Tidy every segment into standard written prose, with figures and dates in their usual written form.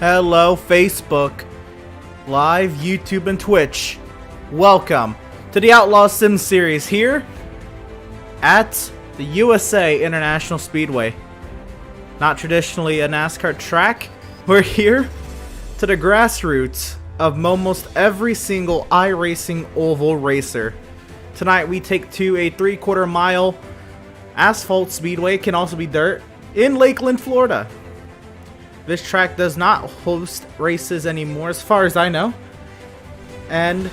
Hello, Facebook, Live, YouTube, and Twitch. Welcome to the Outlaws Sim Series here at the USA International Speedway. Not traditionally a NASCAR track, we're here to the grassroots of almost every single iRacing oval racer. Tonight we take to a 3/4 mile asphalt speedway, can also be dirt, in Lakeland, Florida. This track does not host races anymore as far as I know. And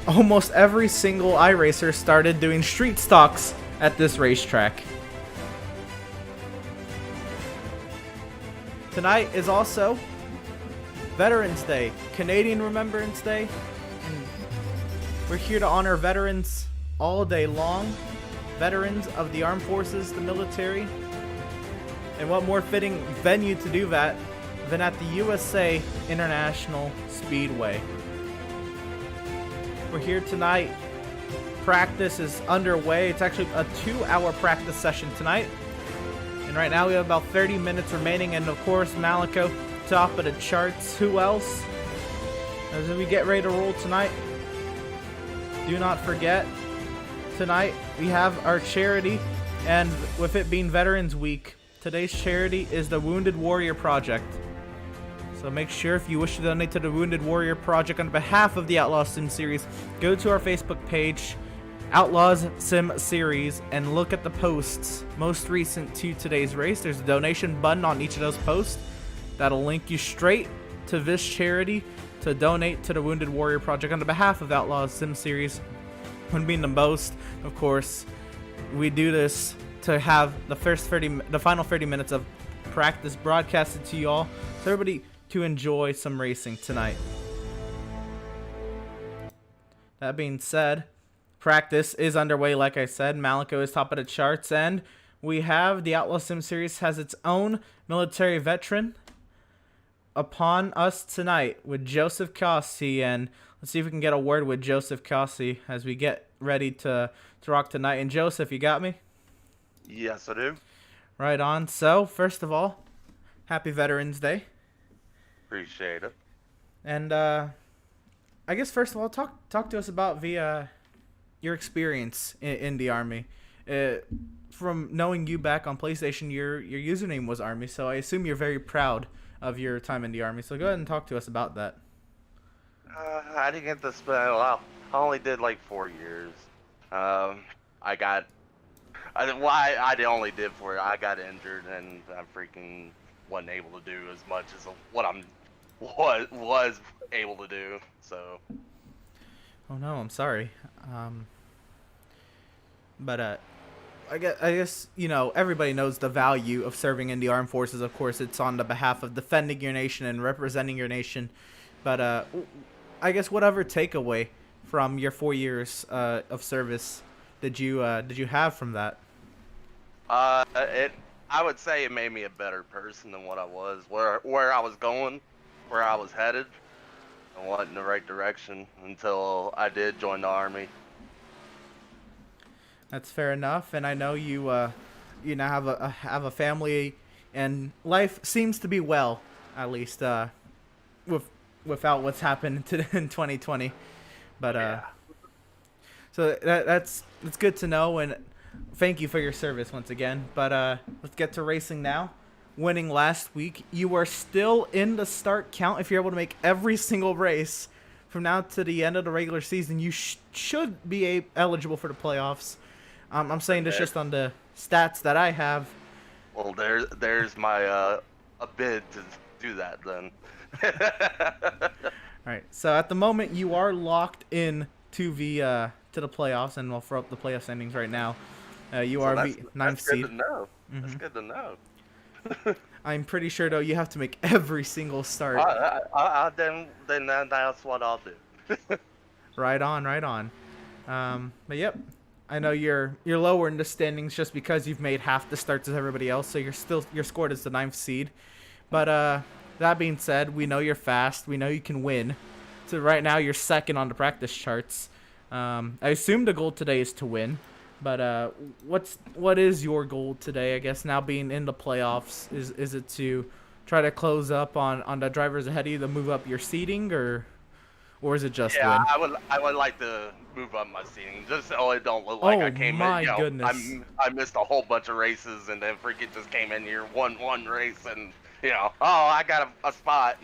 almost every single iRacer started doing street stocks at this racetrack. Tonight is also Veterans Day, Canadian Remembrance Day. And we're here to honor veterans all day long. Veterans of the armed forces, the military. And what more fitting venue to do that than at the USA International Speedway. We're here tonight. Practice is underway. It's actually a 2-hour practice session tonight. And right now we have about 30 minutes remaining. And of course, Malico, top of the charts. Who else? As we get ready to roll tonight, do not forget, tonight we have our charity. And with it being Veterans Week, today's charity is the Wounded Warrior Project. So make sure, if you wish to donate to the Wounded Warrior Project on behalf of the Outlaws Sim Series, go to our Facebook page, Outlaws Sim Series, and look at the posts most recent to today's race. There's a donation button on each of those posts that'll link you straight to this charity to donate to the Wounded Warrior Project on behalf of the Outlaws Sim Series. When being the most, of course, we do this to have the final 30 minutes of practice broadcasted to you all, so everybody to enjoy some racing tonight. That being said, practice is underway. Like I said, Malico is top of the charts, and we have the Outlaw Sim Series has its own military veteran upon us tonight with Joseph Cossey, and let's see if we can get a word with Joseph Cossey as we get ready to rock tonight. And Joseph, you got me? Yes, I do. Right on. So, first of all, happy Veterans Day. Appreciate it. And I guess first of all, talk to us about your experience in the Army. From knowing you back on PlayStation, your username was Army, so I assume you're very proud of your time in the Army. So go ahead and talk to us about that. I didn't get to spend a lot. I only did like 4 years. I only did 4 years. I got injured and I freaking wasn't able to do as much as what I was able to do. So. Oh no, I'm sorry. But I guess you know, everybody knows the value of serving in the armed forces. Of course, it's on the behalf of defending your nation and representing your nation. But I guess whatever takeaway from your 4 years of service did you have from that? I would say it made me a better person than what I was. Where I was going, where I was headed, I went in the right direction until I did join the Army. That's fair enough, and I know you now have a family, and life seems to be well, at least without what's happened in 2020. But yeah. So that's good to know, and thank you for your service once again. But let's get to racing now. Winning last week, you are still in the start count. If you're able to make every single race from now to the end of the regular season, you should be eligible for the playoffs. I'm saying this just on the stats that I have. Well, there's my a bid to do that then. All right. So at the moment, you are locked in to the playoffs, and we'll throw up the playoff standings right now. You are the 9th seed. That's good to know. Mm-hmm. That's good to know. I'm pretty sure though you have to make every single start. Then that's what I'll do. Right on. But yep, I know you're lower in the standings just because you've made half the starts as everybody else, so you're scored as the 9th seed. But that being said, we know you're fast. We know you can win. So right now you're second on the practice charts. I assume the goal today is to win. But what is your goal today? I guess now being in the playoffs, is it to try to close up on the drivers ahead of you to move up your seating, or is it just Yeah, win? I would like to move up my seating just so it don't look like I Oh came in. my goodness. I missed a whole bunch of races and then freaking just came in here one race and oh, I got a spot.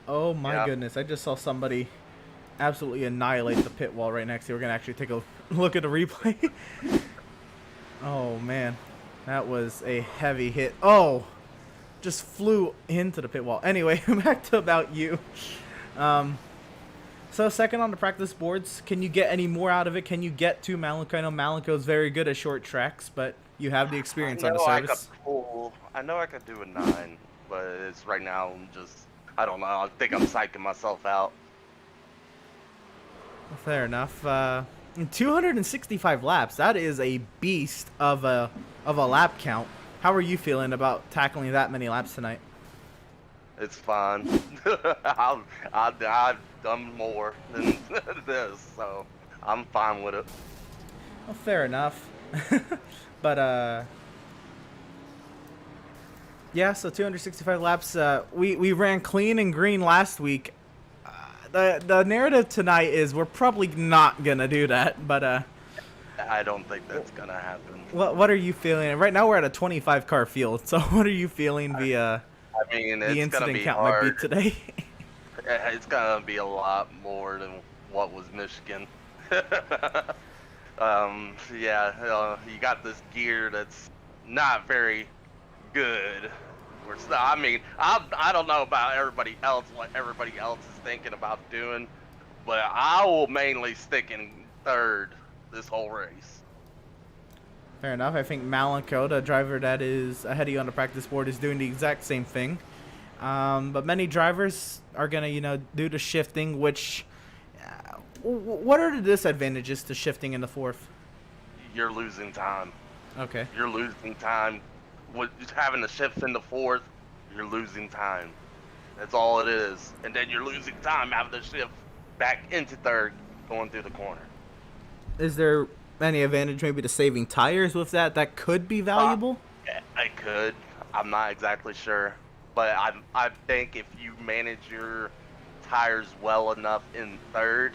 Oh my Yeah. goodness. I just saw somebody absolutely annihilate the pit wall right next to you. We're going to actually take a look at the replay. Oh man. That was a heavy hit. Oh, just flew into the pit wall. Anyway, back to about you. So second on the practice boards, can you get any more out of it? Can you get to Malenko? I know Malenko's very good at short tracks, but you have the experience on the service. I know I could do a 9, but it's right now I'm just I don't know. I think I'm psyching myself out. Fair enough. 265 laps. That is a beast of a lap count. How are you feeling about tackling that many laps tonight? It's fine. I've done more than this, so I'm fine with it. Well, fair enough. But yeah. So 265 laps. We ran clean and green last week. The narrative tonight is we're probably not gonna do that, but I don't think that's gonna happen. what are you feeling? Right now we're at a 25 car field, so what are you feeling the I mean, it's incident gonna be count hard. might be today? It's gonna be a lot more than what was Michigan. Yeah, you got this gear that's not very good. I mean, I don't know about everybody else, what everybody else is thinking about doing, but I will mainly stick in third this whole race. Fair enough. I think Malenko, the driver that is ahead of you on the practice board, is doing the exact same thing. But many drivers are gonna, do the shifting, which what are the disadvantages to shifting in the fourth? You're losing time. Okay. You're losing time. With having to shift in the fourth, you're losing time. That's all it is. And then you're losing time having to shift back into third, going through the corner. Is there any advantage maybe to saving tires with that? That could be valuable? I could. I'm not exactly sure. But I think if you manage your tires well enough in third,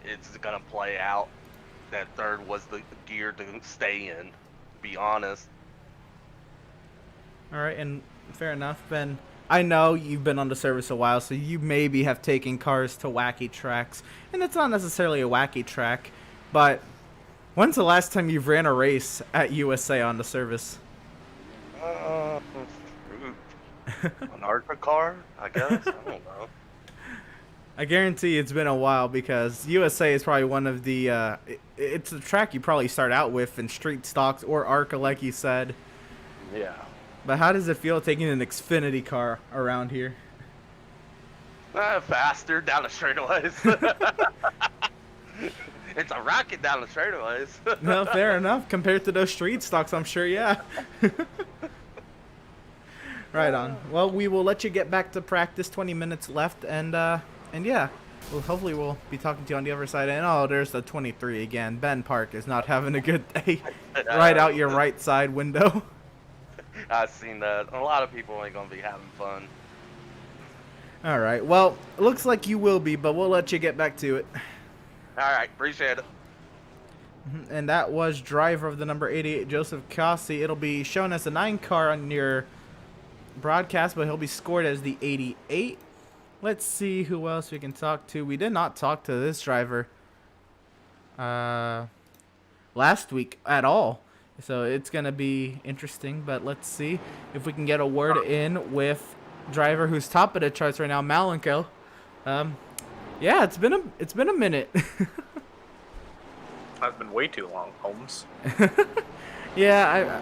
it's going to play out that third was the gear to stay in, to be honest. All right, and fair enough, Ben. I know you've been on the service a while, so you maybe have taken cars to wacky tracks. And it's not necessarily a wacky track, but when's the last time you've ran a race at USA on the service? An ARCA car, I guess? I don't know. I guarantee it's been a while because USA is probably one of the... it's a track you probably start out with in street stocks or ARCA, like you said. Yeah. But how does it feel taking an Xfinity car around here? Faster down the straightaways. It's a rocket down the straightaways. No, fair enough. Compared to those street stocks, I'm sure, yeah. Right on. Well, we will let you get back to practice. 20 minutes left, and yeah, well, hopefully we'll be talking to you on the other side. And oh, there's the 23 again. Ben Park is not having a good day. Right out your right side window. I've seen that. A lot of people ain't gonna be having fun. All right. Well, it looks like you will be, but we'll let you get back to it. All right, appreciate it. And that was driver of the number 88, Joseph Kossi. It'll be shown as the 9 car on your broadcast, but he'll be scored as the 88. Let's see who else we can talk to. We did not talk to this driver last week at all. So it's going to be interesting, but let's see if we can get a word in with driver who's top of the charts right now, Malenko. Yeah, it's been a minute. That's been way too long, Holmes. Yeah,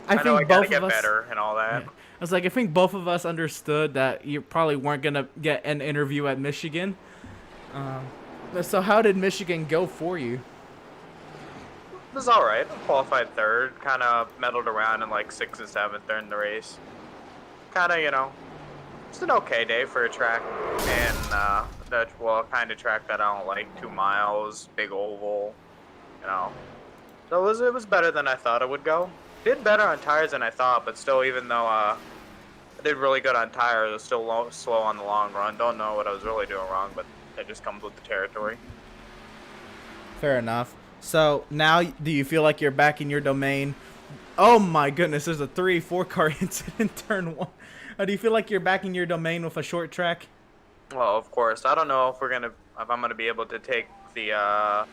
I think know I both gotta of get us better and all that. Yeah. I was like, I think both of us understood that you probably weren't gonna get an interview at Michigan. So how did Michigan go for you? It was all right. I qualified third. Kind of meddled around in like 6th and 7th during the race. Kind of, just an okay day for a track. And the kind of track that I don't like. 2 miles, big oval. So it was better than I thought it would go. Did better on tires than I thought, but still, even though I did really good on tires, it was still slow on the long run. Don't know what I was really doing wrong, but it just comes with the territory. Fair enough. So now, do you feel like you're back in your domain? Oh my goodness, there's a 3-4 car incident turn 1. Do you feel like you're back in your domain with a short track? Well, of course. I don't know if I'm gonna be able to take the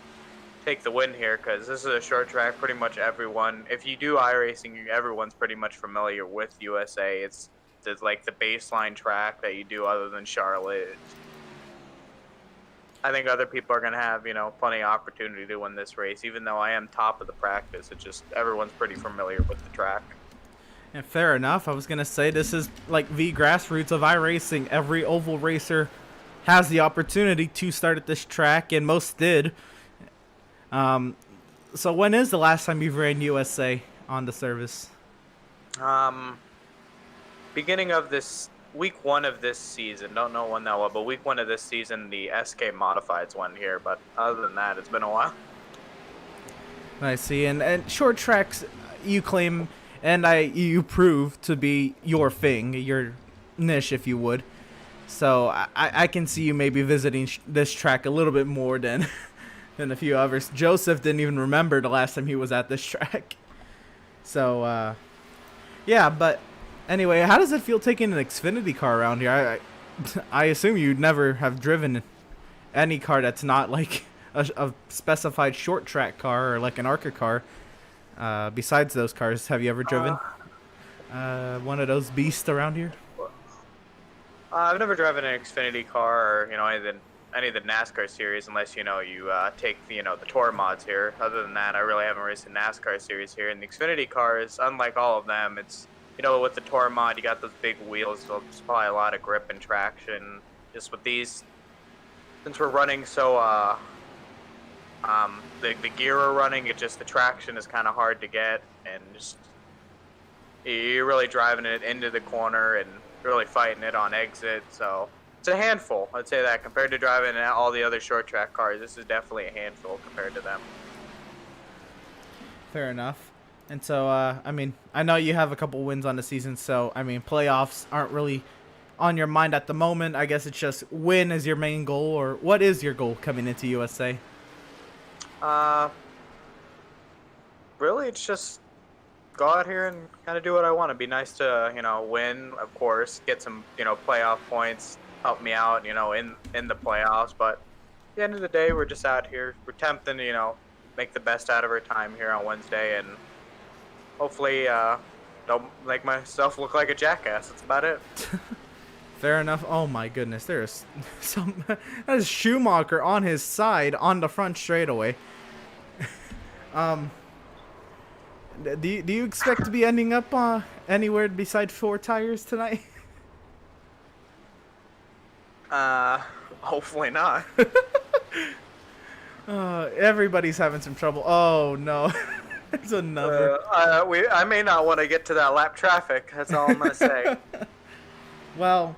win here, because this is a short track. Pretty much everyone, if you do iRacing, everyone's pretty much familiar with USA. It's like the baseline track that you do other than Charlotte. I think other people are going to have, plenty of opportunity to win this race. Even though I am top of the practice, it's just everyone's pretty familiar with the track. And fair enough. I was going to say this is like the grassroots of iRacing. Every oval racer has the opportunity to start at this track, and most did. So when is the last time you've ran USA on the service? Beginning of this week 1 of this season. Don't know when that was, but week 1 of this season, the SK Modifieds won here. But other than that, it's been a while. I see. And short tracks, you claim, and you prove to be your thing, your niche, if you would. So I can see you maybe visiting this track a little bit more than than a few others. Joseph didn't even remember the last time he was at this track. So, yeah, but anyway, how does it feel taking an Xfinity car around here? I assume you'd never have driven any car that's not like a specified short track car or like an ARCA car. Besides those cars, have you ever driven one of those beasts around here? I've never driven an Xfinity car or any of the NASCAR series, unless you take the tour mods here. Other than that, I really haven't raced a NASCAR series here. And the Xfinity cars, unlike all of them, it's with the tour mod, you got those big wheels, so there's probably a lot of grip and traction. Just with these, since we're running so the gear we're running, the traction is kind of hard to get, and just you're really driving it into the corner and really fighting it on exit. So it's a handful, I'd say that, compared to driving all the other short track cars. This is definitely a handful compared to them. Fair enough. And so, I mean, I know you have a couple wins on the season, so, I mean, playoffs aren't really on your mind at the moment. I guess it's just win is your main goal, or what is your goal coming into USA? Really, it's just go out here and kind of do what I want. It'd be nice to, win, of course, get some, playoff points, help me out, in the playoffs. But at the end of the day, we're just out here. We're attempting to, make the best out of our time here on Wednesday, and hopefully don't make myself look like a jackass. That's about it. Fair enough. Oh my goodness, there's that is Schumacher on his side on the front straightaway. Do you expect to be ending up anywhere besides 4 tires tonight? Hopefully not. Everybody's having some trouble. Oh no. There's another. I may not want to get to that lap traffic. That's all I'm gonna say. Well,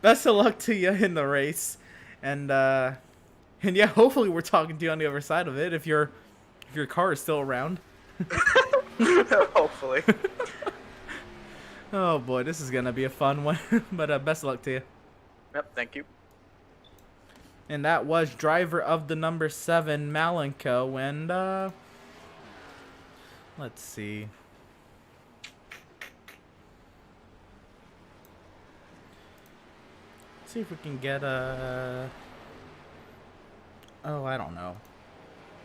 best of luck to you in the race, and yeah, hopefully we're talking to you on the other side of it if your car is still around. Hopefully. Oh boy, this is gonna be a fun one. But best of luck to you. Yep. Thank you. And that was driver of the number 7, Malenko, and let's see. See if we can get a. Oh, I don't know.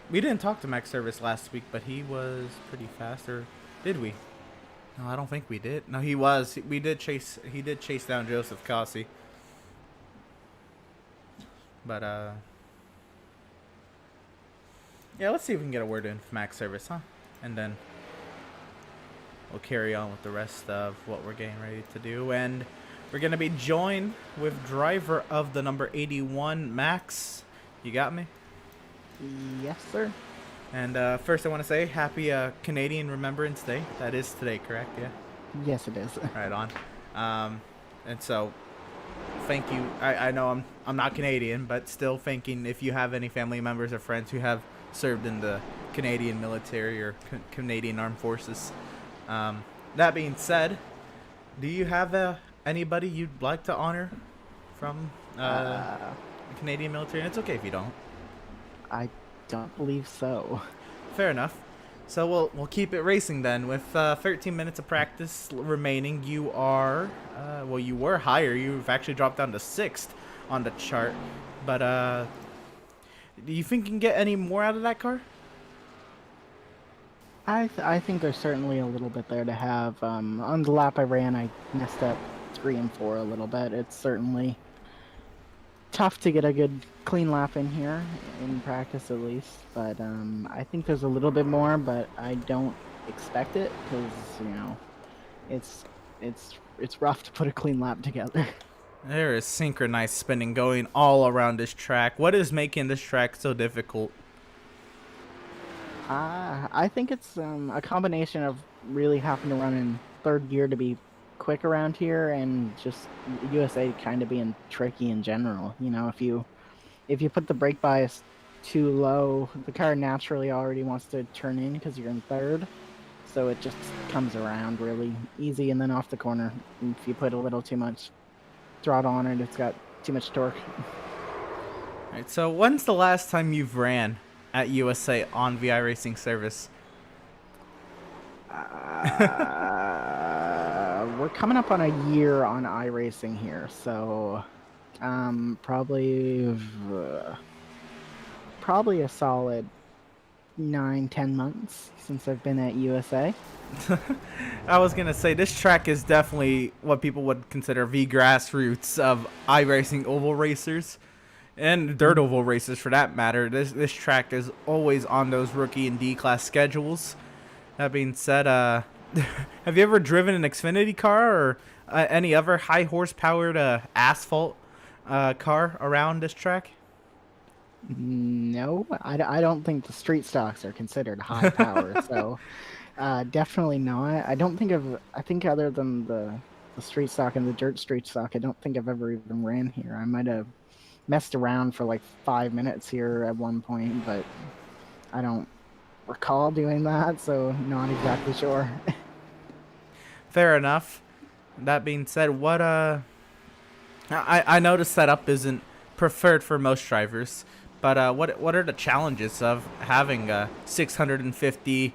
We didn't talk to Max Service last week, but he was pretty fast, or did we? No, I don't think we did. No, he was. He did chase down Joseph Cossey. But yeah, let's see if we can get a word in from Max Service, huh? And then we'll carry on with the rest of what we're getting ready to do. And we're going to be joined with driver of the number 81, Max. You got me? Yes, sir. And first I want to say happy Canadian Remembrance Day. That is today, correct? Yeah? Yes, it is. Right on. And so thank you. I know I'm not Canadian, but still thanking if you have any family members or friends who have served in the Canadian military or Canadian Armed Forces. That being said, do you have anybody you'd like to honor from the Canadian military? It's okay if you don't. I don't believe so. Fair enough. So we'll keep it racing then. With 13 minutes of practice remaining, you are you were higher. You've actually dropped down to 6th on the chart. But do you think you can get any more out of that car? I think there's certainly a little bit there to have. On the lap I ran, I messed up 3 and 4 a little bit. It's certainly tough to get a good clean lap in here, in practice at least. But I think there's a little bit more, but I don't expect it because, you know, it's rough to put a clean lap together. There is synchronized spinning going all around this track. What is making this track so difficult? I think it's a combination of really having to run in 3rd gear to be quick around here, and just USA kind of being tricky in general. You know, if you put the brake bias too low, the car naturally already wants to turn in because you're in 3rd, so it just comes around really easy, and then off the corner, if you put a little too much throttle on it, it's got too much torque. All right, so when's the last time you've ran at USA on VI Racing service? We're coming up on a year on iRacing here, so probably a solid 9-10 months since I've been at USA. I was gonna say this track is definitely what people would consider the grassroots of iRacing oval racers. And dirt oval races, for that matter. This track is always on those rookie and D-class schedules. That being said, have you ever driven an Xfinity car or any other high horsepowered asphalt car around this track? No, I don't think the street stocks are considered high power, so definitely not. I think other than the street stock and the dirt street stock, I don't think I've ever even ran here. I might have messed around for like 5 minutes here at one point, but I don't recall doing that, so not exactly sure. Fair enough. That being said, what I know the setup isn't preferred for most drivers, but what are the challenges of having a 650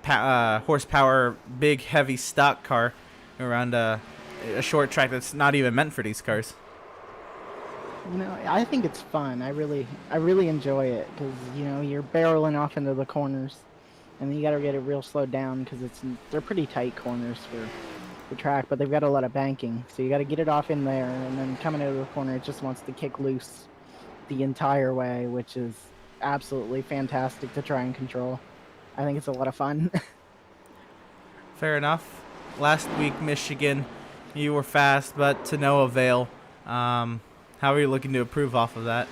horsepower big heavy stock car around a short track that's not even meant for these cars? You know, I think it's fun. I really enjoy it because, you know, you're barreling off into the corners, and then you got to get it real slowed down because they're pretty tight corners for the track, but they've got a lot of banking, so you got to get it off in there, and then coming out of the corner, it just wants to kick loose the entire way, which is absolutely fantastic to try and control. I think it's a lot of fun. Fair enough. Last week, Michigan, you were fast, but to no avail. How are you looking to improve off of that?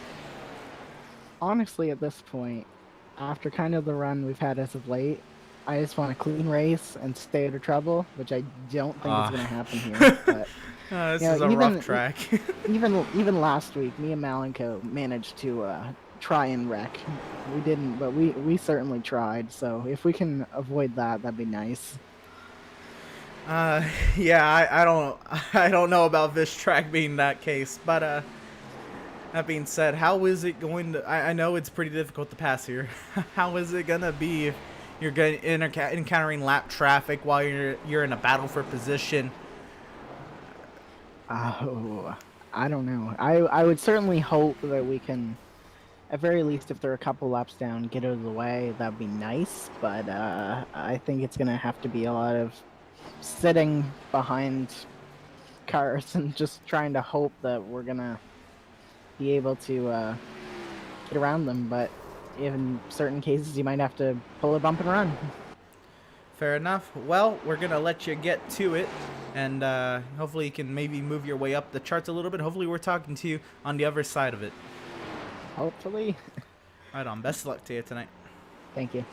Honestly, at this point, after kind of the run we've had as of late, I just want a clean race and stay out of trouble, which I don't think is going to happen here. But this is a rough track. even last week, me and Malenko managed to try and wreck. We didn't, but we certainly tried. So if we can avoid that, that'd be nice. Yeah, I don't know about this track being that case, but that being said, how is it going to? I know it's pretty difficult to pass here. How is it gonna be if you're encountering lap traffic while you're in a battle for position? Oh, I don't know. I would certainly hope that we can, at very least, if they're a couple laps down, get out of the way. That'd be nice. But I think it's gonna have to be a lot of sitting behind cars and just trying to hope that we're gonna be able to get around them. But in certain cases, you might have to pull a bump and run. Fair enough. Well, we're gonna let you get to it, and hopefully you can maybe move your way up the charts a little bit. Hopefully we're talking to you on the other side of it. Hopefully. Right on. Best of luck to you tonight. Thank you.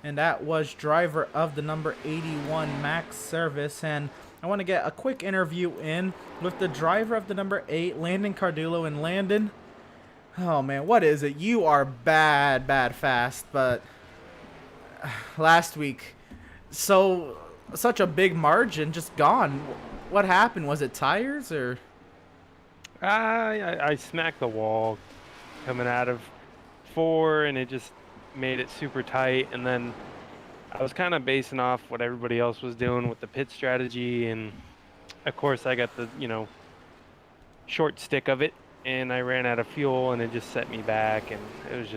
And that was driver of the number 81 Max Service, and I want to get a quick interview in with the driver of the number 8, Landon Cardullo. And Landon, oh man, what is it? You are bad fast, but last week. So such a big margin just gone. What happened? Was it tires or? I smacked the wall coming out of 4, and it just made it super tight. And then I was kind of basing off what everybody else was doing with the pit strategy, and of course I got the short stick of it, and I ran out of fuel, and it just set me back, and it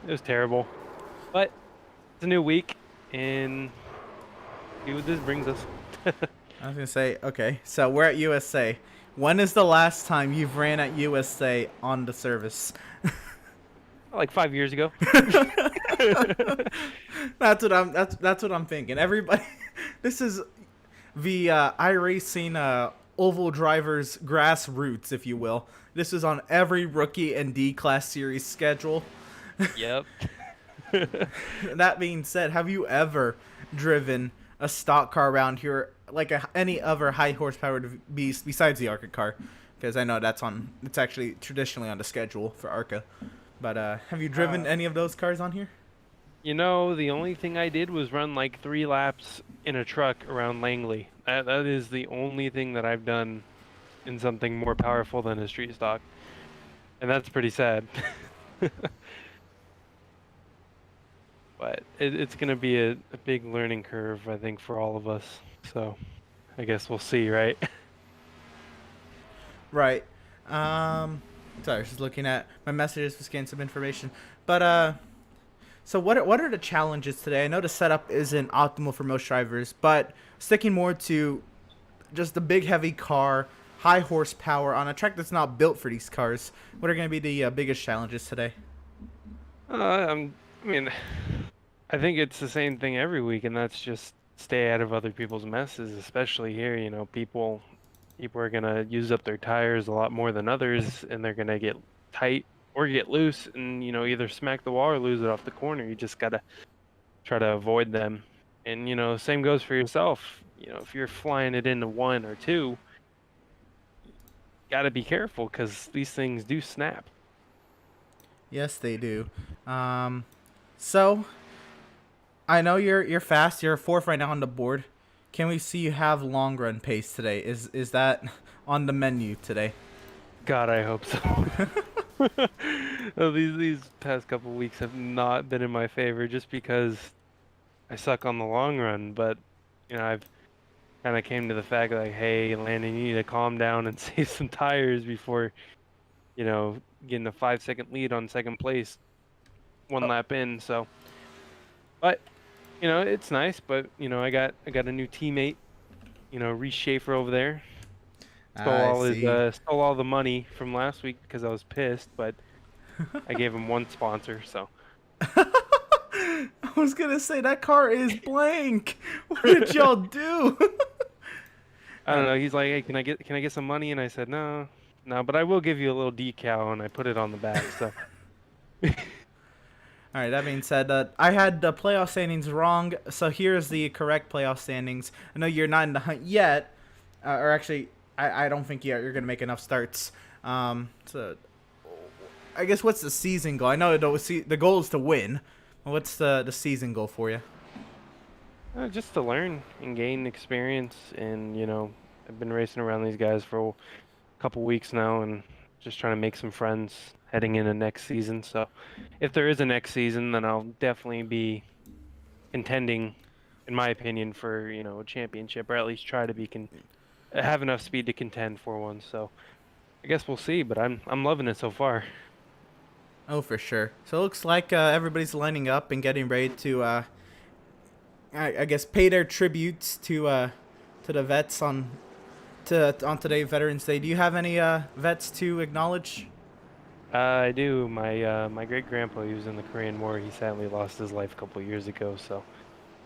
was terrible. But it's a new week, and see what this brings us. I was gonna say, okay, so we're at USA. When is the last time you've ran at USA on the service? Like 5 years ago. That's what I'm thinking. Everybody, this is the iRacing oval drivers grassroots, if you will. This is on every rookie and D class series schedule. Yep. That being said, have you ever driven a stock car around here, like any other high horsepower beast besides the ARCA car? Because I know it's actually traditionally on the schedule for ARCA. But have you driven any of those cars on here? The only thing I did was run like 3 laps in a truck around Langley. That is the only thing that I've done in something more powerful than a street stock. And that's pretty sad. But it's going to be a big learning curve, I think, for all of us. So I guess we'll see, right? Right. Sorry, I was just looking at my messages to scan some information. But so what are the challenges today? I know the setup isn't optimal for most drivers, but sticking more to just the big heavy car, high horsepower on a track that's not built for these cars. What are going to be the biggest challenges today? I mean, I think it's the same thing every week, and that's just stay out of other people's messes, especially here. People are gonna use up their tires a lot more than others, and they're gonna get tight or get loose, and either smack the wall or lose it off the corner. You just gotta try to avoid them, and same goes for yourself. If you're flying it into 1 or 2, you gotta be careful because these things do snap. Yes, they do. So I know you're fast. You're 4th right now on the board. Can we see you have long run pace today? Is that on the menu today? God, I hope so. These past couple weeks have not been in my favor just because I suck on the long run. But I've kind of came to the fact like, hey, Landon, you need to calm down and save some tires before getting a 5-second lead on second place, one lap in. So, but it's nice. But I got a new teammate, Reese Schaefer over there. Stole all the money from last week because I was pissed, but I gave him one sponsor. So I was gonna say that car is blank. What did y'all do? I don't know. He's like, hey, can I get some money? And I said, no, but I will give you a little decal, and I put it on the back. So. All right, that being said, I had the playoff standings wrong, so here's the correct playoff standings. I know you're not in the hunt yet, or actually, I don't think you're going to make enough starts. So, I guess what's the season goal? I know the goal is to win. What's the season goal for you? Just to learn and gain experience, and I've been racing around these guys for a couple weeks now, and just trying to make some friends heading into next season. So if there is a next season, then I'll definitely be contending, in my opinion, for a championship, or at least try to have enough speed to contend for one. So I guess we'll see, but I'm loving it so far. Oh, for sure. So it looks like everybody's lining up and getting ready to I guess pay their tributes to the vets on today, Veterans Day. Do you have any vets to acknowledge? I do. My great grandpa, he was in the Korean War. He sadly lost his life a couple of years ago. So,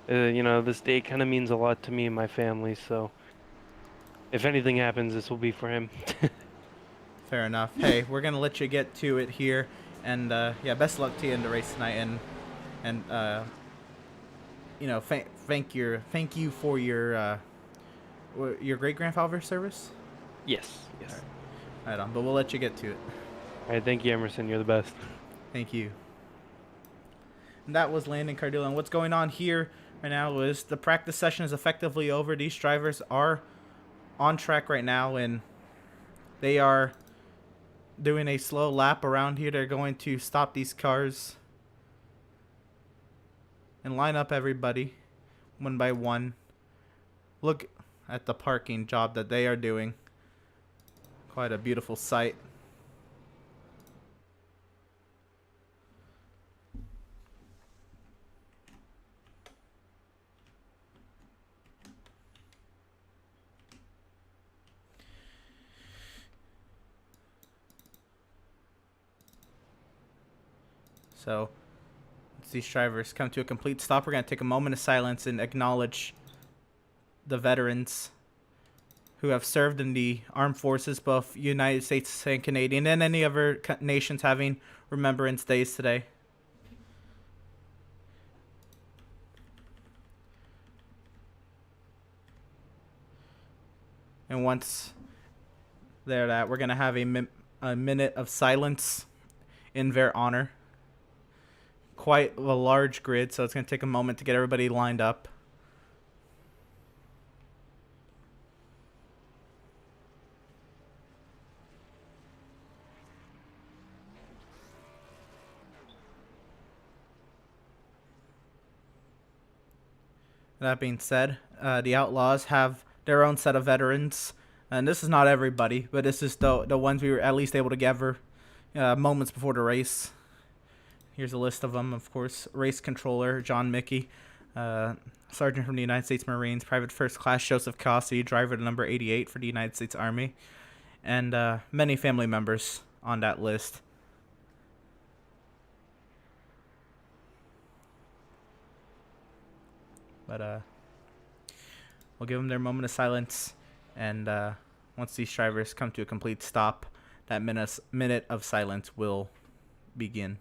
this day kind of means a lot to me and my family. So, if anything happens, this will be for him. Fair enough. Hey, we're gonna let you get to it here, and best luck to you in the race tonight, and thank you for your great grandfather's service. Yes. Right on, but we'll let you get to it. All right, thank you, Emerson. You're the best. Thank you. And that was Landon Cardillo. And what's going on here right now is the practice session is effectively over. These drivers are on track right now, and they are doing a slow lap around here. They're going to stop these cars and line up everybody one by one. Look at the parking job that they are doing. Quite a beautiful sight. So, as these drivers come to a complete stop, we're going to take a moment of silence and acknowledge the veterans who have served in the armed forces, both United States and Canadian, and any other nations having Remembrance Days today. And once they're at, we're going to have a minute of silence in their honor. Quite a large grid, so it's going to take a moment to get everybody lined up. That being said, the Outlaws have their own set of veterans. And this is not everybody, but this is the ones we were at least able to gather moments before the race. Here's a list of them, of course. Race controller, John Mickey. Sergeant from the United States Marines. Private First Class Joseph Cossey, driver to number 88 for the United States Army. And many family members on that list. But we'll give them their moment of silence. And once these drivers come to a complete stop, that minute of silence will begin.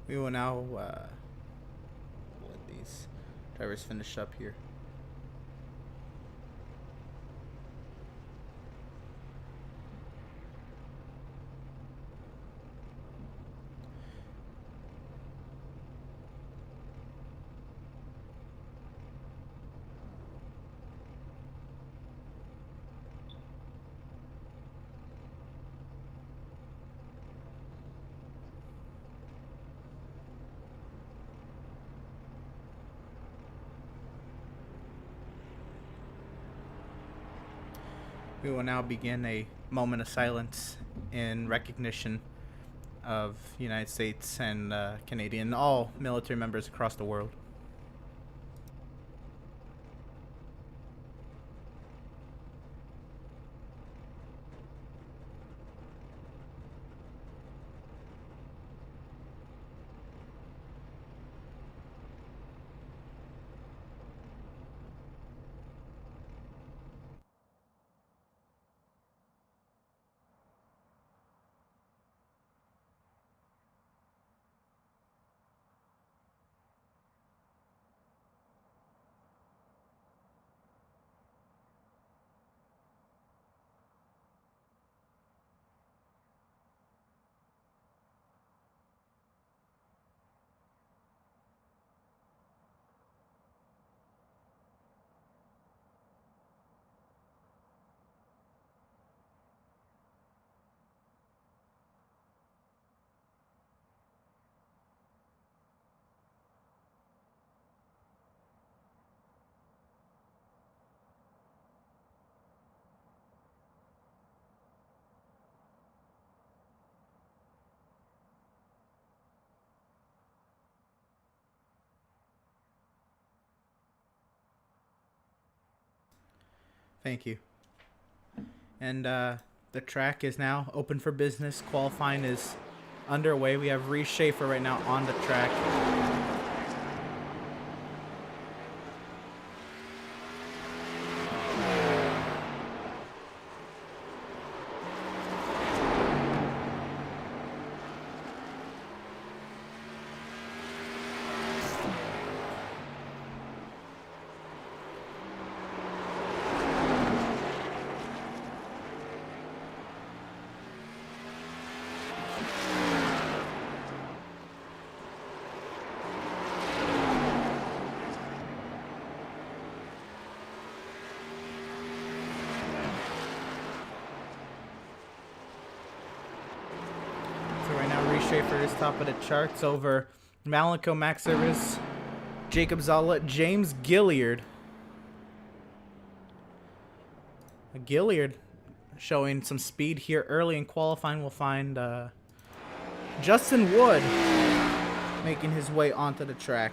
We will now let these drivers finish up here. We will now begin a moment of silence in recognition of United States and Canadian, all military members across the world. Thank you. And the track is now open for business. Qualifying is underway. We have Reese Schaefer right now on the track. So right now, Reese Schaefer is top of the charts over Malico, Max Service, Jacob Zolla, James Gilliard. Gilliard showing some speed here early in qualifying. We'll find Justin Wood making his way onto the track.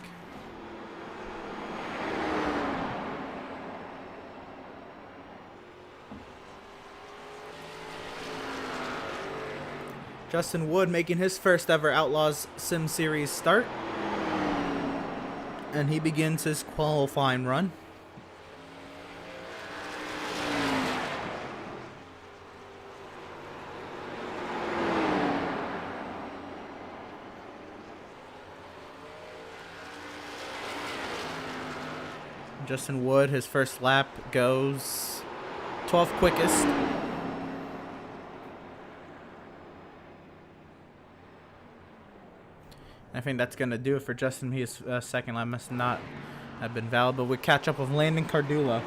Justin Wood making his first ever Outlaws Sim Series start. And he begins his qualifying run. Justin Wood, his first lap goes 12th quickest. I think that's going to do it for Justin. His second lap must not have been valid, but we catch up with Landon Cardullo.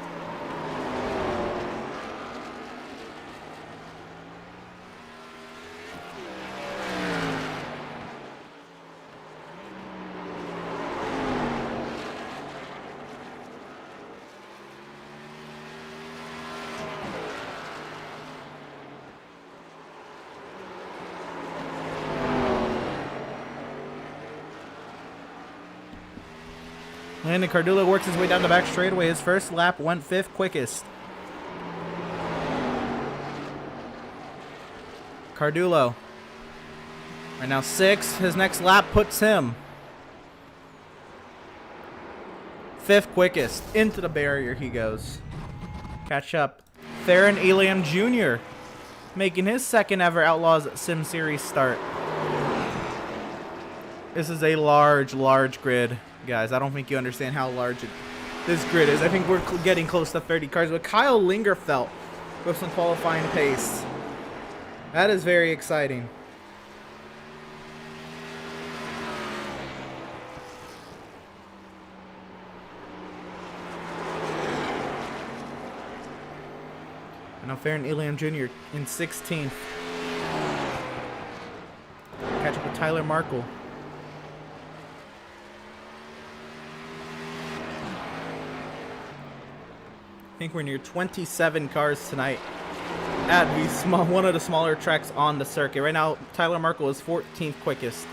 Landon Cardullo works his way down the back straightaway. His first lap went 5th quickest. Cardullo right now 6th. His next lap puts him 5th quickest. Into the barrier he goes. Catch up. Theron Elam Jr. making his second ever Outlaws Sim Series start. This is a large grid. Guys, I don't think you understand how large this grid is. I think we're getting close to 30 cars. But Kyle Lingerfelt with some qualifying pace. That is very exciting. And now Farron Elam Jr. in 16th. Catch up with Tyler Markle. I think we're near 27 cars tonight at one of the smaller tracks on the circuit. Right now, Tyler Markle is 14th quickest.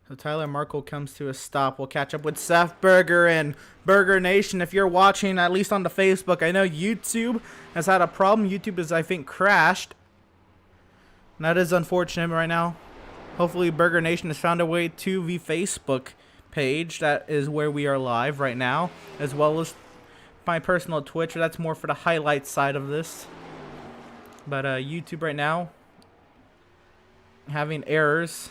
So Tyler Markle comes to a stop. We'll catch up with Seth Berger and Burger Nation. If you're watching, at least on the Facebook, I know YouTube has had a problem. YouTube is, I think, crashed. And that is unfortunate right now. Hopefully Burger Nation has found a way to the Facebook page. That is where we are live right now. As well as my personal Twitch. That's more for the highlights side of this. But YouTube right now having errors.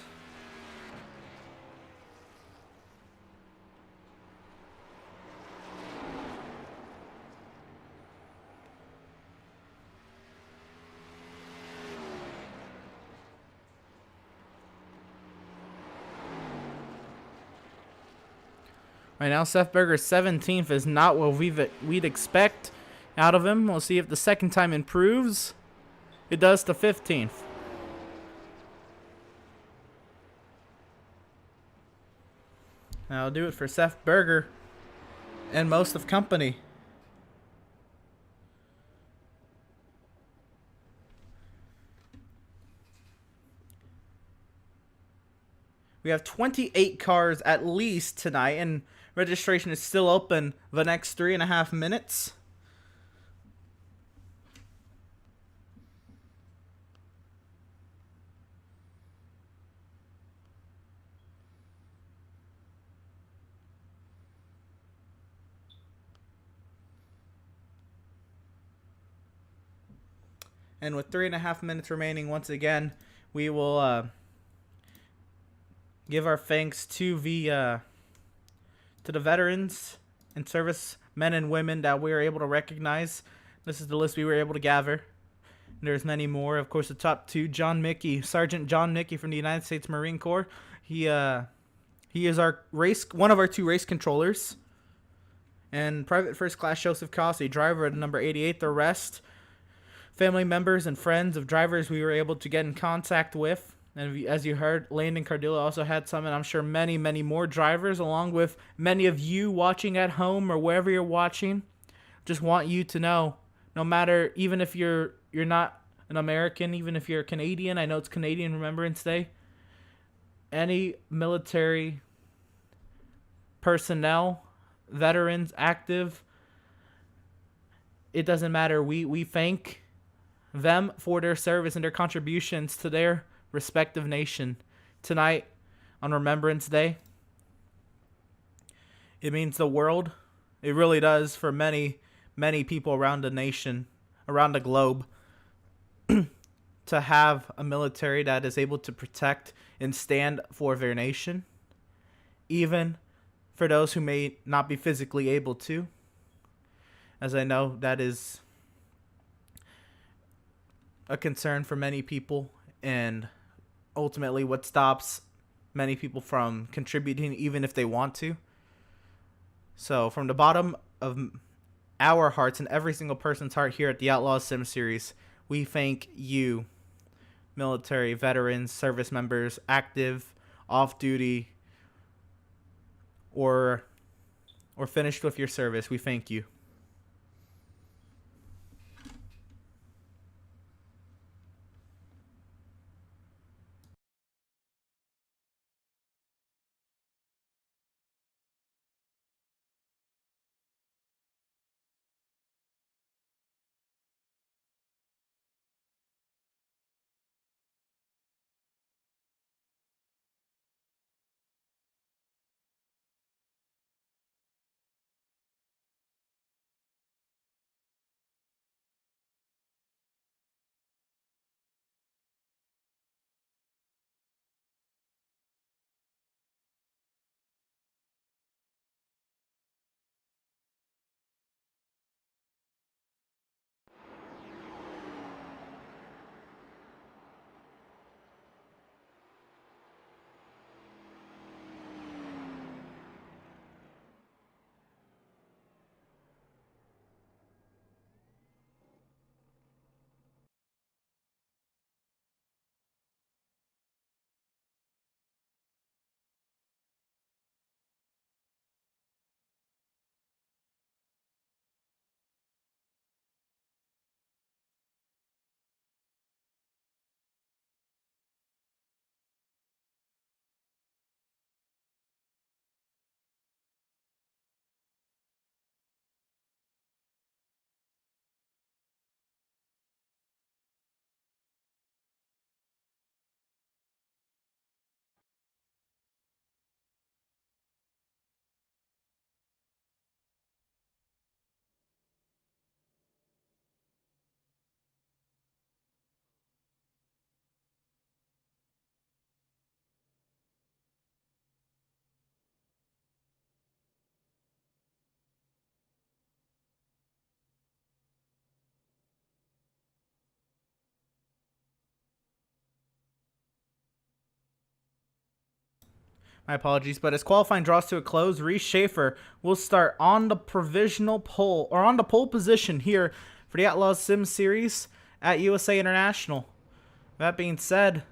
Right now, Seth Berger 17th is not what we'd expect out of him. We'll see if the second time improves. It does to 15th. That'll do it for Seth Berger and most of company. We have 28 cars at least tonight, and registration is still open the next 3.5 minutes. And with 3.5 minutes remaining, once again, we will give our thanks to the veterans and servicemen and women that we were able to recognize. This is the list we were able to gather. There's many more. Of course, the top two: John Mickey, Sergeant John Mickey from the United States Marine Corps. He is one of our 2 race controllers. And Private First Class Joseph Cossey, driver at number 88. The rest, family members and friends of drivers we were able to get in contact with. And as you heard, Landon Cardillo also had some, and I'm sure many, many more drivers, along with many of you watching at home or wherever you're watching. Just want you to know, no matter, even if you're not an American, even if you're a Canadian, I know it's Canadian Remembrance Day, any military personnel, veterans, active, it doesn't matter. We thank them for their service and their contributions to their respective nation tonight on Remembrance Day. It means the world. It really does for many, many people around the nation, around the globe, to have a military that is able to protect and stand for their nation, even for those who may not be physically able to. As I know, that is a concern for many people, and ultimately what stops many people from contributing even if they want to. So from the bottom of our hearts and every single person's heart here at the Outlaws Sim Series, we thank you, military, veterans, service members, active, off-duty, or finished with your service. We thank you. My apologies, but as qualifying draws to a close, Reese Schaefer will start on the provisional pole, or on the pole position here for the Outlaws Sim Series at USA International. That being said,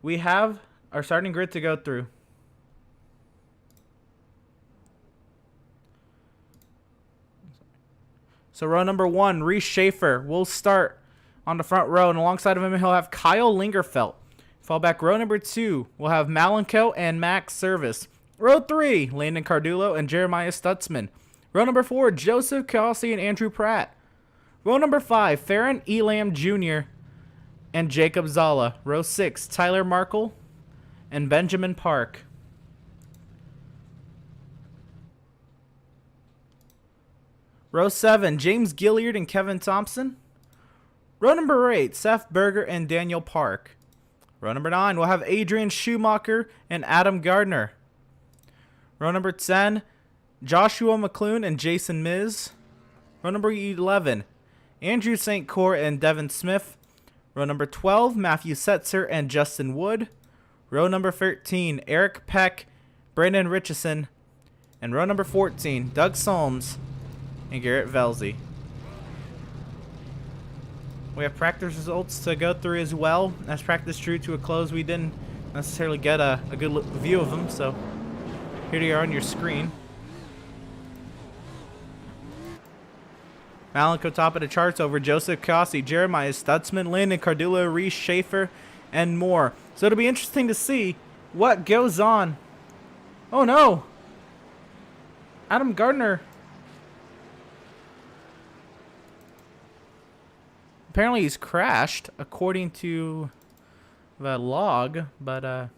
we have our starting grid to go through. So row number 1, Reese Schaefer will start on the front row, and alongside of him he'll have Kyle Lingerfelt. Fallback row number 2, we'll have Malenko and Max Service. Row 3, Landon Cardullo and Jeremiah Stutzman. Row number 4, Joseph Kelsey and Andrew Pratt. Row number 5, Farron Elam Jr. and Jacob Zala. Row 6, Tyler Markle and Benjamin Park. Row 7, James Gilliard and Kevin Thompson. Row number 8, Seth Berger and Daniel Park. Row number 9, we'll have Adrian Schumacher and Adam Gardner. Row number 10, Joshua McClune and Jason Miz. Row number 11, Andrew St. Court and Devin Smith. Row number 12, Matthew Setzer and Justin Wood. Row number 13, Eric Peck, Brandon Richardson. And row number 14, Doug Solms and Garrett Velzy. We have practice results to go through as well. As practice drew to a close, we didn't necessarily get a good view of them, so here they are on your screen. Malenko top of the charts over Joseph Kossi, Jeremiah Stutzman, Landon Cardullo, Reese Schaefer, and more. So it'll be interesting to see what goes on. Oh no! Adam Gardner. Apparently he's crashed, according to the log, but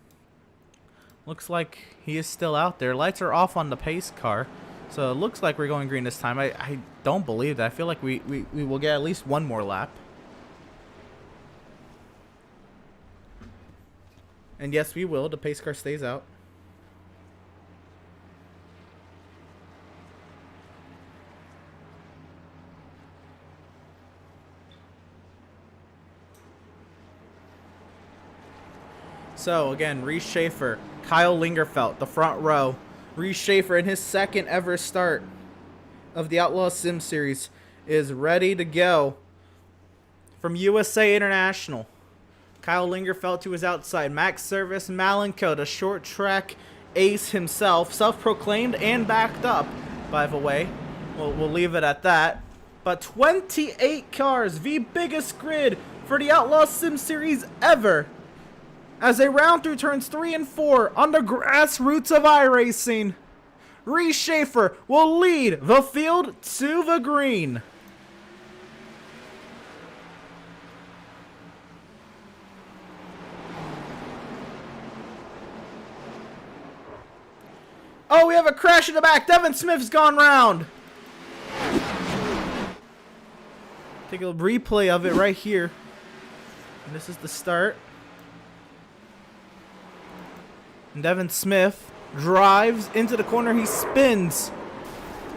looks like he is still out there. Lights are off on the pace car, so it looks like we're going green this time. I don't believe that. I feel like we will get at least one more lap. And yes, we will. The pace car stays out. So, again, Reese Schaefer, Kyle Lingerfelt, the front row. Reese Schaefer, in his second ever start of the Outlaws Sim Series, is ready to go from USA International. Kyle Lingerfelt to his outside. Max Service, Malenko, the short track ace himself, self-proclaimed and backed up, by the way. We'll leave it at that. But 28 cars, the biggest grid for the Outlaws Sim Series ever, as they round through turns 3 and 4 on the grassroots of iRacing. Reese Schaefer will lead the field to the green. Oh, we have a crash in the back. Devin Smith's gone round. Take a replay of it right here. And this is the start. And Devin Smith drives into the corner. He spins.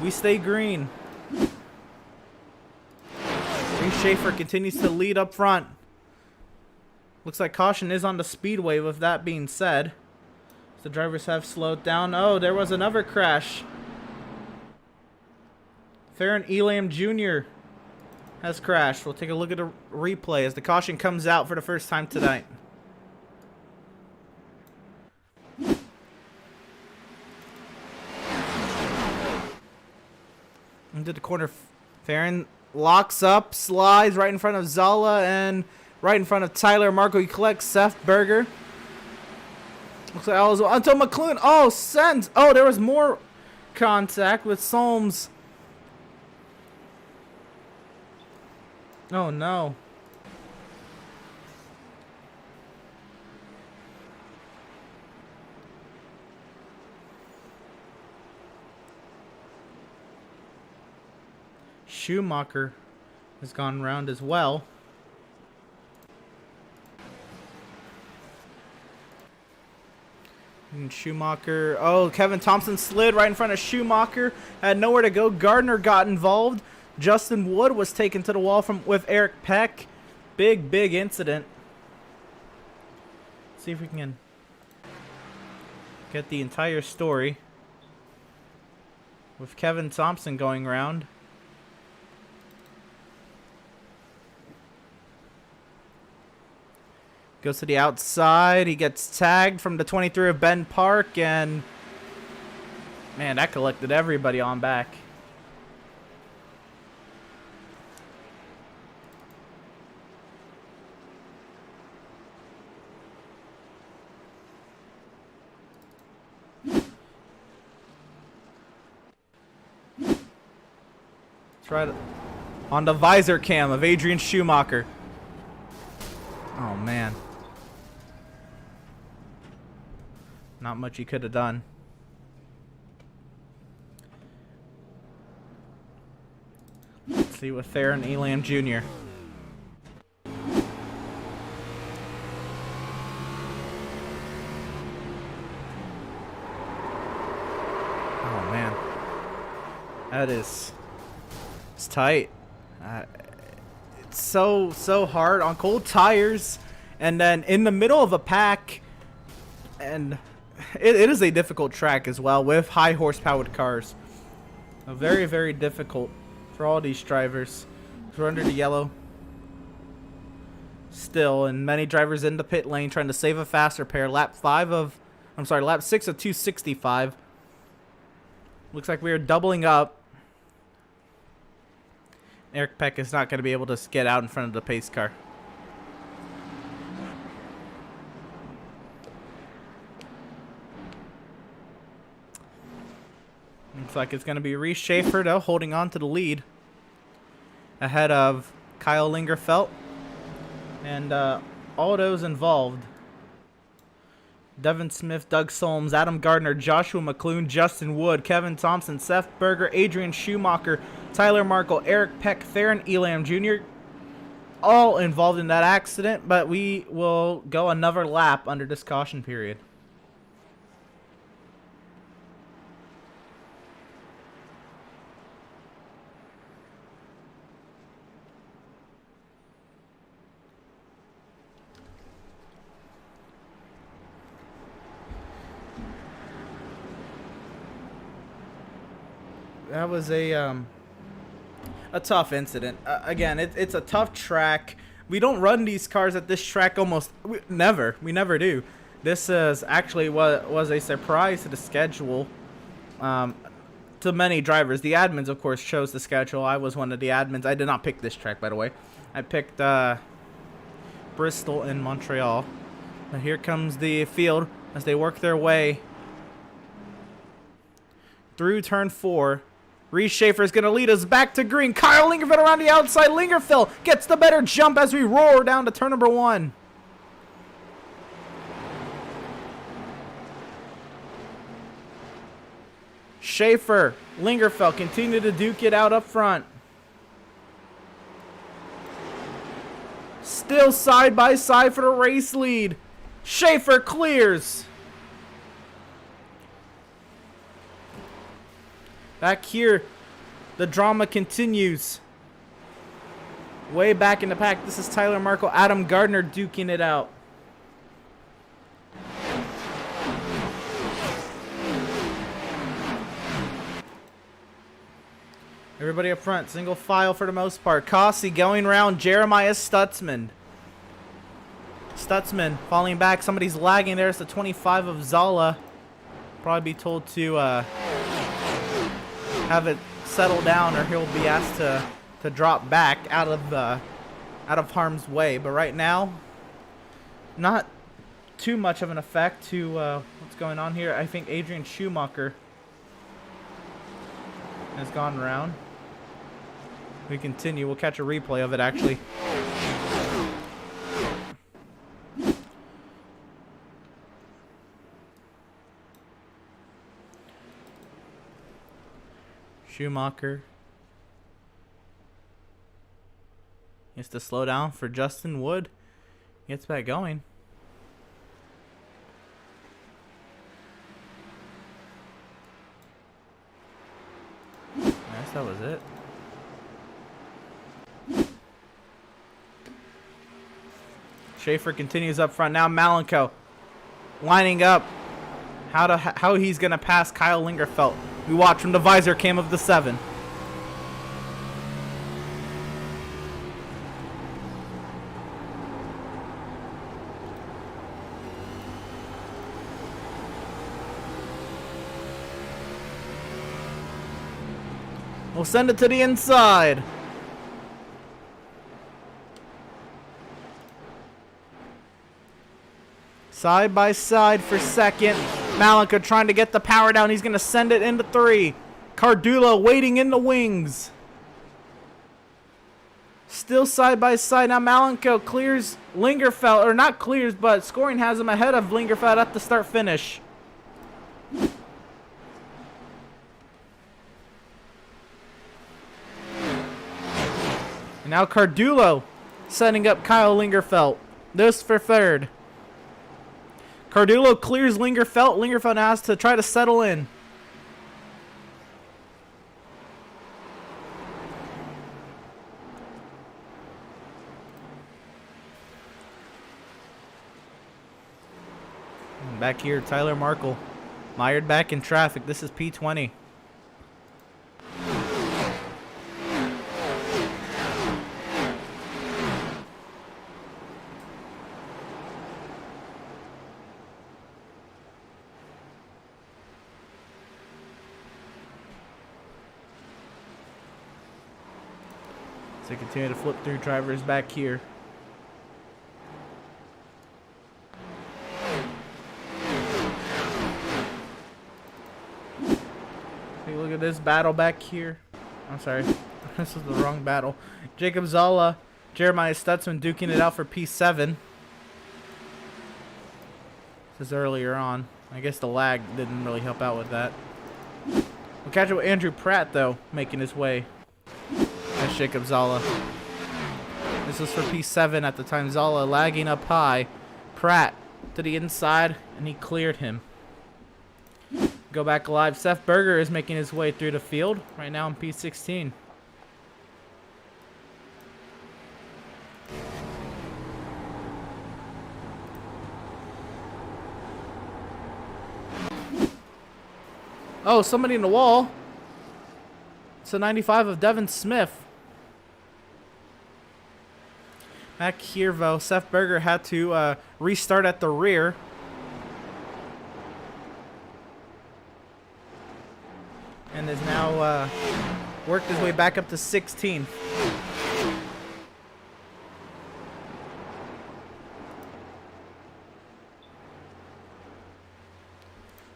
We stay green. Reese Schaefer continues to lead up front. Looks like caution is on the speedway. With that being said, the drivers have slowed down. Oh, there was another crash. Farron Elam Jr. has crashed. We'll take a look at a replay as the caution comes out for the first time tonight. Into the corner, Farron locks up, slides right in front of Zala and right in front of Tyler Marco. He collects Seth Berger. Looks like until McClune. Oh, sends. Oh, there was more contact with Solms. Oh no. Schumacher has gone round as well. And Schumacher, oh, Kevin Thompson slid right in front of Schumacher, had nowhere to go. Gardner got involved. Justin Wood was taken to the wall with Eric Peck. Big incident. See if we can get the entire story with Kevin Thompson going round. Goes to the outside. He gets tagged from the 23 of Ben Park, and man, that collected everybody on back. It's right on the visor cam of Adrian Schumacher. Oh, man. Not much he could have done. Let's see with Theron Elam Jr. Oh, man. That is... It's tight. It's so hard on cold tires, and then in the middle of a pack, and it is a difficult track as well with high horsepowered cars. Very difficult for all these drivers. We're under the yellow still, and many drivers in the pit lane trying to save a faster pair. Lap 6 of 265. Looks like we are doubling up. Eric Peck is not going to be able to get out in front of the pace car. Looks like it's going to be Reese Schaefer, though, holding on to the lead. Ahead of Kyle Lingerfelt. And all those involved. Devin Smith, Doug Solms, Adam Gardner, Joshua McClune, Justin Wood, Kevin Thompson, Seth Berger, Adrian Schumacher, Tyler Markle, Eric Peck, Theron Elam Jr. All involved in that accident, but we will go another lap under this caution period. That was a tough incident. Again, it's a tough track. We don't run these cars at this track we never do. This is actually was a surprise to the schedule to many drivers. The admins, of course, chose the schedule. I was one of the admins. I did not pick this track, by the way. I picked Bristol and Montreal. And here comes the field as they work their way through turn 4. Reese Schaefer is going to lead us back to green. Kyle Lingerfeld around the outside. Lingerfeld gets the better jump as we roar down to turn number 1. Schaefer, Lingerfeld continue to duke it out up front. Still side by side for the race lead. Schaefer clears. Back here, the drama continues. Way back in the pack, this is Tyler Markle, Adam Gardner duking it out. Everybody up front, single file for the most part. Kossi going around Jeremiah Stutzman. Stutzman falling back. Somebody's lagging there. It's the 25 of Zala. Probably be told to have it settle down, or he'll be asked to drop back out of harm's way. But right now, not too much of an effect to what's going on here. I think Adrian Schumacher has gone around. We continue. We'll catch a replay of it, actually. Schumacher. He has to slow down for Justin Wood. Gets back going. I guess that was it. Schaefer continues up front. Now Malenko lining up how he's going to pass Kyle Lingerfelt. We watch from the visor cam of the 7. We'll send it to the inside. Side by side for second. Malika trying to get the power down. He's going to send it into 3. Cardulo waiting in the wings. Still side by side. Now Malenko clears Lingerfeld. Or not clears, but scoring has him ahead of Lingerfeld at the start finish. And now Cardulo setting up Kyle Lingerfeld. This for third. Cardulo clears Lingerfeld. Lingerfeld has to try to settle in. Back here, Tyler Markle. Mired back in traffic. This is P20. So continue to flip through drivers back here. Take a look at this battle back here. I'm sorry, this is the wrong battle. Jacob Zala, Jeremiah Stutzman duking it out for P7. This is earlier on. I guess the lag didn't really help out with that. We'll catch up with Andrew Pratt though, making his way. That's Jacob Zala. This was for P7 at the time. Zala lagging up high. Pratt to the inside, and he cleared him. Go back live. Seth Berger is making his way through the field right now in P16. Oh, somebody in the wall. It's a 95 of Devin Smith. Back here, though, Seth Berger had to restart at the rear. And has now worked his way back up to 16th.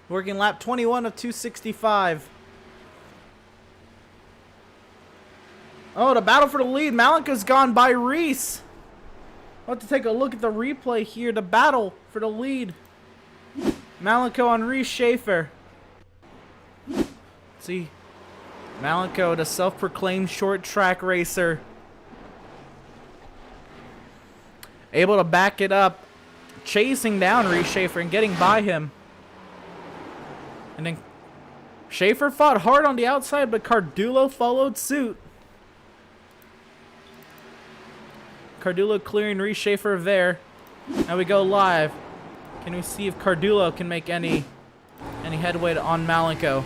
Working lap 21 of 265. Oh, the battle for the lead. Malenko's gone by Reese. I'll have to take a look at the replay here. The battle for the lead. Malenko on Reese Schaefer. See, Malenko, the self-proclaimed short track racer, able to back it up, chasing down Reese Schaefer and getting by him. And then Schaefer fought hard on the outside, but Cardulo followed suit. Cardulo clearing Reese Schaefer there. Now we go live. Can we see if Cardulo can make any headway on Malenko?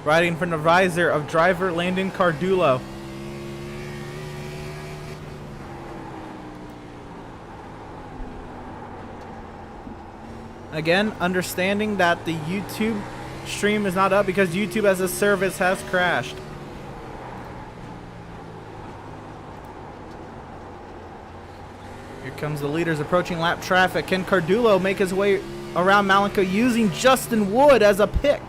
Riding from the visor of driver Landon Cardulo. Again, understanding that the YouTube stream is not up because YouTube as a service has crashed. Here comes the leaders approaching lap traffic. Can Cardulo make his way around Malenko using Justin Wood as a pick?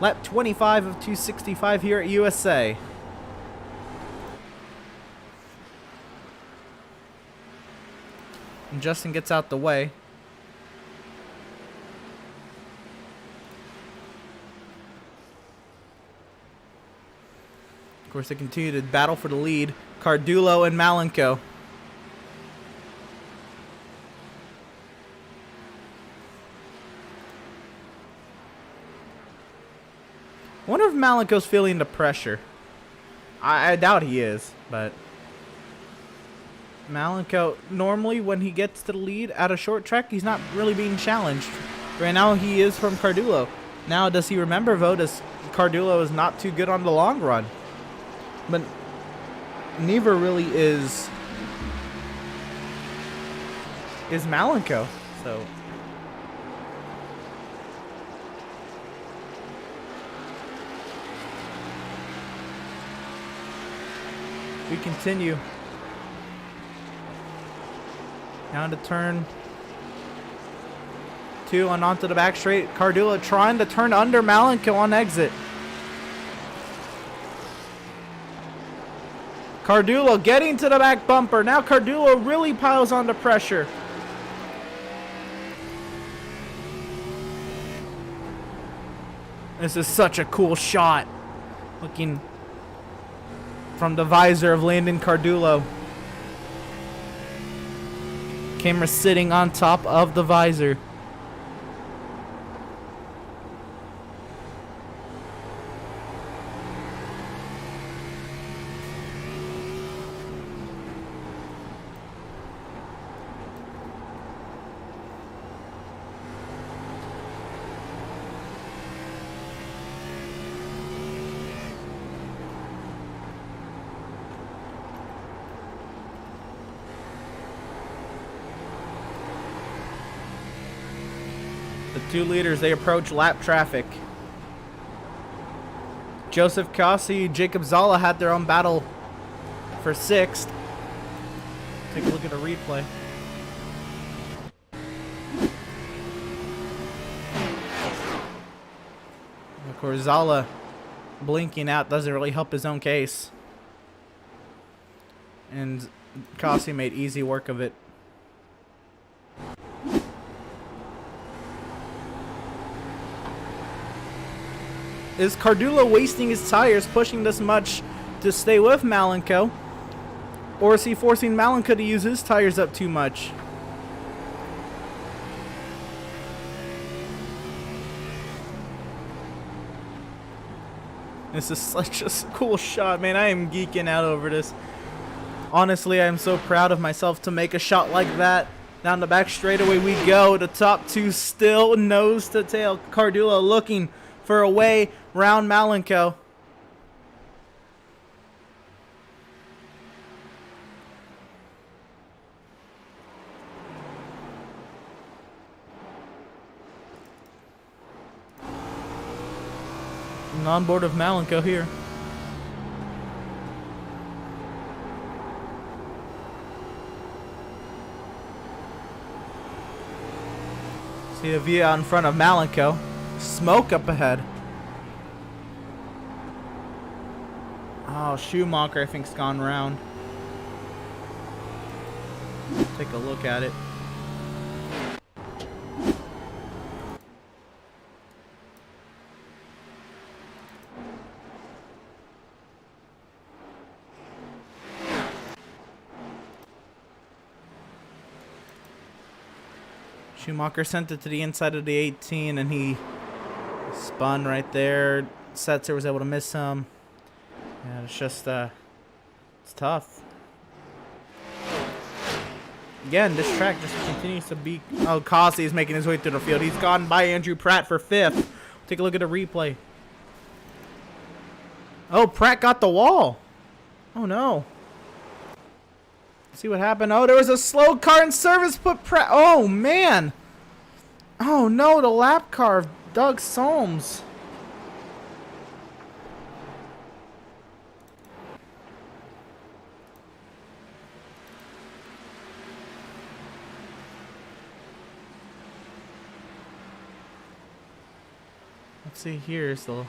Lap 25 of 265 here at USA. And Justin gets out the way. Of course, they continue to battle for the lead. Cardulo and Malenko. I wonder if Malenko's feeling the pressure. I doubt he is, but Malenko, normally when he gets to the lead at a short track, he's not really being challenged. Right now he is from Cardulo. Now does he remember, though, Cardulo is not too good on the long run? But neither really is is Malenko. So we continue down to turn 2 and onto the back straight. Cardullo trying to turn under Malenko on exit. Cardullo getting to the back bumper. Now Cardullo really piles on the pressure. This is such a cool shot. Looking from the visor of Landon Cardullo. Camera sitting on top of the visor. The 2 leaders, they approach lap traffic. Joseph Cossi, Jacob Zala had their own battle for 6th. Take a look at a replay. Of course, Zala blinking out doesn't really help his own case. And Cossi made easy work of it. Is Cardullo wasting his tires pushing this much to stay with Malenko? Or is he forcing Malenko to use his tires up too much? This is such a cool shot, man. I am geeking out over this. Honestly, I am so proud of myself to make a shot like that. Down the back straightaway we go. The top 2 still nose to tail. Cardullo looking for a way round Malenko. And on board of Malenko here. See a view out in front of Malenko. Smoke up ahead. Oh, Schumacher I think's gone round. Take a look at it. Schumacher sent it to the inside of the 18 and he spun right there. Setzer was able to miss him. Yeah, it's just, it's tough. Again, this track just continues to be... Oh, Cossi is making his way through the field. He's gone by Andrew Pratt for 5th. Take a look at the replay. Oh, Pratt got the wall. Oh, no. See what happened? Oh, there was a slow car in service, but Pratt... Oh, man. Oh, no, the lap car of Doug Solms. Let's see here. So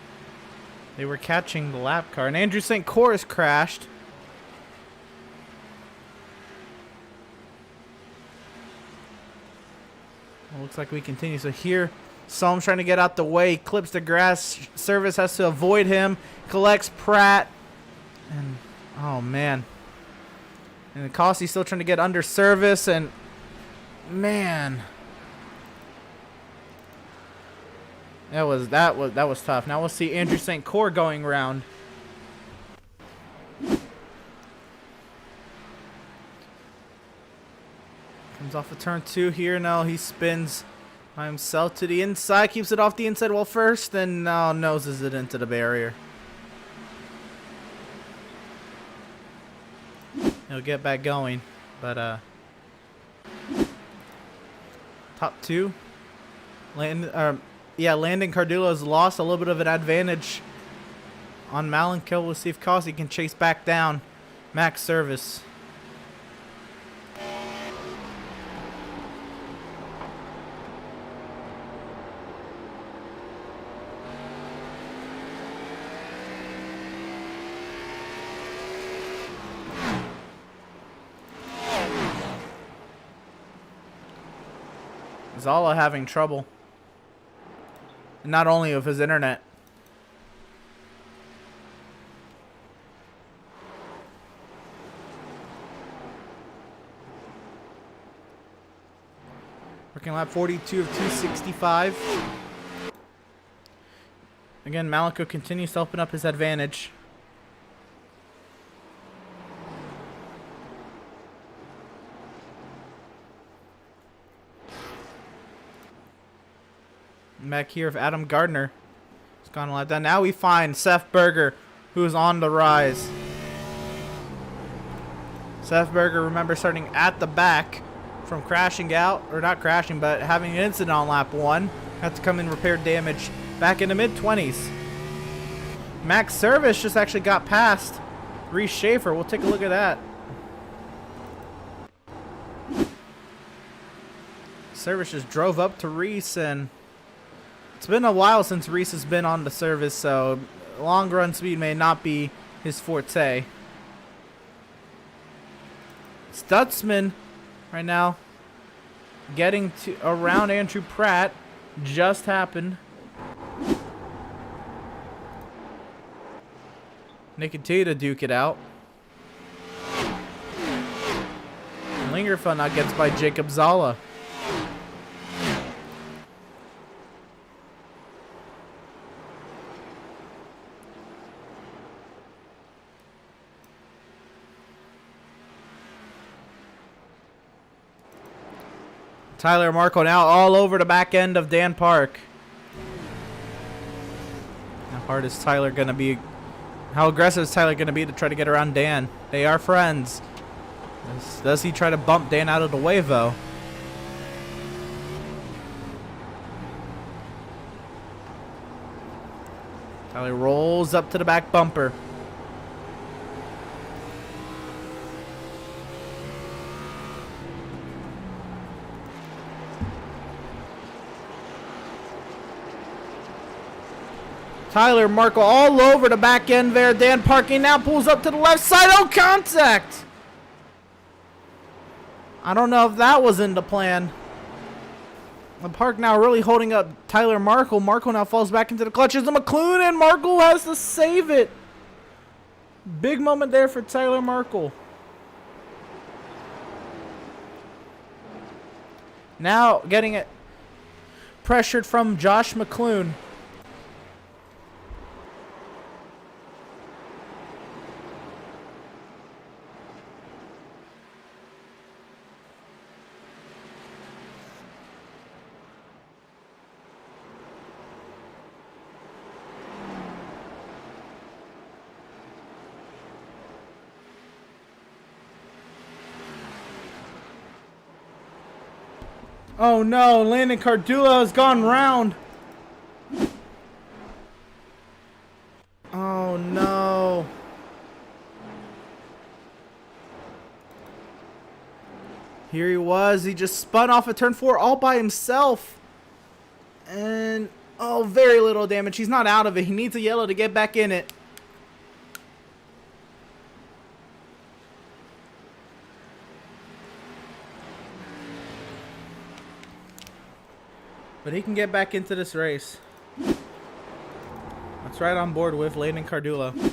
they were catching the lap car, and Andrew St. Coris crashed. Well, looks like we continue. So here, Solms trying to get out the way, clips the grass. Service has to avoid him. Collects Pratt, and oh man. And Cossi still trying to get under service, and man. That was tough. Now we'll see Andrew St. Cor going round. Comes off of turn 2 here. Now he spins by himself to the inside. Keeps it off the inside wall first. Then noses it into the barrier. He'll get back going. But Top 2. Landon Cardulo's lost a little bit of an advantage on Malenko. We'll see if Causey can chase back down Max Service. Zala having trouble. Not only with his internet. Working lap 42 of 265. Again, Malenko continues to open up his advantage. Back here of Adam Gardner. He's gone a lap down. Now we find Seth Berger, who's on the rise. Seth Berger, remember, starting at the back from crashing out, or not crashing, but having an incident on lap 1. Had to come in, repair damage back in the mid-20s. Max Service just actually got past Reese Schaefer. We'll take a look at that. Service just drove up to Reese, and it's been a while since Reese has been on the service, so long run speed may not be his forte. Stutzman right now getting to around Andrew Pratt just happened. They continue to duke it out. Lingerfeld now gets by Jacob Zala. Tyler Markle now all over the back end of Dan Park. How hard is Tyler going to be? How aggressive is Tyler going to be to try to get around Dan? They are friends. Does he try to bump Dan out of the way, though? Tyler rolls up to the back bumper. Tyler Markle all over the back end there. Dan Parking now pulls up to the left side. Oh, contact! I don't know if that was in the plan. The Park now really holding up Tyler Markle. Markle now falls back into the clutches of McLuhan, and Markle has to save it. Big moment there for Tyler Markle. Now getting it pressured from Josh McLuhan. Oh no, Landon Cardullo has gone round. Oh no. Here he was. He just spun off of turn 4 all by himself. And, oh, very little damage. He's not out of it. He needs a yellow to get back in it. But he can get back into this race. That's right on board with Landon Cardullo. He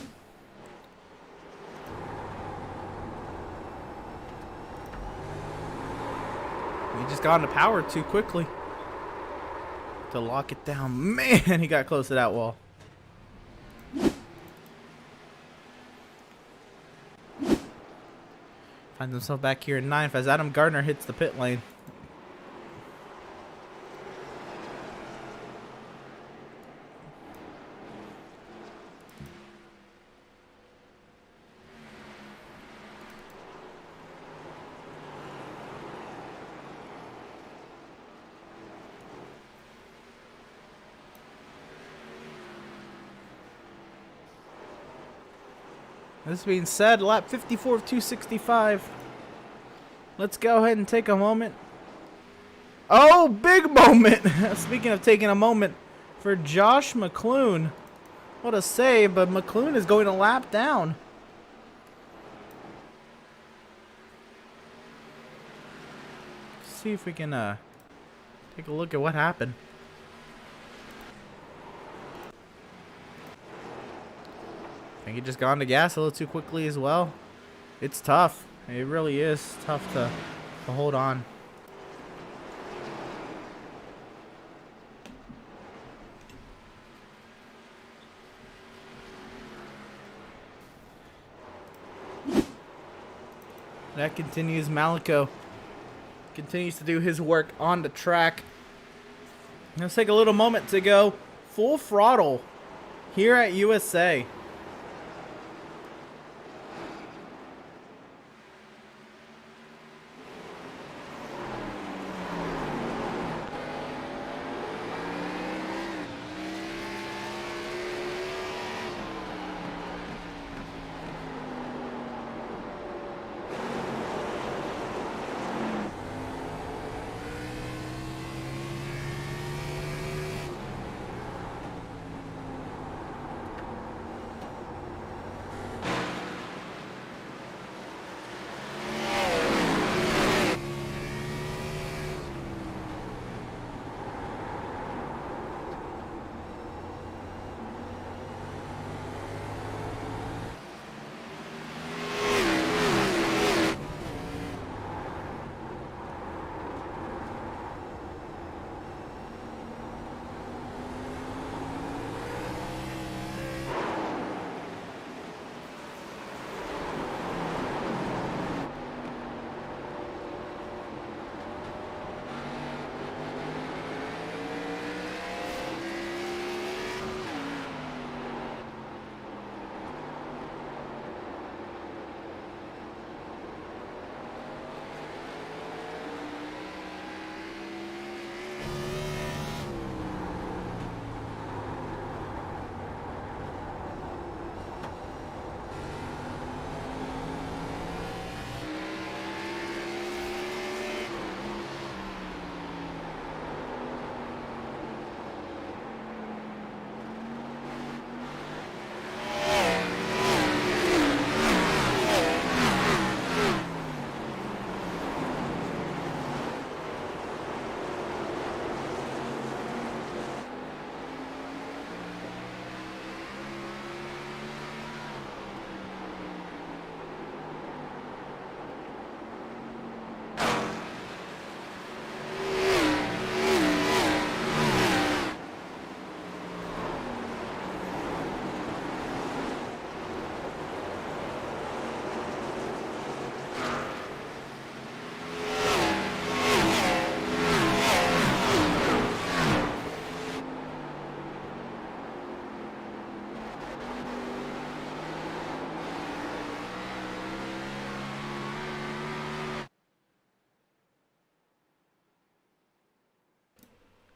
just got into power too quickly to lock it down. Man, he got close to that wall. Finds himself back here in 9th as Adam Gardner hits the pit lane. This being said, lap 54 of 265. Let's go ahead and take a moment. Oh, big moment! Speaking of taking a moment for Josh McClune. What a save, but McClune is going a lap down. See if we can take a look at what happened. I think he just got on the gas a little too quickly as well. It's tough. It really is tough to hold on. That continues. Malico continues to do his work on the track. Let's take a little moment to go full throttle here at USA.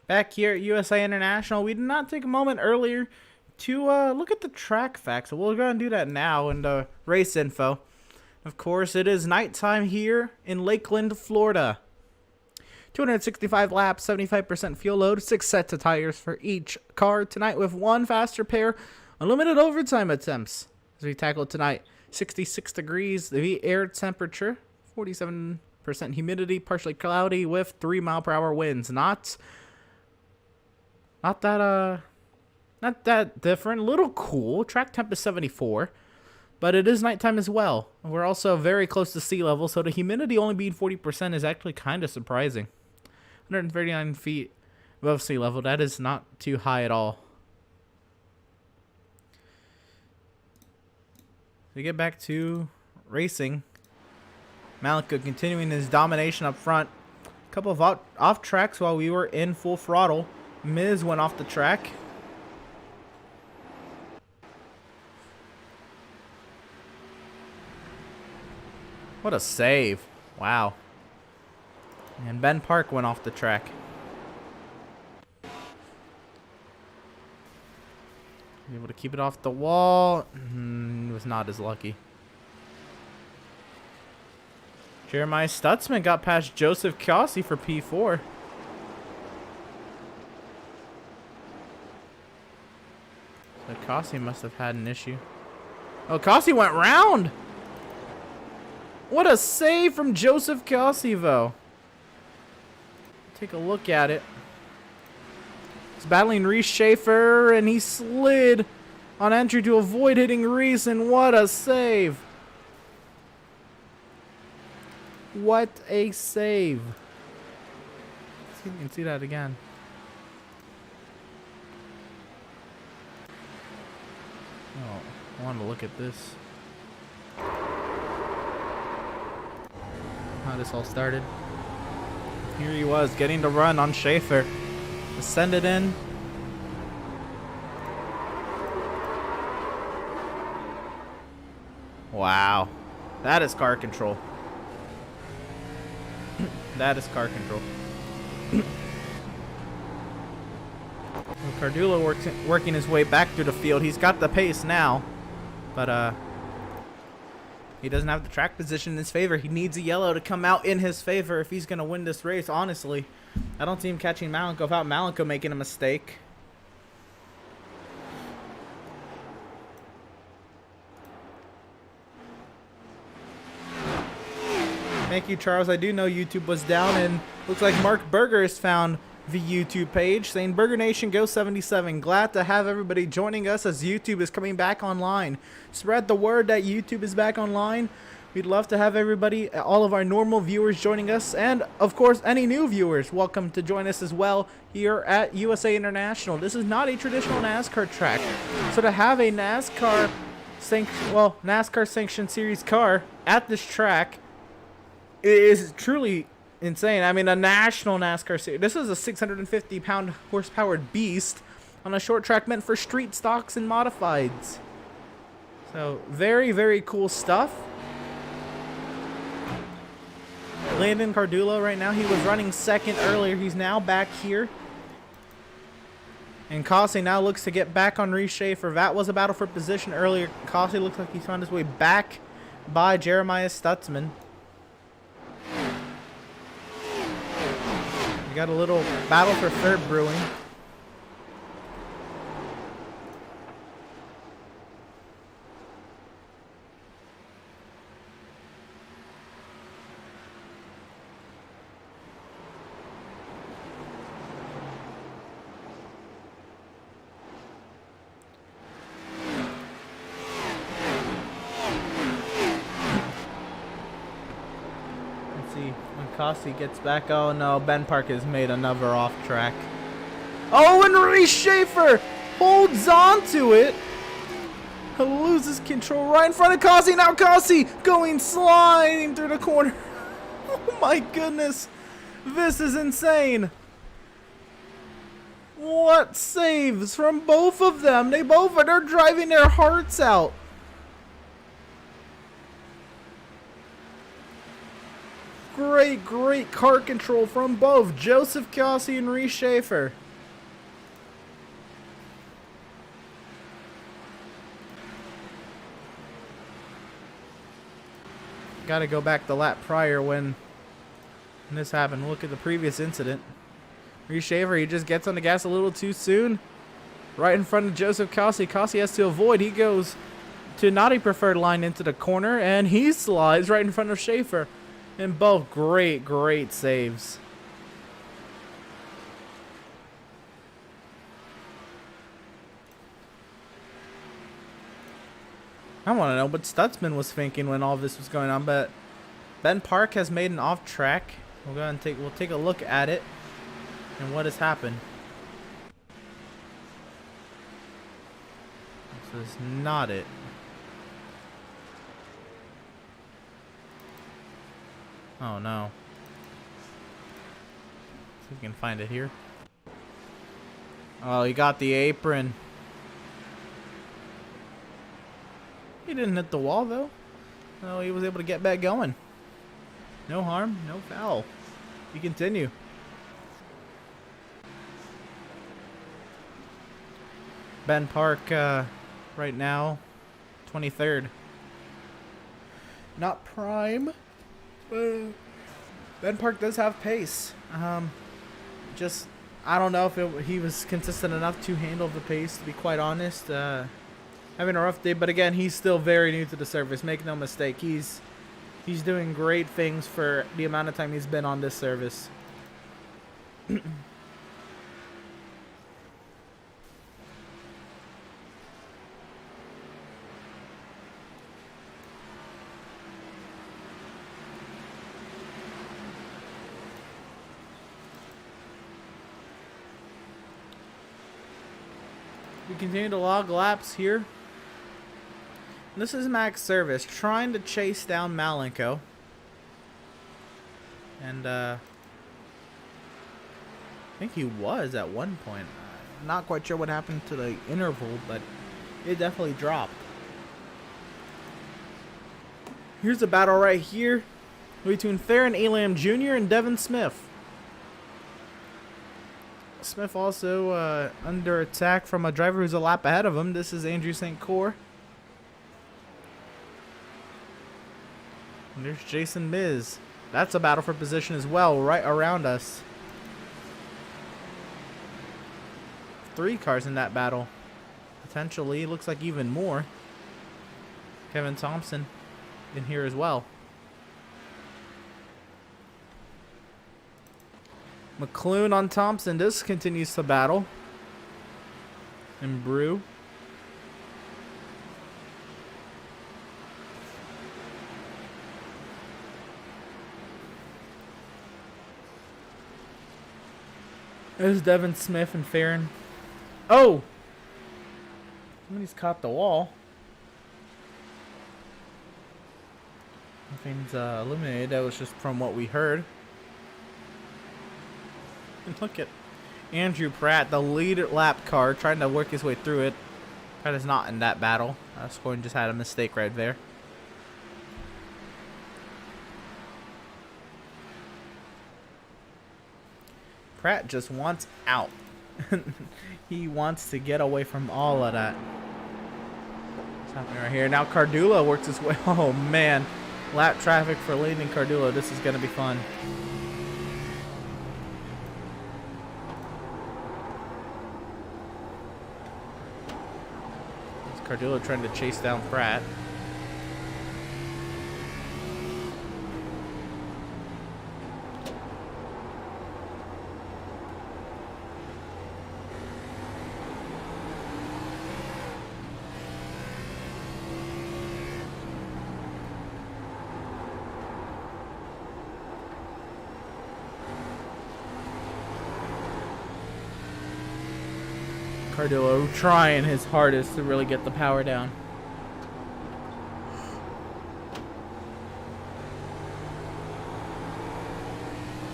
Back here at USA International, we did not take a moment earlier to look at the track facts. So we're going to do that now in the race info. Of course, it is nighttime here in Lakeland, Florida. 265 laps, 75% fuel load, 6 sets of tires for each car tonight with 1 faster pair, unlimited overtime attempts. As we tackle tonight, 66 degrees, the air temperature, 47% humidity, partially cloudy with 3-mile-per-hour winds. Not that different. A little cool. Track temp is 74, but it is nighttime as well. We're also very close to sea level, so the humidity only being 40% is actually kind of surprising. 139 feet above sea level. That is not too high at all. We get back to racing. Malico continuing his domination up front. A couple of off tracks while we were in full throttle. Miz went off the track. What a save. Wow. And Ben Park went off the track. Able to keep it off the wall. Was was not as lucky. Jeremiah Stutzman got past Joseph Kossi for P4. So Kossi must have had an issue. Oh, Kossi went round! What a save from Joseph Kossi, though. Take a look at it. He's battling Reese Schaefer, and he slid on entry to avoid hitting Reese, and what a save! What a save. Let's see if we can see that again. Oh, I want to look at this. How this all started. Here he was, getting to run on Schaefer. Send it in. Wow. That is car control. That is car control. Cardullo working his way back through the field. He's got the pace now, but he doesn't have the track position in his favor. He needs a yellow to come out in his favor if he's going to win this race, honestly. I don't see him catching Malenko without Malenko making a mistake. Thank you, Charles. I do know YouTube was down, and looks like Mark Berger has found the YouTube page saying Burger Nation Go 77. Glad to have everybody joining us as YouTube is coming back online. Spread the word that YouTube is back online. We'd love to have everybody, all of our normal viewers joining us, and of course any new viewers welcome to join us as well here at USA International. This is not a traditional NASCAR track, so to have a NASCAR sanctioned series car at this track is truly insane. I mean, a national NASCAR series. This is a 650-pound horsepowered beast on a short track meant for street stocks and modifieds. So very, very cool stuff. Landon Cardullo right now, he was running second earlier. He's now back here. And Kossi now looks to get back on Reese Schaefer. That was a battle for position earlier. Kossi looks like he's found his way back by Jeremiah Stutzman. We got a little battle for third brewing. Kossi gets back. Oh no, Ben Park has made another off track. Oh, and Reese Schaefer holds on to it. Loses control right in front of Kossi. Now Kossi going sliding through the corner. Oh my goodness. This is insane. What saves from both of them. They're driving their hearts out. Great, great car control from both Joseph Kossi and Reese Schaefer. Got to go back the lap prior when this happened. Look at the previous incident. Reese Schaefer, he just gets on the gas a little too soon. Right in front of Joseph Kossi. Kossi has to avoid. He goes to not a preferred line into the corner, and he slides right in front of Schaefer. And both great, great saves. I want to know what Stutzman was thinking when all this was going on, but Ben Park has made an off track. We'll go and take a look at it and what has happened. This is not it. Oh no. See if we can find it here. Oh, he got the apron. He didn't hit the wall though. No, he was able to get back going. No harm, no foul. We continue. Ben Park right now 23rd. Not prime. Ben Park does have pace. Just, I don't know if he was consistent enough to handle the pace, to be quite honest. Having a rough day, but again, he's still very new to the service. Make no mistake, he's doing great things for the amount of time he's been on this service. We continue to log laps here. This is Max Service trying to chase down Malenko. And I think he was at one point. Not quite sure what happened to the interval, but it definitely dropped. Here's a battle right here between Theron Elam Jr. and Devin Smith. Smith also under attack from a driver who's a lap ahead of him. This is Andrew St. Cyr. And there's Jason Miz. That's a battle for position as well, right around us. 3 cars in that battle. Potentially, looks like even more. Kevin Thompson in here as well. McClune on Thompson. This continues to battle. And Brew. There's Devin Smith and Farron. Oh! Somebody's caught the wall. Nothing's eliminated. That was just from what we heard. And look at Andrew Pratt, the lead lap car, trying to work his way through it. Pratt is not in that battle. Scoring just had a mistake right there. Pratt just wants out. He wants to get away from all of that. What's happening right here? Now Cardullo works his way. Oh man. Lap traffic for leading Cardullo. This is going to be fun. Cardullo trying to chase down Pratt. Cardullo trying his hardest to really get the power down.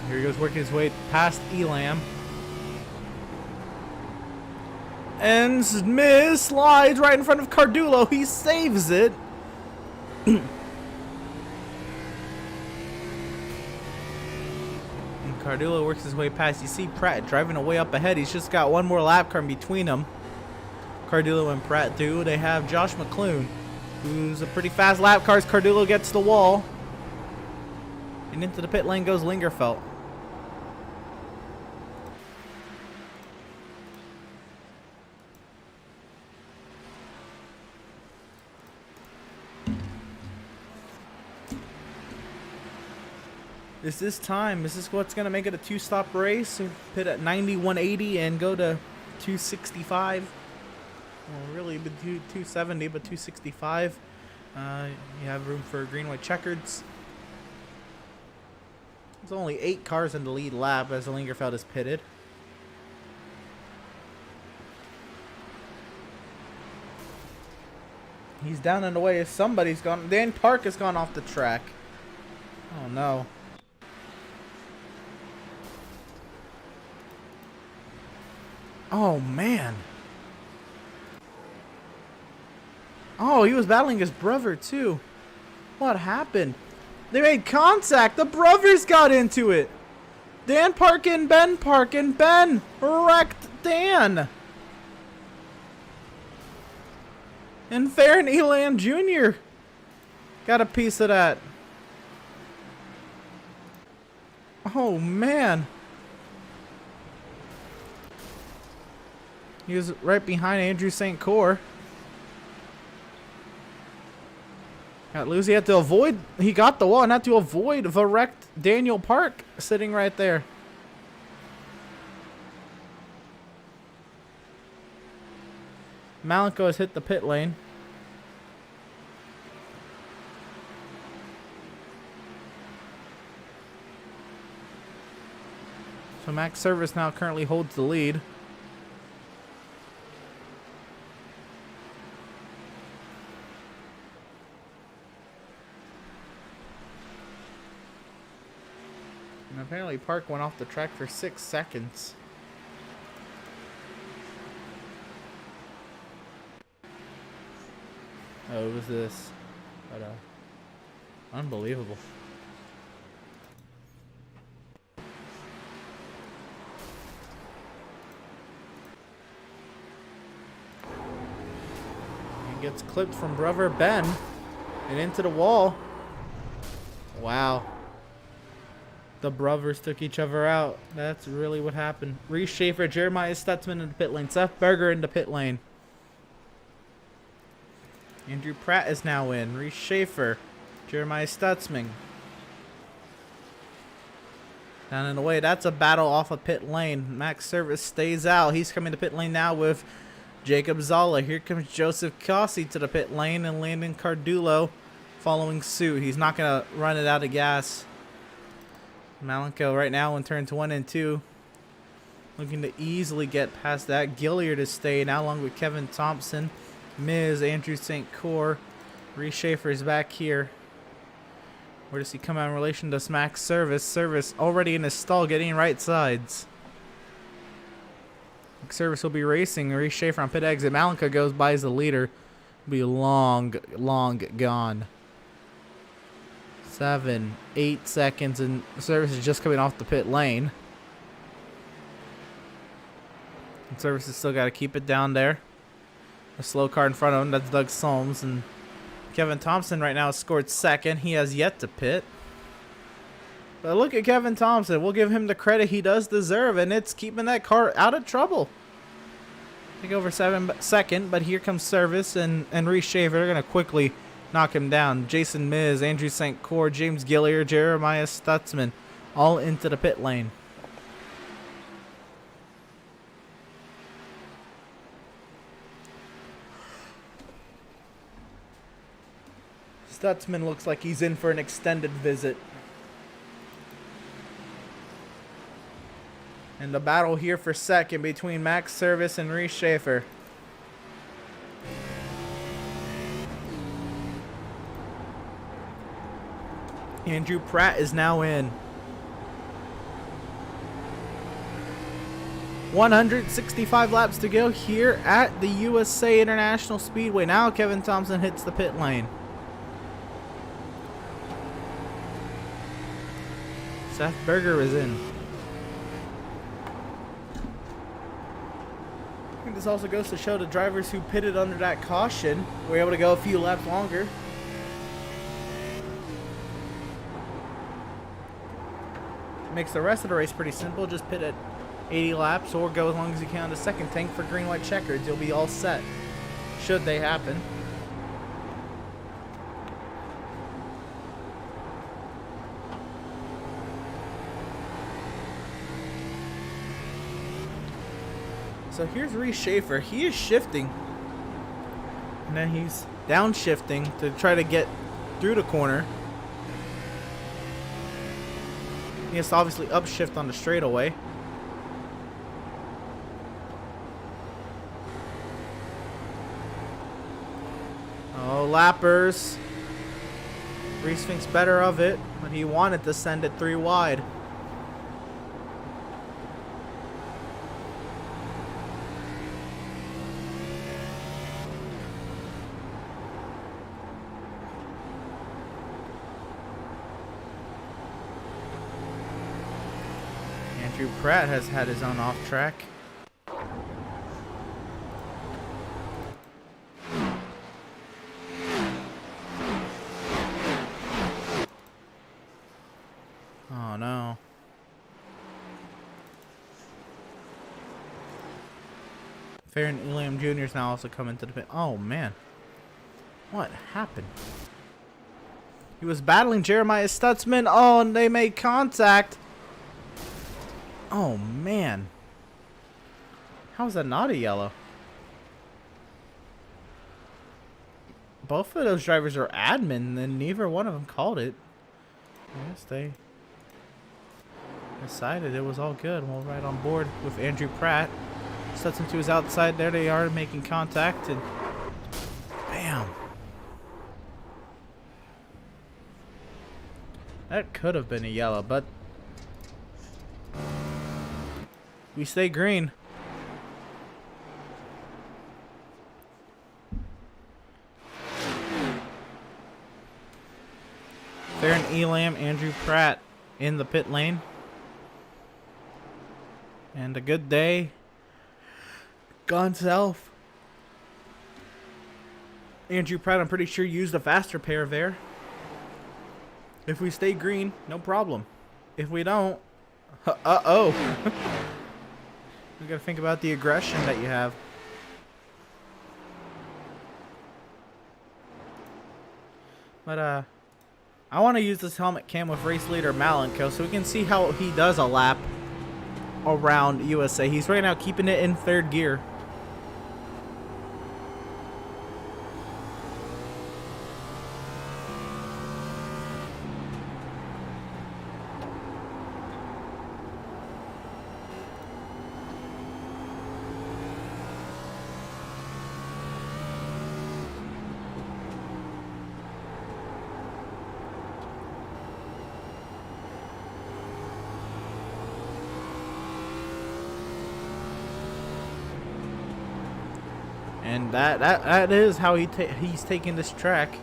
Here he goes, working his way past Elam. And Smith slides right in front of Cardullo. He saves it. Cardullo works his way past. You see Pratt driving away up ahead. He's just got one more lap car in between them. Cardullo and Pratt do. They have Josh McClune, who's a pretty fast lap car as Cardullo gets the wall. And into the pit lane goes Lingerfelt. Is this time? Is this what's going to make it a 2-stop race? We pit at 90, 180 and go to 265. Well, really, 270, but 265. You have room for green, white, checkers. There's only 8 cars in the lead lap as Lingerfeld is pitted. He's down and away. Somebody's gone. Dan Park has gone off the track. Oh no. Oh, man. Oh, he was battling his brother, too. What happened? They made contact. The brothers got into it. Dan Parkin, Ben Parkin. Ben wrecked Dan. And Farron Elam Jr. got a piece of that. Oh, man. He was right behind Andrew St. Cyr. Got loose. He had to avoid. He got the wall and had to avoid the wrecked Daniel Park sitting right there. Malenko has hit the pit lane. So Max Service now currently holds the lead. And apparently Park went off the track for 6 seconds. Oh, it was this. But, unbelievable. And gets clipped from brother Ben and into the wall. Wow. The brothers took each other out. That's really what happened. Reese Schaefer, Jeremiah Stutzman in the pit lane. Seth Berger in the pit lane. Andrew Pratt is now in. Reese Schaefer. Jeremiah Stutzman. Down and away. That's a battle off of pit lane. Max Service stays out. He's coming to pit lane now with Jacob Zala. Here comes Joseph Cossi to the pit lane and Landon Cardullo following suit. He's not going to run it out of gas. Malenko right now in turns 1 and 2. Looking to easily get past that. Gilliard to stay now along with Kevin Thompson. Miz, Andrew St. Cyr. Reese Schaefer is back here. Where does he come out in relation to Max Service? Service already in his stall getting right sides. Service will be racing. Reese Schaefer on pit exit. Malenko goes by as the leader. Will be long gone. 7, 8 seconds, and Service is just coming off the pit lane. And Service has still got to keep it down there. A slow car in front of him, that's Doug Solms, and Kevin Thompson right now has scored second. He has yet to pit. But look at Kevin Thompson. We'll give him the credit he does deserve, and it's keeping that car out of trouble. Take over second, but here comes Service and Reese Schaefer. They're going to quickly knock him down. Jason Miz, Andrew St. Cyr, James Gillier, Jeremiah Stutzman, all into the pit lane. Stutzman looks like he's in for an extended visit. And the battle here for second between Max Service and Reese Schaefer. Andrew Pratt is now in. 165 laps to go here at the USA International Speedway. Now Kevin Thompson hits the pit lane. Seth Berger is in. I think this also goes to show the drivers who pitted under that caution were able to go a few laps longer. Makes the rest of the race pretty simple. Just pit at 80 laps or go as long as you can on the second tank for green white checkers. You'll be all set should they happen. So here's Reese Schaefer. He is shifting. And then he's downshifting to try to get through the corner. He has to obviously upshift on the straightaway. Oh, lappers. Reese thinks better of it, but he wanted to send it 3 wide. Andrew Pratt has had his own off track. Farron Elam Jr. is now also coming to the pit. Oh, man. What happened? He was battling Jeremiah Stutzman. Oh, and they made contact. Oh, man. How is that not a yellow? Both of those drivers are admin, and neither one of them called it. I guess they decided it was all good. We'll ride on board with Andrew Pratt. Sets him to his outside. There they are making contact, and bam. That could have been a yellow, but we stay green. Farron Elam, Andrew Pratt in the pit lane. And a good day gone south. Andrew Pratt, I'm pretty sure, used a faster pair there. If we stay green, no problem. If we don't, uh-oh. We gotta think about the aggression that you have. But, I want to use this helmet cam with race leader Malenko so we can see how he does a lap around USA. He's right now keeping it in third gear. And that is how he's taking this track.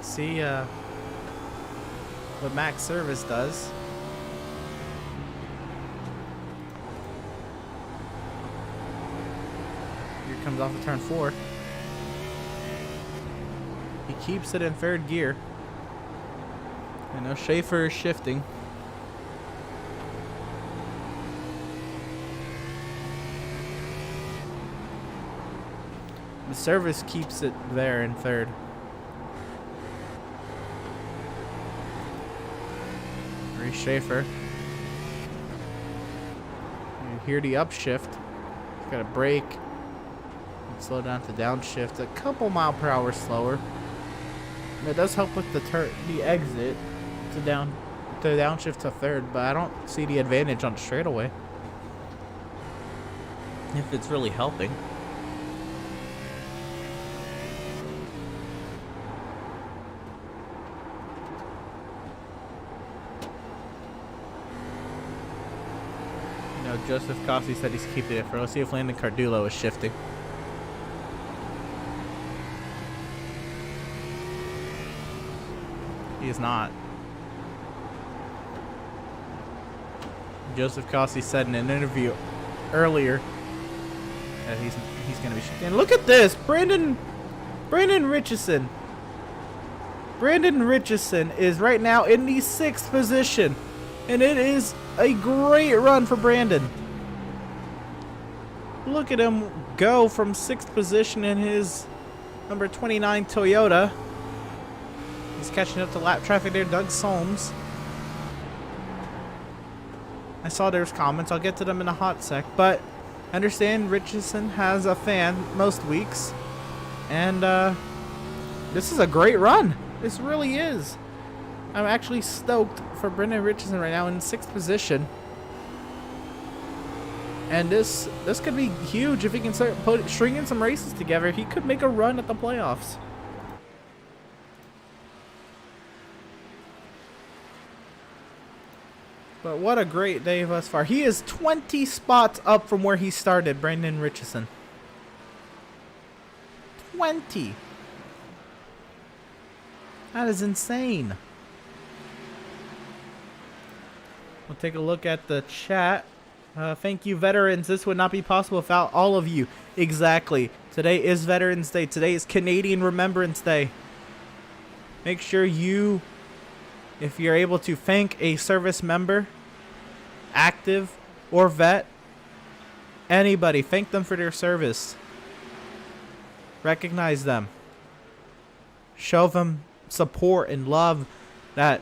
See what Max Service does. Here comes off the turn 4. He keeps it in third gear. I know Schaefer is shifting. The service keeps it there in third. Reese Schaefer. You hear the upshift. He's got a brake. Slow down to downshift. A couple mile per hour slower. It does help with the exit to downshift to third, but I don't see the advantage on the straightaway. If it's really helping. Joseph Cossey said he's keeping it for. Let's see if Landon Cardulo is shifting. He is not. Joseph Cossey said in an interview earlier that he's going to be shifting. And look at this, Brandon Richardson. Brandon Richardson is right now in the 6th position, and it is a great run for Brandon. Look at him go from 6th position in his number 29 Toyota. He's catching up to lap traffic there, Doug Solms. I saw there's comments. I'll get to them in a hot sec. But I understand Richardson has a fan most weeks. And this is a great run. This really is. I'm actually stoked for Brendan Richardson right now in 6th position. And this could be huge if he can start stringing some races together. He could make a run at the playoffs. But what a great day thus far. He is 20 spots up from where he started, Brendan Richardson. 20. That is insane. We'll take a look at the chat. Thank you, veterans. This would not be possible without all of you. Exactly. Today is Veterans Day. Today is Canadian Remembrance Day. Make sure you, if you're able to, thank a service member, active or vet. Anybody, thank them for their service. Recognize them. Show them support and love that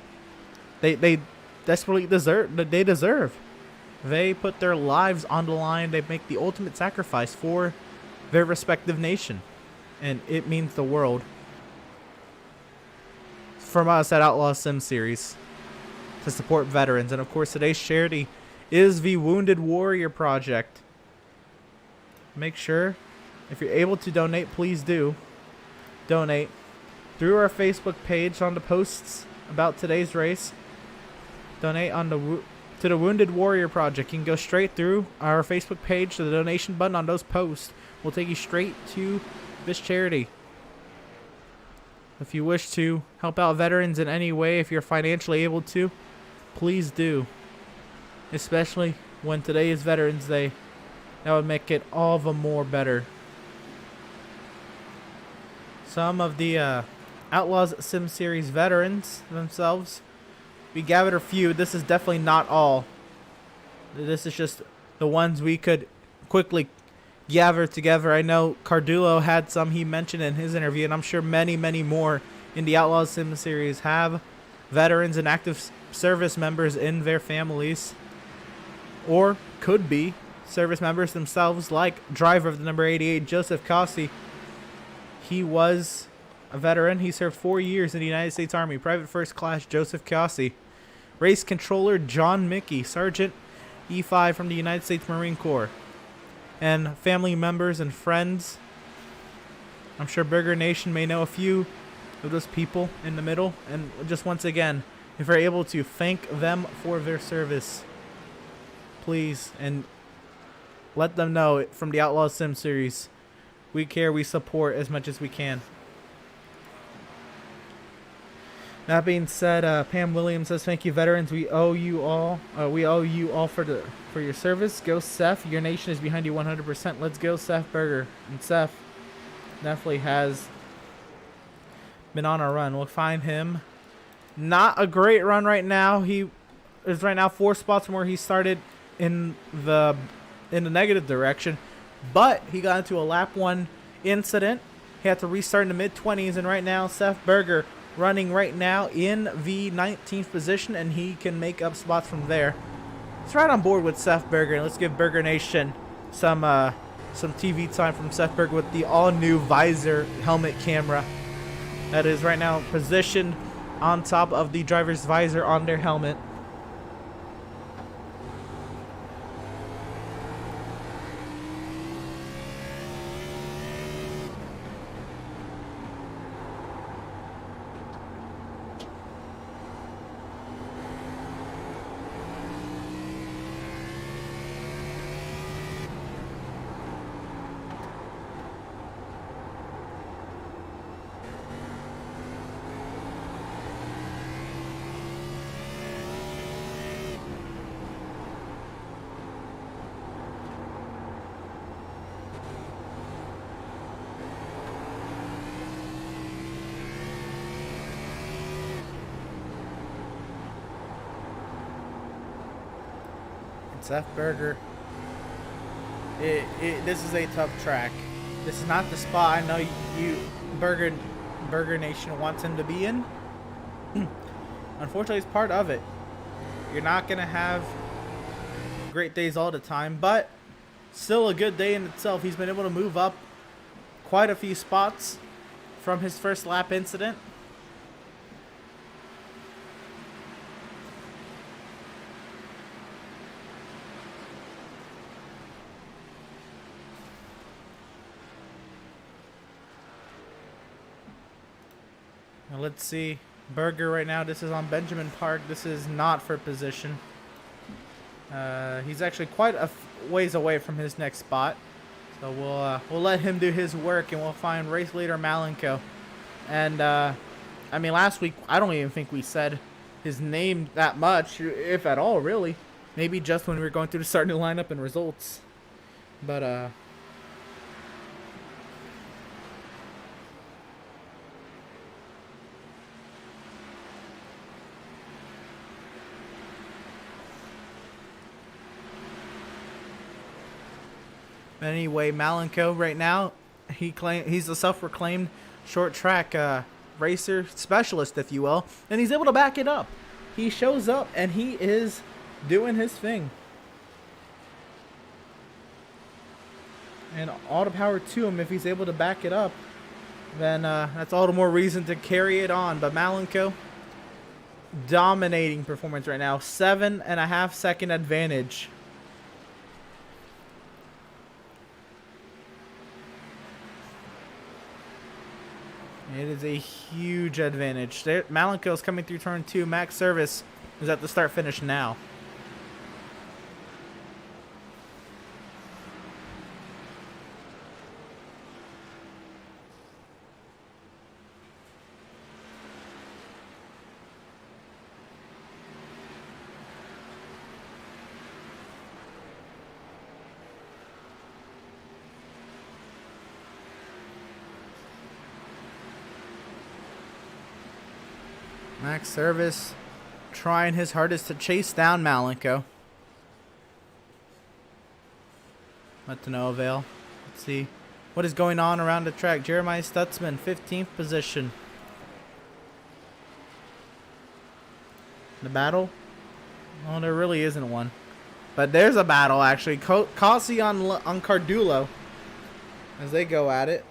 they desperately deserve. That they deserve. They put their lives on the line. They make the ultimate sacrifice for their respective nation, and it means the world. From us at Outlaws Sim Series to support veterans, and of course today's charity is the Wounded Warrior Project. Make sure, if you're able to donate, please do donate through our Facebook page on the posts about today's race. Donate on to the Wounded Warrior Project. You can go straight through our Facebook page to the donation button on those posts. Will take you straight to this charity. If you wish to help out veterans in any way, if you're financially able to, please do. Especially when today is Veterans Day. That would make it all the more better. Some of the Outlaws Sim Series veterans themselves, we gathered a few. This is definitely not all. This is just the ones we could quickly gather together. I know Cardullo had some he mentioned in his interview, and I'm sure many, many more in the Outlaws Sim Series have veterans and active service members in their families, or could be service members themselves, like driver of the number 88, Joseph Cossey. He was a veteran. He served 4 years in the United States Army. Private First Class Joseph Cossey. Race Controller John Mickey, Sergeant E5 from the United States Marine Corps. And family members and friends. I'm sure Burger Nation may know a few of those people in the middle. And just once again, if you're able to thank them for their service, please, and let them know from the Outlaw Sim Series, we care, we support as much as we can. That being said, Pam Williams says, "Thank you, veterans. We owe you all. For your service. Go, Seth. Your nation is behind you 100%. Let's go, Seth Berger." And Seth definitely has been on a run. We'll find him. Not a great run right now. He is right now 4 spots from where he started in the negative direction, but he got into a lap 1 incident. He had to restart in the mid-20s, and right now Seth Berger running right now in the 19th position, and he can make up spots from there. Let's ride on board with Seth Berger, and let's give Burger Nation some TV time from Seth Berger with the all-new visor helmet camera that is right now positioned on top of the driver's visor on their helmet. Seth Berger. This is a tough track. This is not the spot I know you Burger Nation wants him to be in. Unfortunately, it's part of it. You're not gonna have great days all the time, but still a good day in itself. He's been able to move up quite a few spots from his first lap incident. Now let's see. Berger right now, this is on Benjamin Park. This is not for position. He's actually quite a ways away from his next spot. So we'll let him do his work, and we'll find race leader Malenko. And I mean, last week I don't even think we said his name that much, if at all, really. Maybe just when we were going through the starting lineup and results. But Anyway, Malenko right now, he's a self-proclaimed short track racer specialist, if you will, and he's able to back it up. He shows up and he is doing his thing. And all the power to him if he's able to back it up. Then that's all the more reason to carry it on. But Malenko, dominating performance right now. 7.5 second advantage. It is a huge advantage. Malenko's coming through turn 2. Max Service is at the start finish now. Max Service trying his hardest to chase down Malenko. But to no avail. Let's see what is going on around the track. Jeremiah Stutzman, 15th position. The battle? Well, there really isn't one. But there's a battle, actually. Cossi on Cardulo as they go at it.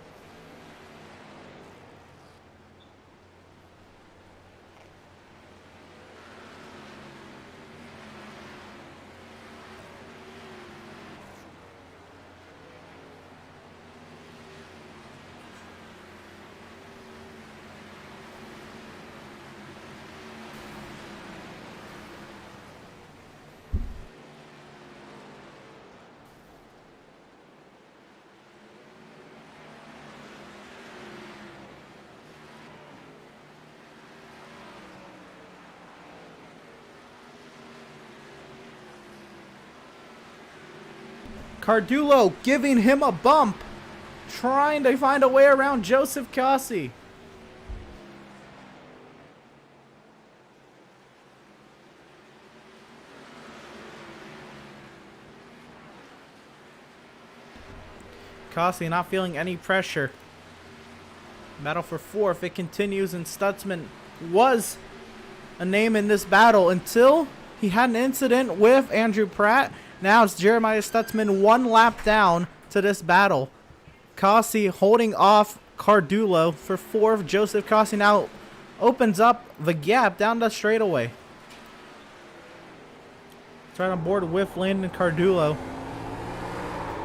Cardulo giving him a bump, trying to find a way around Joseph Cossi. Cossi not feeling any pressure. Battle for 4th. It continues, and Stutzman was a name in this battle until he had an incident with Andrew Pratt. Now it's Jeremiah Stutzman 1 lap down to this battle. Cossi holding off Cardulo for 4th. Joseph Cossi now opens up the gap down the straightaway. It's right on board with Landon Cardulo.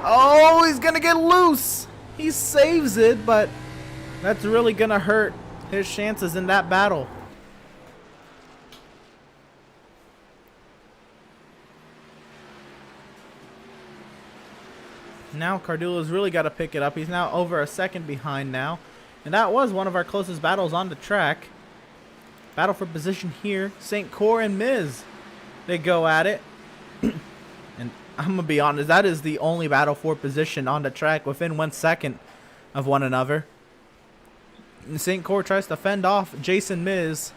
Oh, he's going to get loose. He saves it, but that's really going to hurt his chances in that battle. Now Cardulo's really got to pick it up. He's now over a second behind now. And that was one of our closest battles on the track. Battle for position here. St. Cor and Miz. They go at it. And I'm going to be honest, that is the only battle for position on the track within 1 second of one another. And St. Cor tries to fend off Jason Miz.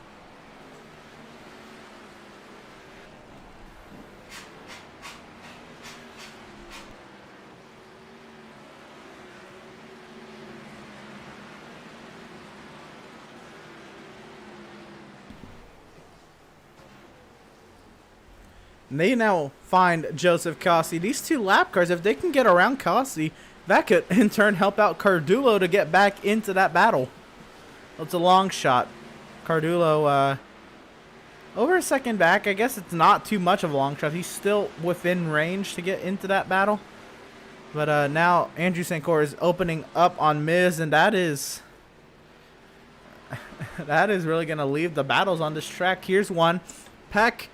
They now find Joseph Cossi. These two lap cars, if they can get around Cossi, that could in turn help out Cardulo to get back into that battle. It's a long shot. Cardulo over a second back. I guess it's not too much of a long shot. He's still within range to get into that battle. But now Andrew St. Cor is opening up on Miz, and that is really going to leave the battles on this track. Here's one. Peck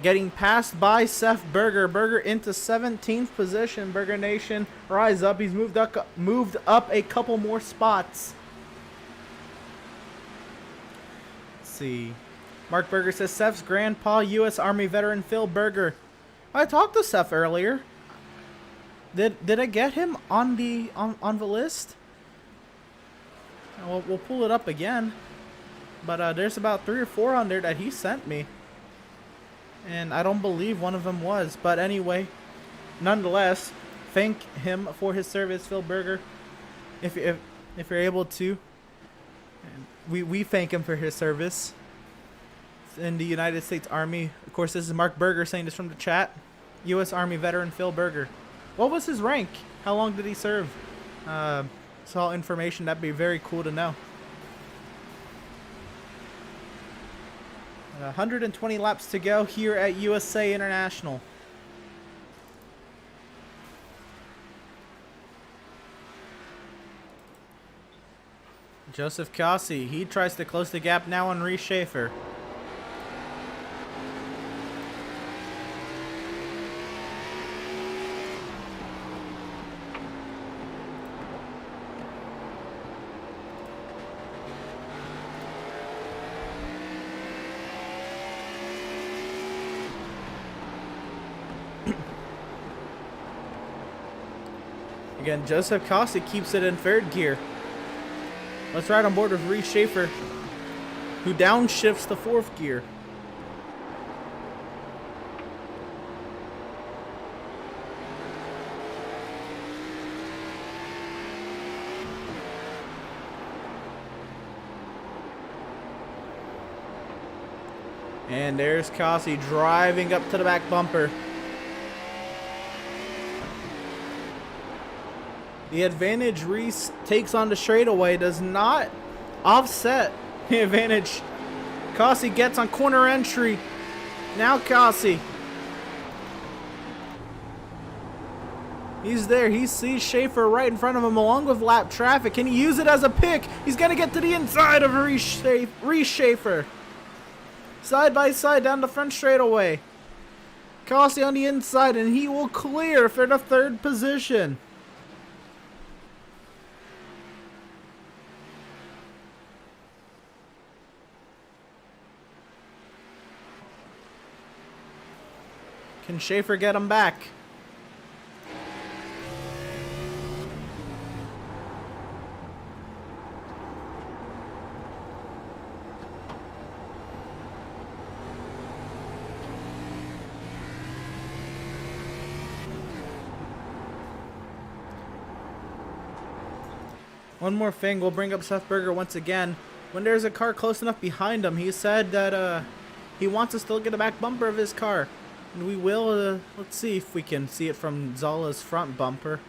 getting passed by Seth Berger. Berger into 17th position. Berger Nation rise up. He's moved up a couple more spots. Let's see. Mark Berger says Seth's grandpa, U.S. Army veteran Phil Berger. I talked to Seth earlier. Did I get him on the list? We'll pull it up again. But there's about 3 or 4 on there that he sent me. And I don't believe one of them was. But anyway, nonetheless, thank him for his service, Phil Berger, if you're able to. And we thank him for his service in the United States Army. Of course, this is Mark Berger saying this from the chat. U.S. Army veteran Phil Berger. What was his rank? How long did he serve? Saw information. That'd be very cool to know. 120 laps to go here at USA International. Joseph Kossi, he tries to close the gap now on Reese Schaefer. Again, Joseph Kossi keeps it in third gear. Let's ride on board with Reese Schaefer, who downshifts to fourth gear. And there's Kossi driving up to the back bumper. The advantage Reese takes on the straightaway does not offset the advantage Kossi gets on corner entry. Now Kossi. He's there. He sees Schaefer right in front of him along with lap traffic. Can he use it as a pick? He's going to get to the inside of Reese Schaefer. Side by side down the front straightaway. Kossi on the inside, and he will clear for the third position. Can Schaefer get him back? One more thing, we'll bring up Seth Berger once again. When there's a car close enough behind him, he said that he wants to still get a back bumper of his car. And we will, let's see if we can see it from Zola's front bumper.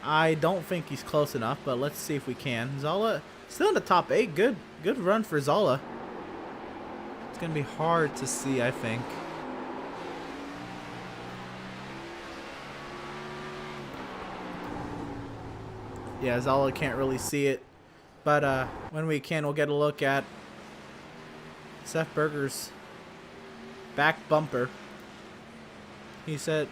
I don't think he's close enough, but let's see if we can. Zola still in the top 8. Good run for Zola. It's going to be hard to see, I think. Yeah, Zola can't really see it. But when we can, we'll get a look at Seth Berger's back bumper. He said,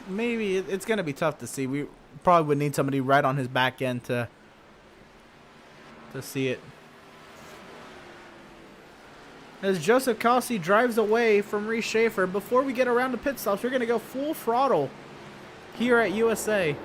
maybe it's going to be tough to see. We probably would need somebody right on his back end to see it. As Joseph Kossi drives away from Reese Schaefer, before we get around to pit stops, we're going to go full throttle here at USA.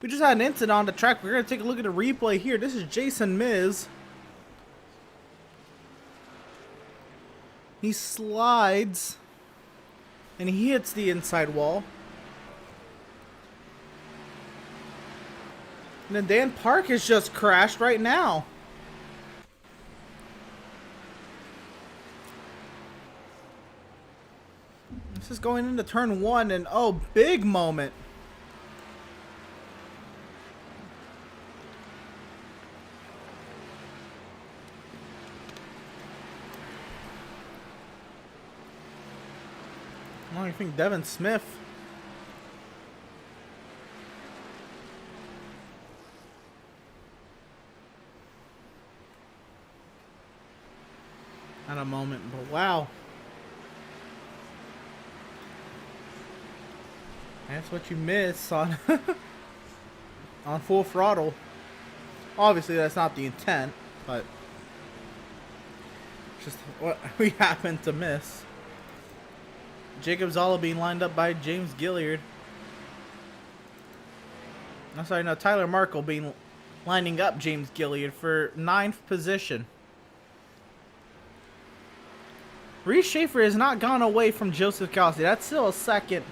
We just had an incident on the track. We're going to take a look at a replay here. This is Jason Miz. He slides. And he hits the inside wall. And then Dan Park has just crashed right now. This is going into turn 1, and oh, big moment. I think Devin Smith. At a moment, but wow. That's what you miss on on full throttle. Obviously, that's not the intent, but just what we happen to miss. Jacob Zala being lined up by James Gilliard. I'm sorry, no, Tyler Markle being lining up James Gilliard for 9th position. Reese Schaefer has not gone away from Joseph Kelsey. That's still a second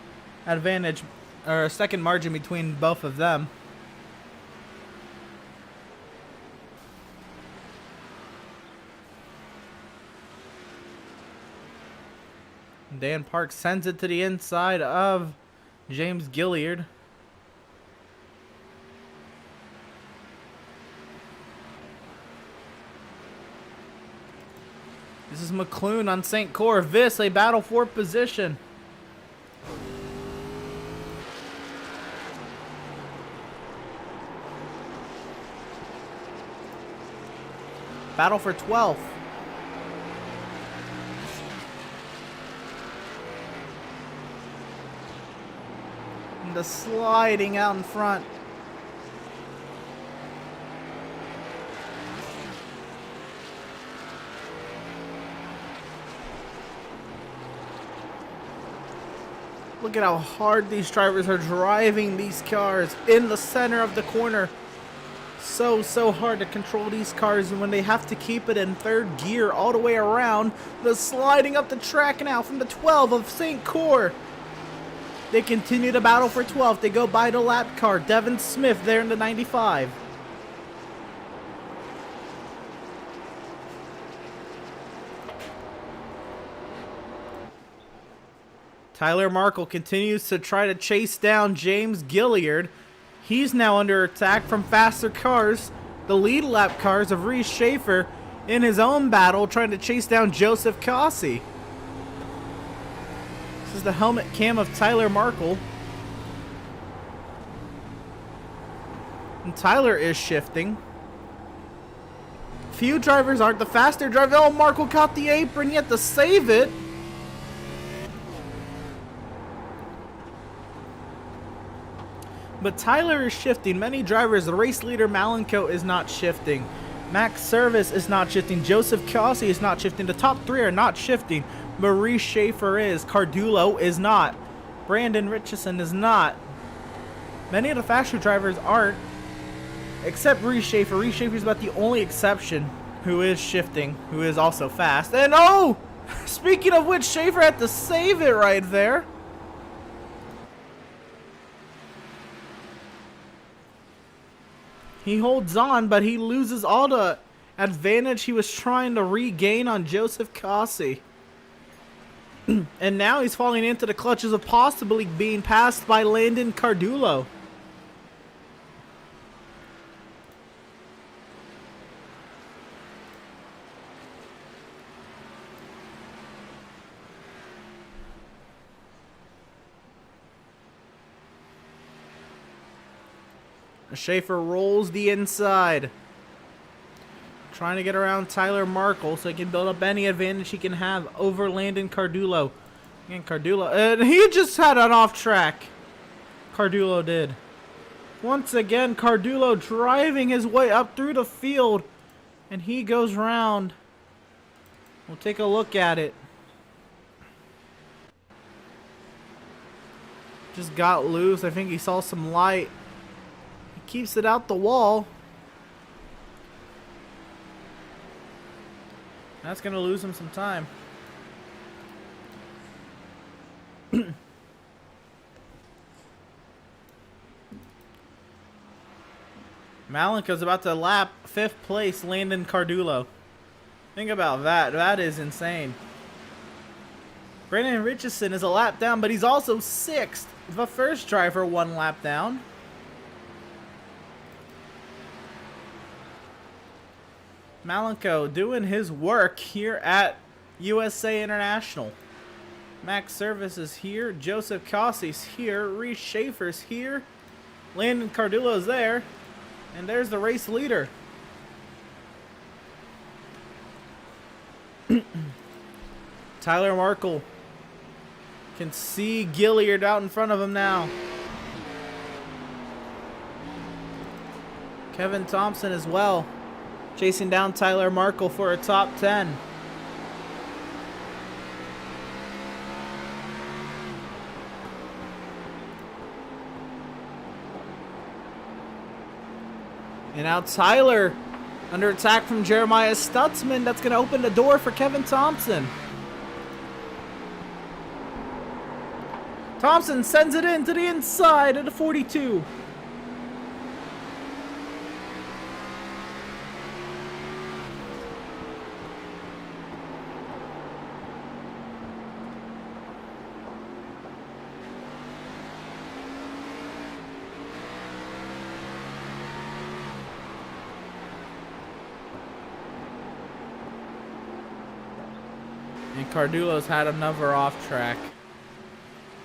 advantage, or a second margin between both of them. Dan Park sends it to the inside of James Gilliard. This is McClune on St. Cor. Viss, a battle for position. Battle for 12th. And the sliding out in front. Look at how hard these drivers are driving these cars in the center of the corner. So hard to control these cars, and when they have to keep it in third gear all the way around, the sliding up the track now from the 12 of St. Cor. They continue to battle for 12th. They go by the lap car. Devin Smith there in the 95. Tyler Markle continues to try to chase down James Gilliard. He's now under attack from faster cars, the lead lap cars of Reese Schaefer, in his own battle trying to chase down Joseph Kelsey. This is the helmet cam of Tyler Markle. And Tyler is shifting. Few drivers aren't the faster driver. Oh, Markle caught the apron yet to save it. But Tyler is shifting. Many drivers, the race leader Malenko is not shifting. Max Service is not shifting. Joseph Kelsey is not shifting. The top three are not shifting. Maurice Schaefer is. Cardulo is not. Brandon Richardson is not. Many of the faster drivers aren't, except Reese Schaefer. Reese Schaefer is about the only exception who is shifting, who is also fast. And oh! Speaking of which, Schaefer had to save it right there. He holds on, but he loses all the advantage he was trying to regain on Joseph Kelsey. And now he's falling into the clutches of possibly being passed by Landon Cardulo. Schaefer rolls the inside, trying to get around Tyler Markle so he can build up any advantage he can have over Landon Cardulo. Again, Cardulo, and he just had an off track. Cardulo did. Once again, Cardulo driving his way up through the field, and he goes round. We'll take a look at it. Just got loose. I think he saw some light. keeps it out the wall. That's going to lose him some time. Malenko's about to lap 5th place Landon Cardulo. Think about that. That is insane. Brandon Richardson is a lap down, but he's also 6th. The first driver 1 lap down. Malenko doing his work here at USA International. Max Service is here. Joseph Cossey's here. Reese Schaefer's here. Landon Cardulo's there. And there's the race leader. Tyler Markle can see Gilliard out in front of him now. Kevin Thompson as well, chasing down Tyler Markle for a top 10. And now Tyler under attack from Jeremiah Stutzman. That's going to open the door for Kevin Thompson. Thompson sends it in to the inside of the 42. And Cardulo's had another off track.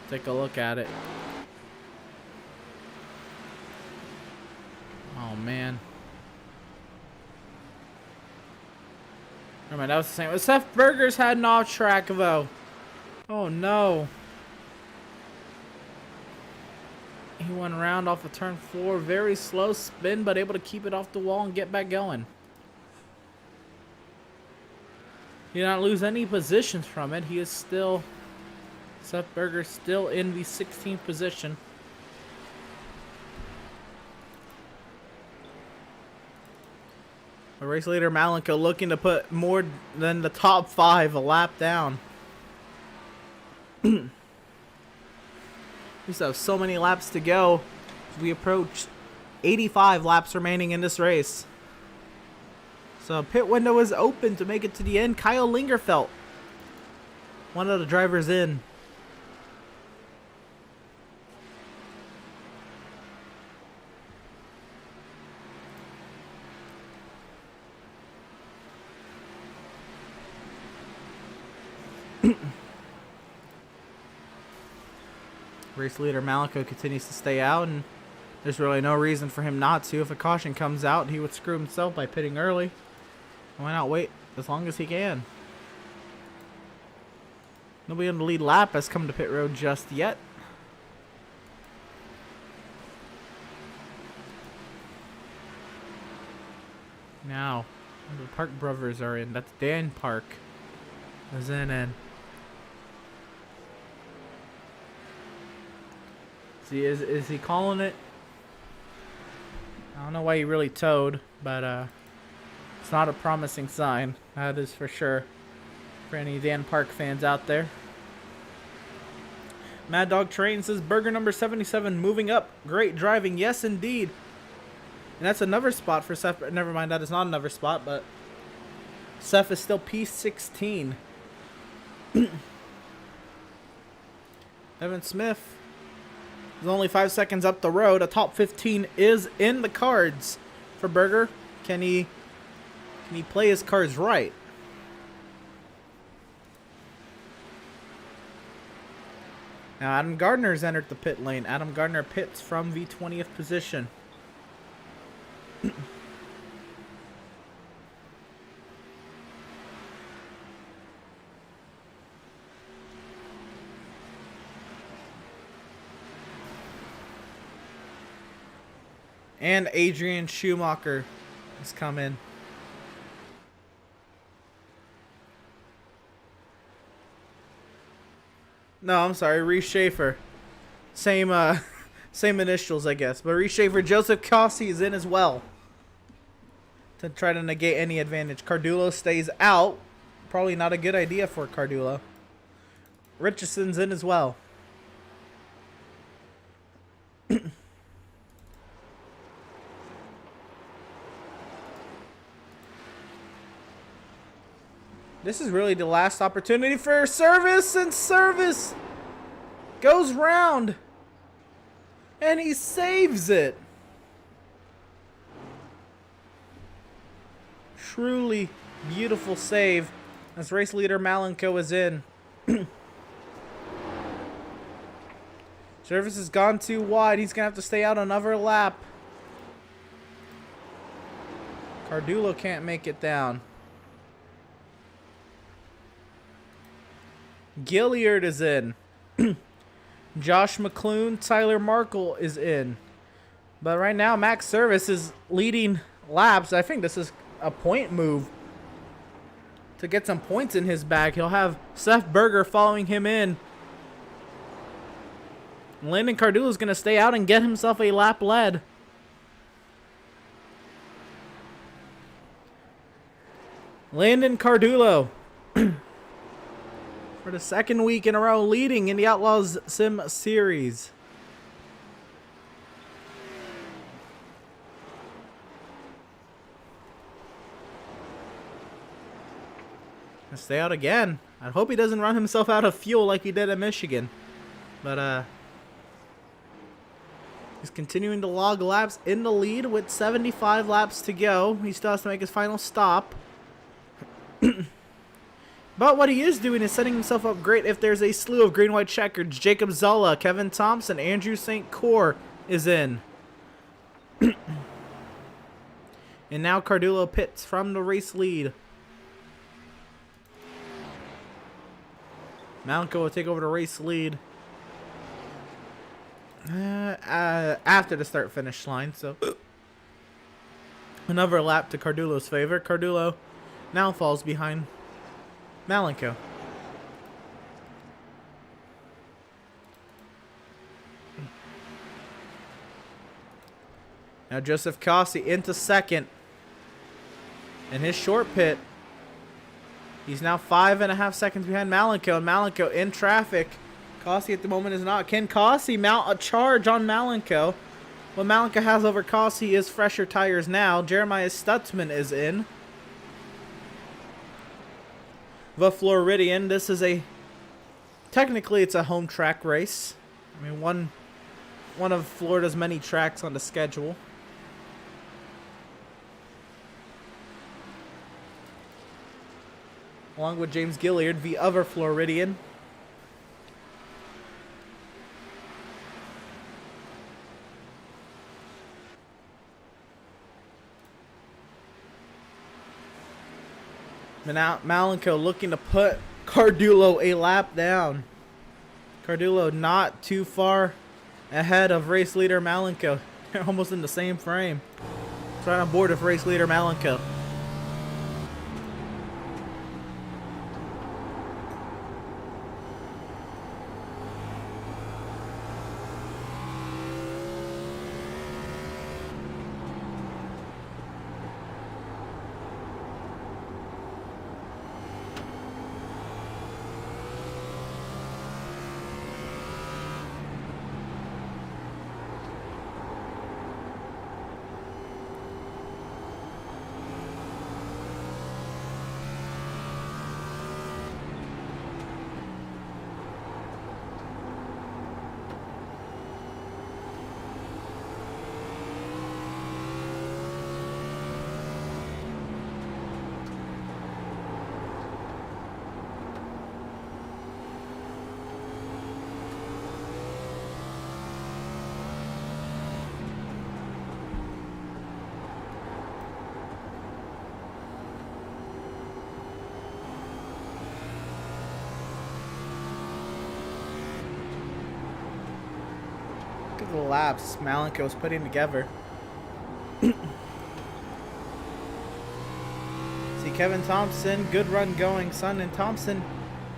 Take a look at it. Oh man. Never mind, that was the same. Seth Berger's had an off track though. Oh no. He went around off of turn 4. Very slow spin, but able to keep it off the wall and get back going. He did not lose any positions from it. He is still, Seth Berger still in the 16th position. The race leader Malenko looking to put more than the top 5 a lap down. We still have so many laps to go as we approach 85 laps remaining in this race. So pit window is open to make it to the end. Kyle Lingerfelt, one of the drivers in. Race leader Malenko continues to stay out, and there's really no reason for him not to. If a caution comes out, he would screw himself by pitting early. Why not wait as long as he can? Nobody on the lead lap has come to pit road just yet. Now, the Park brothers are in. That's Dan Park is in and see, is he calling it? I don't know why he really towed, but it's not a promising sign. That is for sure. For any Dan Park fans out there. Mad Dog Train says Burger number 77 moving up. Great driving. Yes, indeed. And that's another spot for Seth. Never mind, that is not another spot, but Seth is still P16. Evan Smith is only 5 seconds up the road. A top 15 is in the cards for Burger. Can he play his cards right? Now Adam Gardner's entered the pit lane. Adam Gardner pits from the 20th position. And Adrian Schumacher has come in. No, I'm sorry, Reese Schaefer. Same Same initials, I guess. But reshaver Joseph Cossi is in as well to try to negate any advantage. Cardulo stays out. Probably not a good idea for Cardulo. Richardson's in as well. This is really the last opportunity for service, and service goes round. And he saves it. Truly beautiful save as race leader Malenko is in. Service has gone too wide. He's going to have to stay out another lap. Cardulo can't make it down. Gilliard is in. Josh McClune, Tyler Markle is in. But right now, Max Service is leading laps. I think this is a point move to get some points in his bag. He'll have Seth Berger following him in. Landon Cardulo is going to stay out and get himself a lap lead. Landon Cardulo, for the second week in a row, leading in the Outlaws Sim Series. Gonna stay out again. I hope he doesn't run himself out of fuel like he did at Michigan. But, he's continuing to log laps in the lead with 75 laps to go. He still has to make his final stop. But what he is doing is setting himself up great if there's a slew of green-white checkers. Jacob Zolla, Kevin Thompson, Andrew St. Cor is in. And now Cardulo pits from the race lead. Malenko will take over the race lead after the start-finish line. So another lap to Cardulo's favor. Cardulo now falls behind Malenko. Now Joseph Cossi into second. In his short pit, he's now 5.5 seconds behind Malenko. And Malenko in traffic. Cossi at the moment is not. Can Cossi mount a charge on Malenko? What Malenko has over Cossi is fresher tires now. Jeremiah Stutzman is in. The Floridian. This is technically it's a home track race. I mean, one of Florida's many tracks on the schedule. Along with James Gilliard, the other Floridian. Malenko looking to put Cardulo a lap down. Cardulo not too far ahead of race leader Malenko. They're almost in the same frame. It's right on board with race leader Malenko. The laps Malenko's putting together. See Kevin Thompson, good run going. Son and Thompson.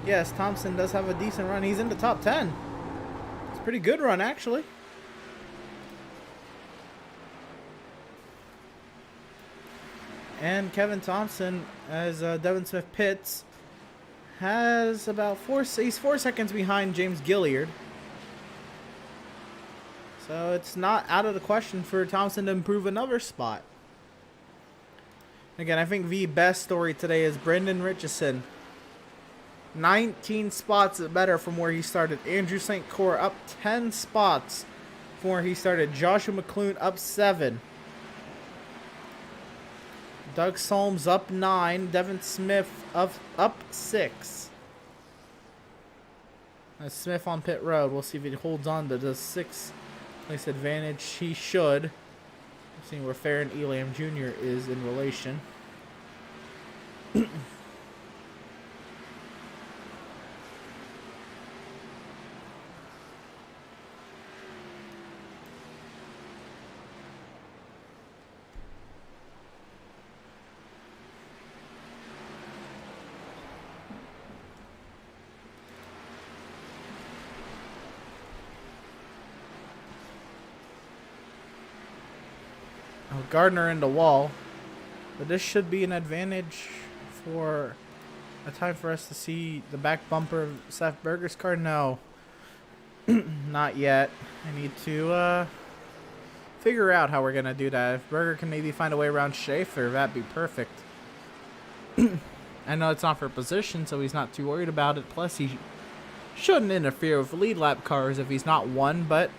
Yes, Thompson does have a decent run. He's in the top 10. It's a pretty good run, actually. And Kevin Thompson, as Devin Smith pits, has about he's 4 seconds behind James Gilliard. So it's not out of the question for Thompson to improve another spot. Again, I think the best story today is Brendan Richardson. 19 spots better from where he started. Andrew St. Cyr up 10 spots from where he started. Joshua McClune up 7. Doug Solms up 9. Devin Smith up 6. Smith on pit road. We'll see if he holds on to the 6th place advantage. He should. Seeing where Farron Elam Jr. is in relation. Gardner in the wall, but this should be an advantage for a time for us to see the back bumper of Seth Berger's car. No, not yet. I need to figure out how we're gonna do that. If Berger can maybe find a way around Schaefer, that'd be perfect. I know it's not for position, so he's not too worried about it. Plus, he shouldn't interfere with lead lap cars if he's not one, but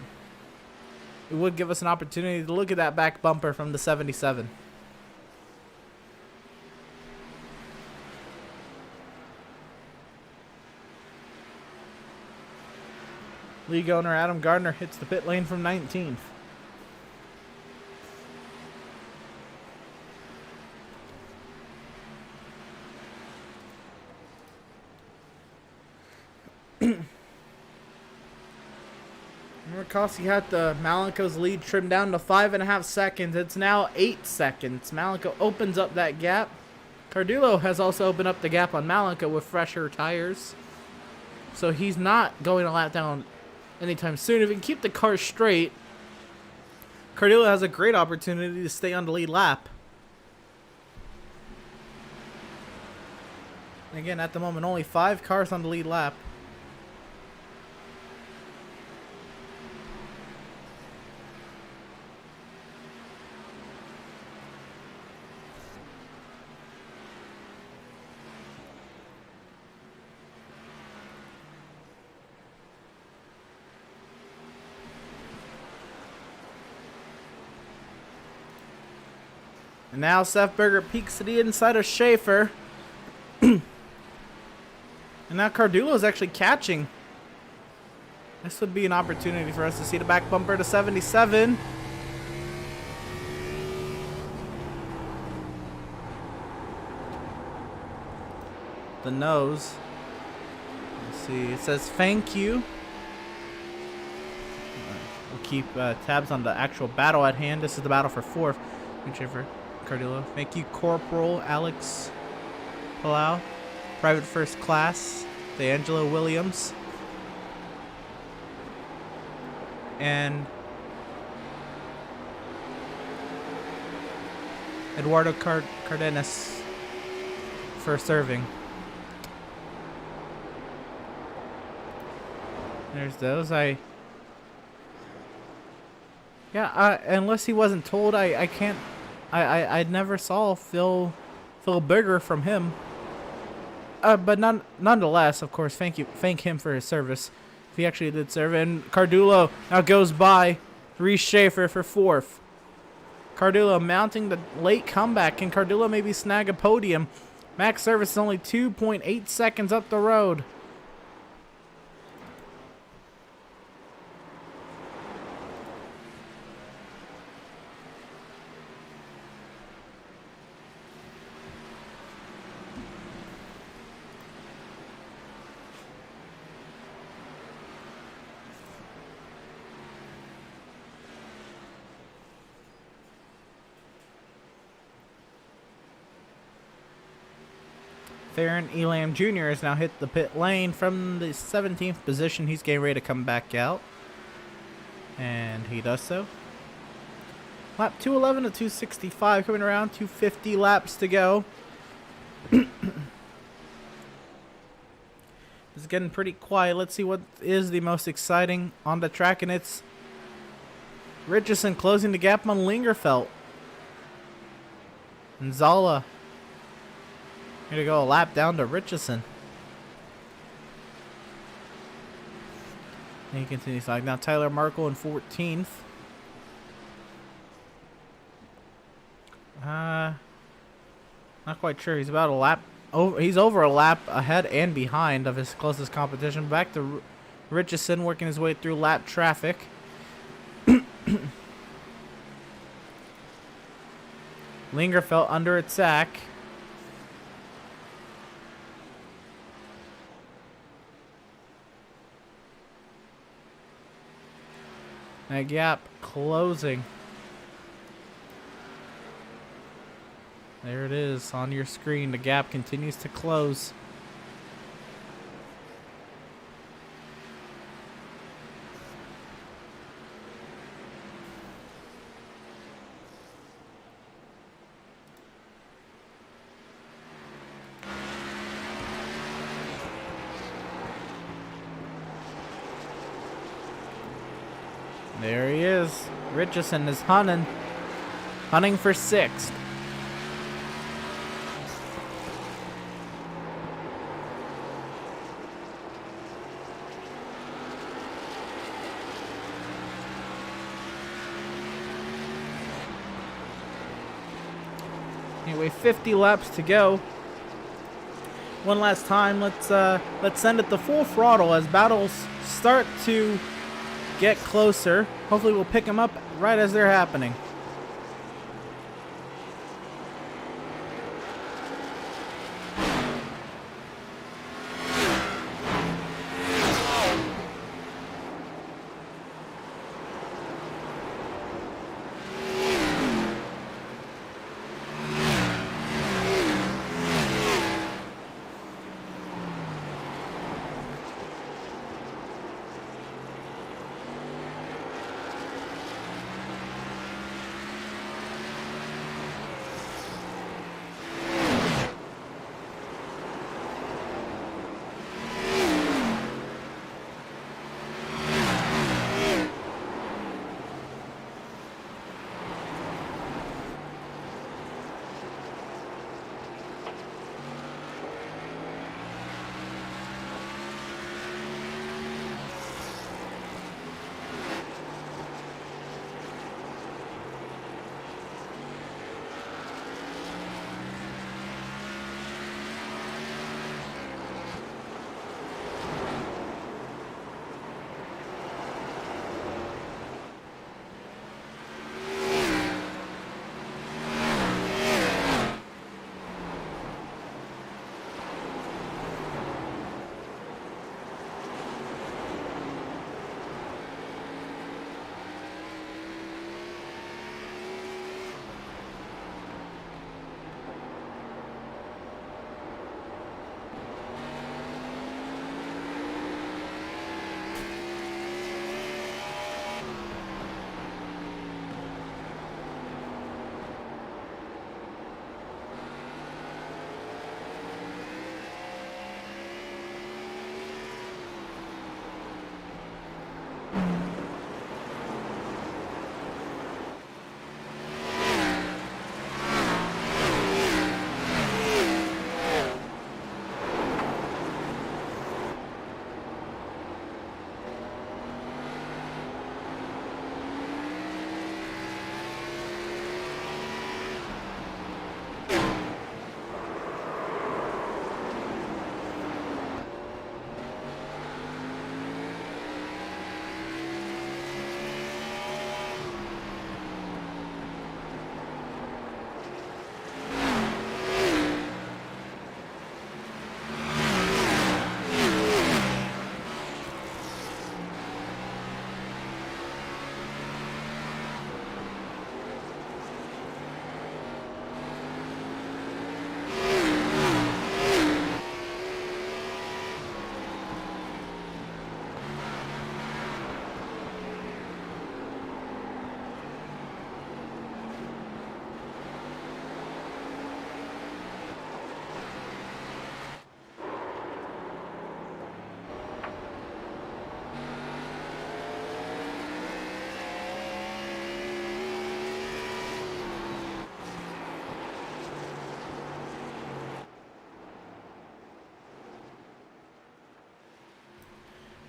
it would give us an opportunity to look at that back bumper from the 77. League owner Adam Gardner hits the pit lane from 19th. Rossi had the Malenko's lead trimmed down to 5.5 seconds. It's now 8 seconds. Malenko opens up that gap. Cardullo has also opened up the gap on Malenko with fresher tires. So he's not going to lap down anytime soon. If he can keep the car straight, Cardullo has a great opportunity to stay on the lead lap. And again, at the moment, only 5 cars on the lead lap. And now Seth Berger peeks to the inside of Schaefer. And now Cardullo is actually catching. This would be an opportunity for us to see the back bumper to 77. The nose. Let's see. It says thank you. We'll keep tabs on the actual battle at hand. This is the battle for 4th. Whichever. Cardullo. Thank you, Corporal Alex Palau. Private First Class, DeAngelo Williams. And Eduardo Cardenas for serving. There's those. Unless he wasn't told, I can't. I never saw Phil Berger from him. But nonetheless, of course, thank him for his service. If he actually did serve. And Cardullo now goes by Reese Schaefer for 4th. Cardullo mounting the late comeback. Can Cardullo maybe snag a podium? Max service is only 2.8 seconds up the road. Farron Elam Jr. has now hit the pit lane from the 17th position. He's getting ready to come back out. And he does so. Lap 211 to 265 coming around. 250 laps to go. It's getting pretty quiet. Let's see what is the most exciting on the track, and it's Richardson closing the gap on Lingerfelt. And Zala here to go a lap down to Richardson. And he continues like now. Tyler Markle in 14th. Not quite sure. He's about a lap over. He's over a lap ahead and behind of his closest competition. Back to Richardson working his way through lap traffic. Lingerfelt under attack. That gap closing. There it is on your screen. The gap continues to close. There he is. Richardson is hunting for 6th. Anyway, 50 laps to go. One last time, let's send it to full throttle as battles start to get closer. Hopefully we'll pick them up right as they're happening.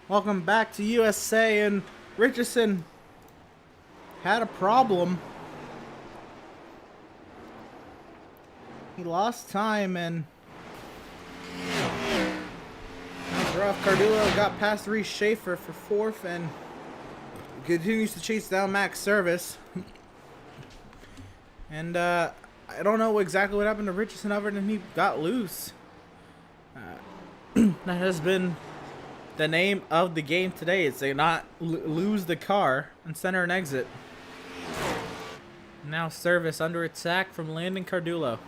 Welcome back to USA, and Richardson had a problem. He lost time, and that was rough. Cardullo got past Reese Schaefer for fourth and continues to chase down Max Service. And I don't know exactly what happened to Richardson other than he got loose. That has been the name of the game today. It's to not lose the car and center and exit. Now Service under attack from Landon Cardullo.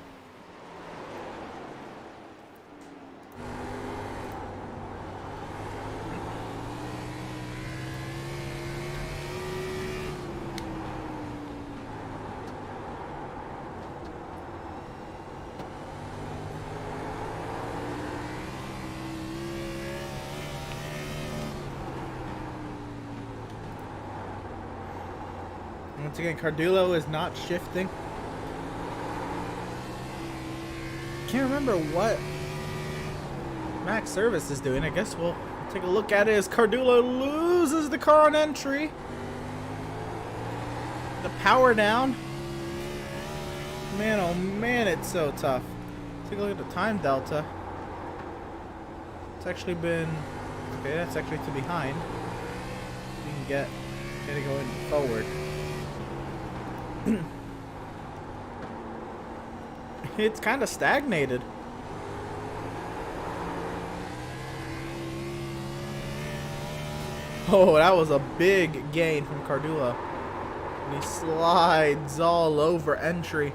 Once again, Cardullo is not shifting. Can't remember what Max Service is doing. I guess we'll take a look at it as Cardullo loses the car on entry. The power down. Man, oh man, it's so tough. Take a look at the time delta. It's actually been... Okay, that's actually to behind. We can get it going forward. It's kind of stagnated. Oh, that was a big gain from Cardullo. And he slides all over entry.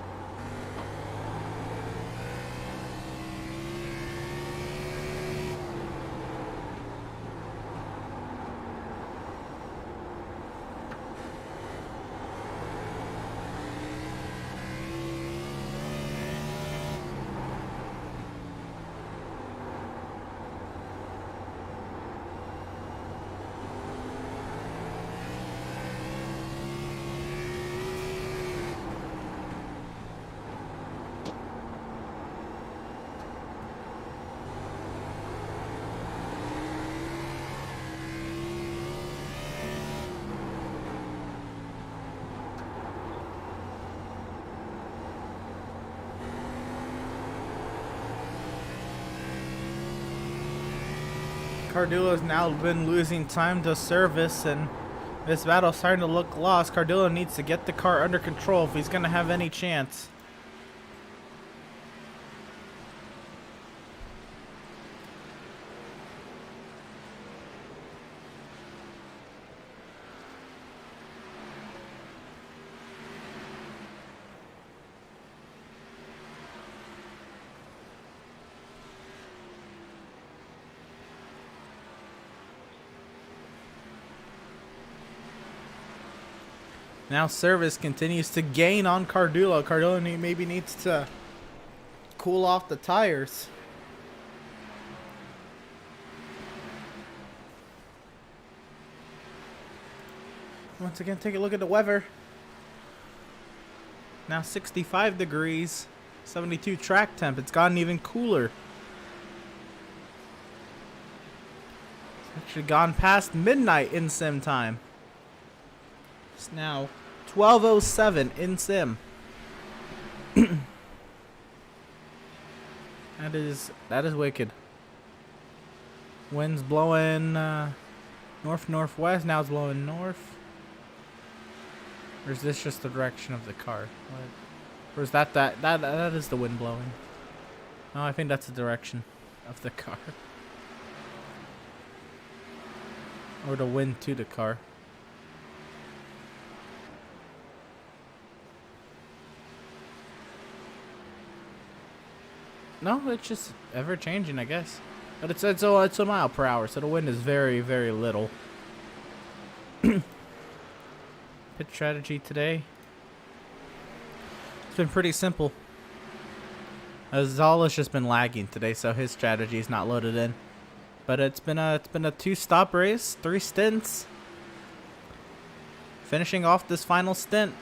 Cardullo's now been losing time to Service, and this battle's starting to look lost. Cardullo needs to get the car under control if he's going to have any chance. Now Service continues to gain on Cardullo. Cardullo maybe needs to cool off the tires. Once again, take a look at the weather. Now 65 degrees, 72 track temp. It's gotten even cooler. It's actually gone past midnight in sim time. It's now 12:07 in sim. That is wicked. Wind's blowing north northwest. Now it's blowing north. Or is this just the direction of the car? What? Or is that is the wind blowing? No, I think that's the direction of the car. Or the wind to the car. No, it's just ever changing, I guess. But it's a mile per hour, so the wind is very, very little. Pit strategy today. It's been pretty simple. Zala's just been lagging today, so his strategy is not loaded in. But it's been a 2-stop race, 3 stints. Finishing off this final stint.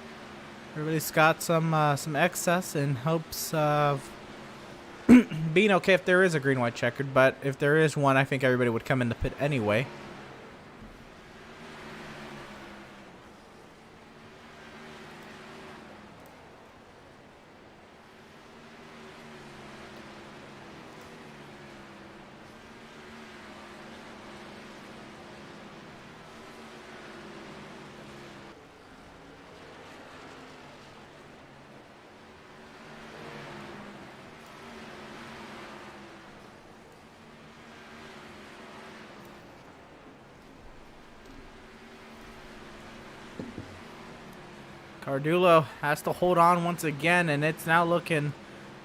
Everybody's got some excess in hopes of being okay if there is a green-white checkered, but if there is one, I think everybody would come in the pit anyway. Cardulo has to hold on once again, and it's now looking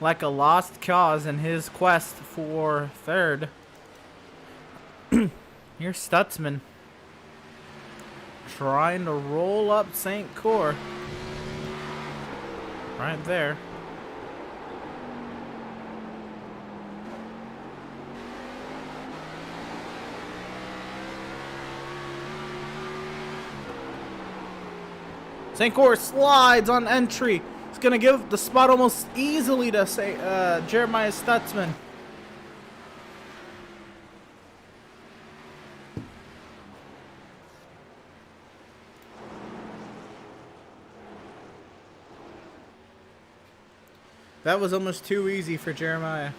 like a lost cause in his quest for third. Here's Stutzman trying to roll up St. Cor. Right there. St. Cor slides on entry. It's going to give the spot almost easily to Jeremiah Stutzman. That was almost too easy for Jeremiah.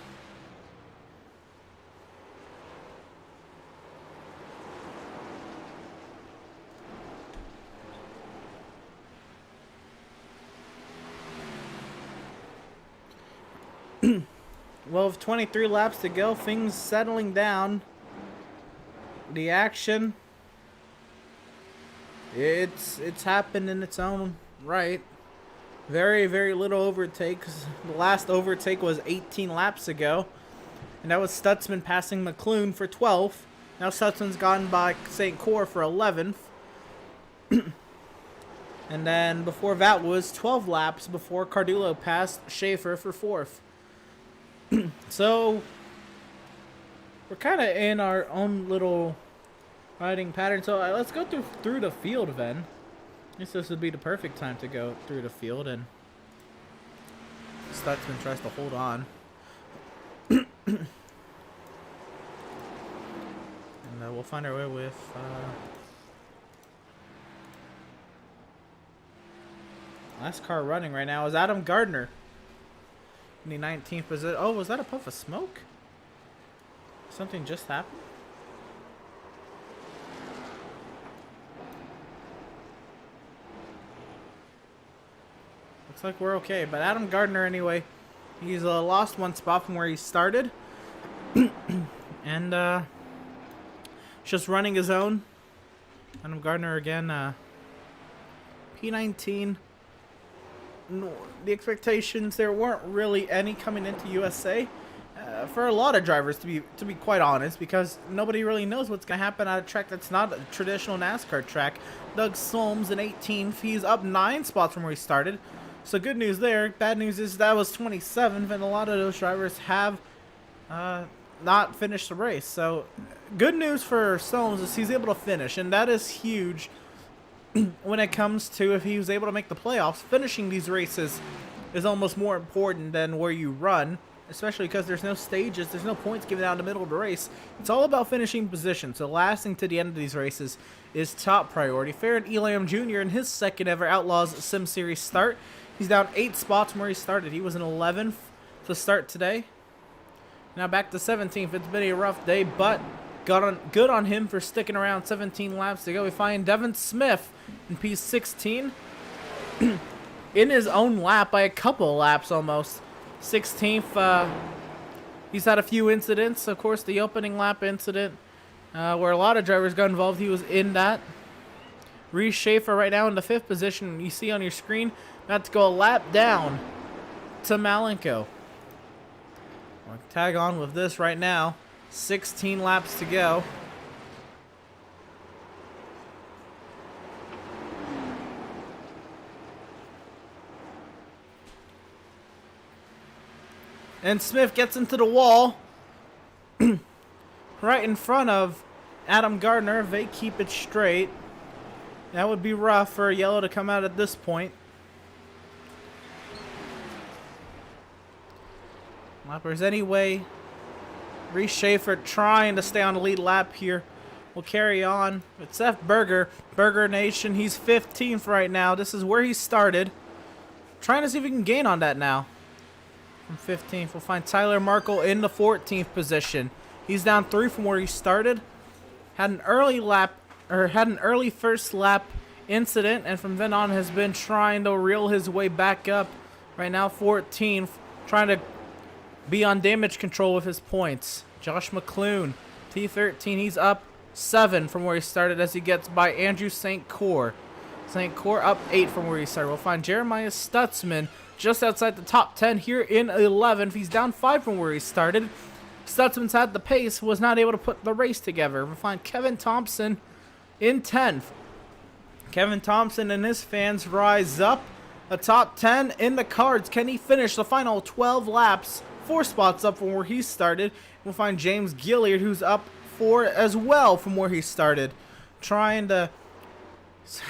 Well, with 23 laps to go, things settling down. The action, it's happened in its own right. Very, very little overtakes. The last overtake was 18 laps ago, and that was Stutzman passing McClune for 12th. Now Stutzman's gotten by St. Cor for 11th. And then before that was 12 laps before Cardulo passed Schaefer for 4th. So we're kind of in our own little riding pattern. So let's go through the field then. I guess this would be the perfect time to go through the field, and Stutzman tries to hold on. And we'll find our way with last car running right now is Adam Gardner in the 19th position. Oh, was that a puff of smoke? Something just happened? Looks like we're okay, but Adam Gardner anyway, he's lost one spot from where he started. And just running his own. Adam Gardner again, P19. No, the expectations, there weren't really any coming into USA for a lot of drivers, to be quite honest, because nobody really knows what's going to happen at a track that's not a traditional NASCAR track. Doug Solms in 18th, he's up 9 spots from where he started. So good news there. Bad news is that was 27th, and a lot of those drivers have not finished the race. So good news for Solms is he's able to finish, and that is huge when it comes to if he was able to make the playoffs. Finishing these races is almost more important than where you run, especially because there's no stages, there's no points given out in the middle of the race. It's all about finishing position, so lasting to the end of these races is top priority. Farron Elam Jr. in his second ever Outlaws Sim Series start. He's down 8 spots from where he started. He was in 11th to start today. Now back to 17th. It's been a rough day, but good on him for sticking around. 17 laps to go. We find Devin Smith in P16 in his own lap by a couple laps almost. 16th. He's had a few incidents. Of course, the opening lap incident where a lot of drivers got involved. He was in that. Reese Schaefer right now in the 5th position. You see on your screen, about to go a lap down to Malenko. We'll tag on with this right now. 16 laps to go. And Smith gets into the wall right in front of Adam Gardner. If they keep it straight, that would be rough for a yellow to come out at this point. Lappers anyway. Reese Schaefer trying to stay on the lead lap here. We'll carry on with Seth Berger. Berger Nation, he's 15th right now. This is where he started. Trying to see if he can gain on that now. From 15th, we'll find Tyler Markle in the 14th position. He's down 3 from where he started. Had an early first lap incident, and from then on has been trying to reel his way back up. Right now, 14th, trying to be on damage control with his points. Josh McClune, T13, he's up 7 from where he started as he gets by Andrew St. Cor. St. Core up 8 from where he started. We'll find Jeremiah Stutzman just outside the top 10 here in 11th. He's down 5 from where he started. Stutzman's had the pace, was not able to put the race together. We'll find Kevin Thompson in 10th. Kevin Thompson and his fans rise up. A top 10 in the cards. Can he finish the final 12 laps? 4 spots up from where he started. We'll find James Gilliard, who's up 4 as well from where he started. Trying to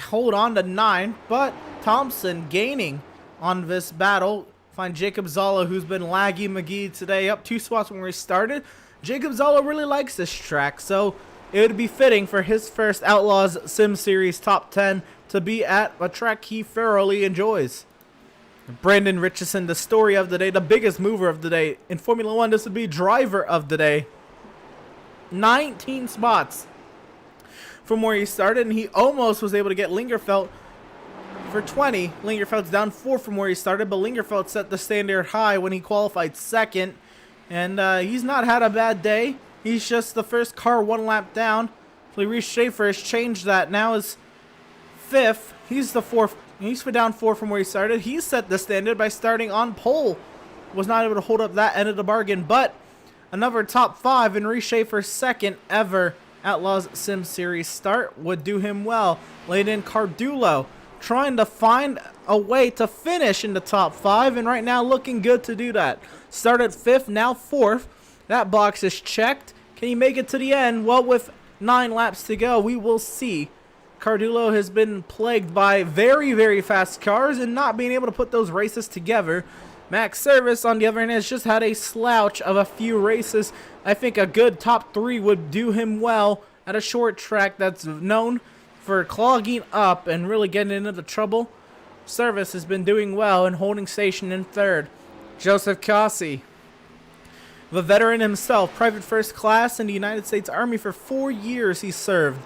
hold on to 9, but Thompson gaining on this battle. Find Jacob Zala, who's been laggy McGee today, up 2 spots from where he started. Jacob Zala really likes this track, so it would be fitting for his first Outlaws Sim Series top 10 to be at a track he thoroughly enjoys. Brandon Richardson, the story of the day, the biggest mover of the day. In Formula 1, this would be driver of the day. 19 spots from where he started, and he almost was able to get Lingerfeld for 20. Lingerfeld's down 4 from where he started, but Lingerfeld set the standard high when he qualified 2nd, and he's not had a bad day. He's just the first car 1 lap down. Reese Schaefer has changed that. Now is 5th. He's the 4th. He's down 4 from where he started. He set the standard by starting on pole. Was not able to hold up that end of the bargain, but another top 5 in Reese Schaefer's 2nd ever Outlaws Sim Series start would do him well. Layden Cardulo trying to find a way to finish in the top 5, and right now looking good to do that. Started 5th, now 4th. That box is checked. Can he make it to the end? Well, with 9 laps to go, we will see. Cardulo has been plagued by very, very fast cars and not being able to put those races together. Max Service, on the other hand, has just had a slouch of a few races. I think a good top 3 would do him well at a short track that's known for clogging up and really getting into the trouble. Service has been doing well and holding station in 3rd. Joseph Cassi, the veteran himself, private first class in the United States Army for 4 years he served.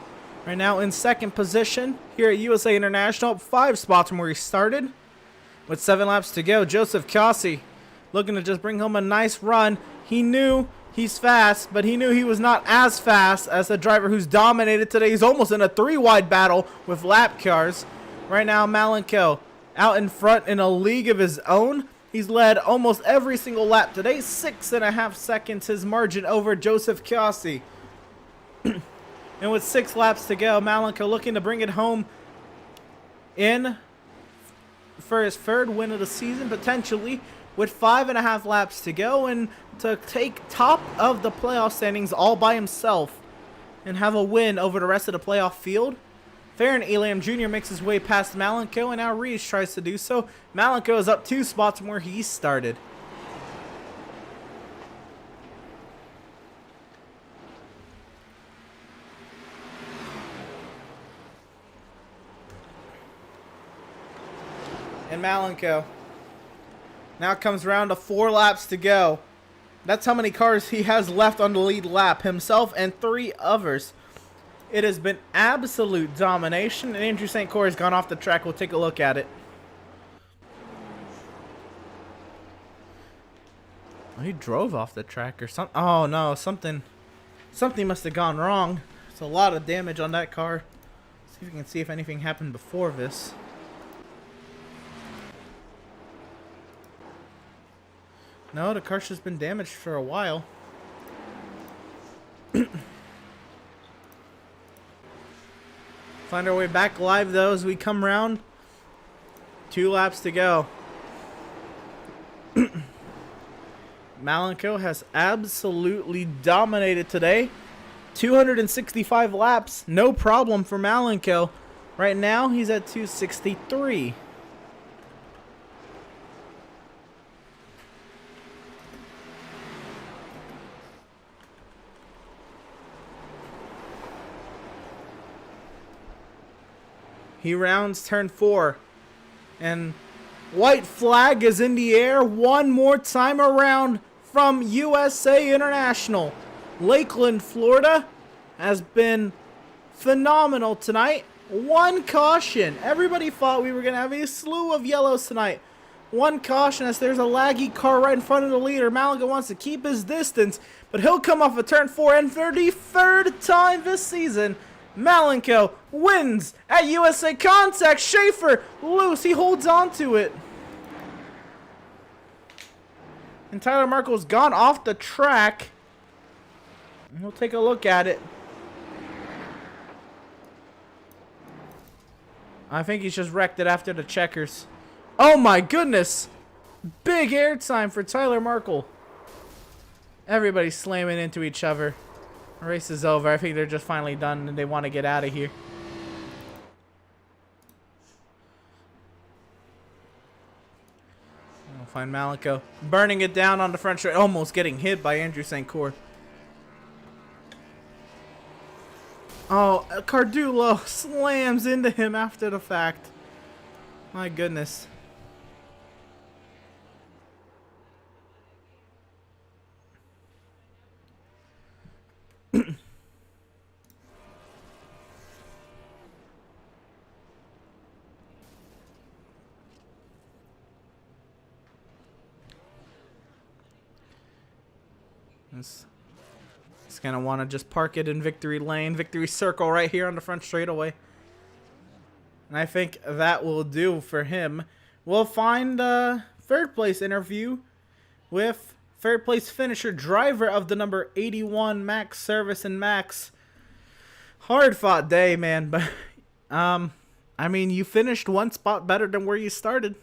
Right now in 2nd position here at USA International, 5 spots from where he started. With 7 laps to go, Joseph Cassi looking to just bring home a nice run. He knew he's fast, but he knew he was not as fast as the driver who's dominated today. He's almost in a 3-wide battle with lap cars. Right now, Malenko out in front in a league of his own. He's led almost every single lap today. 6.5 seconds his margin over Joseph Cassi. And with 6 laps to go, Malenko looking to bring it home in for his 3rd win of the season, potentially, with 5.5 laps to go, and to take top of the playoff standings all by himself and have a win over the rest of the playoff field. Farron Elam Jr. makes his way past Malenko, and now Reese tries to do so. Malenko is up 2 spots from where he started. And Malenko now comes around to 4 laps to go. That's how many cars he has left on the lead lap, himself and 3 others. It has been absolute domination, and Andrew St. Core has gone off the track. We'll take a look at it. Oh, he drove off the track or something. Oh no, something must have gone wrong. There's a lot of damage on that car. See if we can see if anything happened before this. No, the car's just been damaged for a while. Find our way back live though as we come around. 2 laps to go. Malenko has absolutely dominated today. 265 laps, no problem for Malenko. Right now he's at 263. He rounds turn 4. And white flag is in the air one more time around from USA International. Lakeland, Florida has been phenomenal tonight. 1 caution. Everybody thought we were going to have a slew of yellows tonight. 1 caution as there's a laggy car right in front of the leader. Malenko wants to keep his distance, but he'll come off of turn 4, and for the 3rd time this season, Malenko wins at USA Contact. Schaefer loose. He holds on to it. And Tyler Marco's gone off the track. We'll take a look at it. I think he's just wrecked it after the checkers. Oh my goodness! Big air time for Tyler Markle. Everybody's slamming into each other. The race is over. I think they're just finally done and they want to get out of here. We'll find Malenko burning it down on the front straight, almost getting hit by Andrew St. Cyr. Oh, Cardulo slams into him after the fact. My goodness. He's gonna want to just park it in victory lane, victory circle right here on the front straightaway. And I think that will do for him. We'll find a third place interview with third place finisher, driver of the number 81 Max Service and Max. Hard fought day, man, but I mean, you finished one spot better than where you started.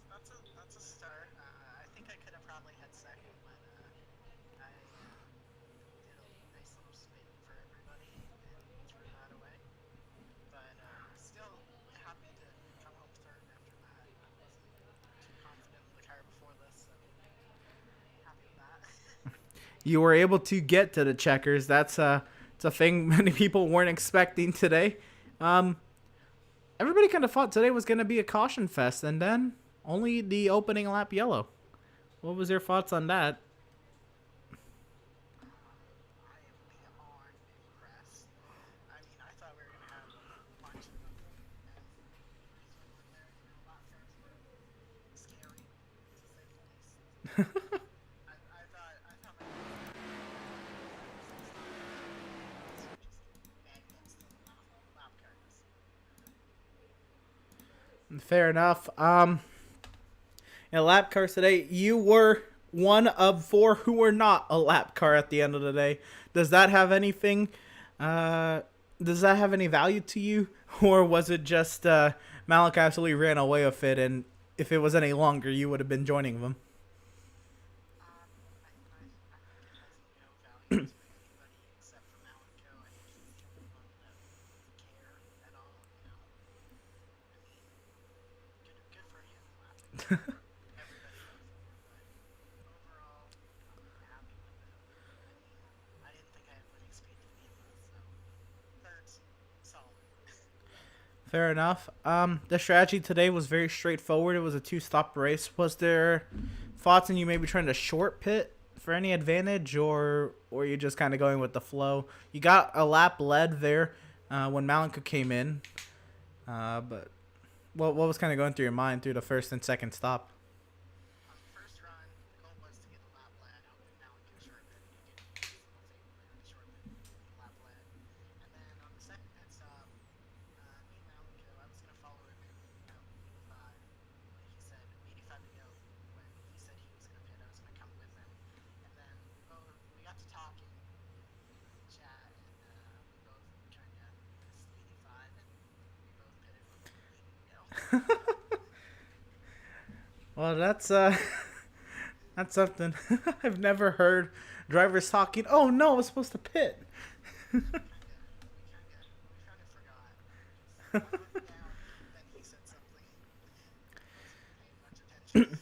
That's a start. I think I could have probably had second, but I did a nice little spin for everybody and threw that away. But still happy to come home third after that. I wasn't too confident in the car before this, so happy with that. You were able to get to the checkers. That's it's a thing many people weren't expecting today. Everybody kind of thought today was going to be a caution fest, and then only the opening lap yellow. What was your thoughts on that? I am beyond impressed. I mean, I thought we were going to have a bunch of them, and these ones in there, you know, a lot of cars were scary, to say the least. I thought my just magnets to the lap cars. Fair enough. In lap cars today, you were one of 4 who were not a lap car at the end of the day. Does that have anything? Does that have any value to you, or was it just Malik absolutely ran away with it, and if it was any longer, you would have been joining them? I think it has no value to anybody except for Malenko. I think he's the only one that would care at all, you know. I mean, good for him. Everybody got for, but overall, I'm happy with it. I mean, I didn't think I had winning speed to begin with, so third's solid. Fair enough. The strategy today was very straightforward. It was a 2-stop race. Was there thoughts on you maybe trying to short pit for any advantage, or were you just kind of going with the flow? You got a lap led there when Malenko came in, but what was kind of going through your mind through the first and second stop? On the first run, the goal was to get the lap led. I hope Malenko short pit. You get his little favor there, the short pit, the lap led. And then on the second pit stop, me and Malenko, I was going to follow him in, you know, 85. Like he said, 85 to go. When he said he was going to pit, I was going to come with him. And then we got to talking in chat, and we both kind of missed 85, and we both pitted when we needed to go. Well, that's something. I've never heard drivers talking. Oh no, I was supposed to pit. We kind of forgot. Just went down, then he said something. Wasn't paying much attention.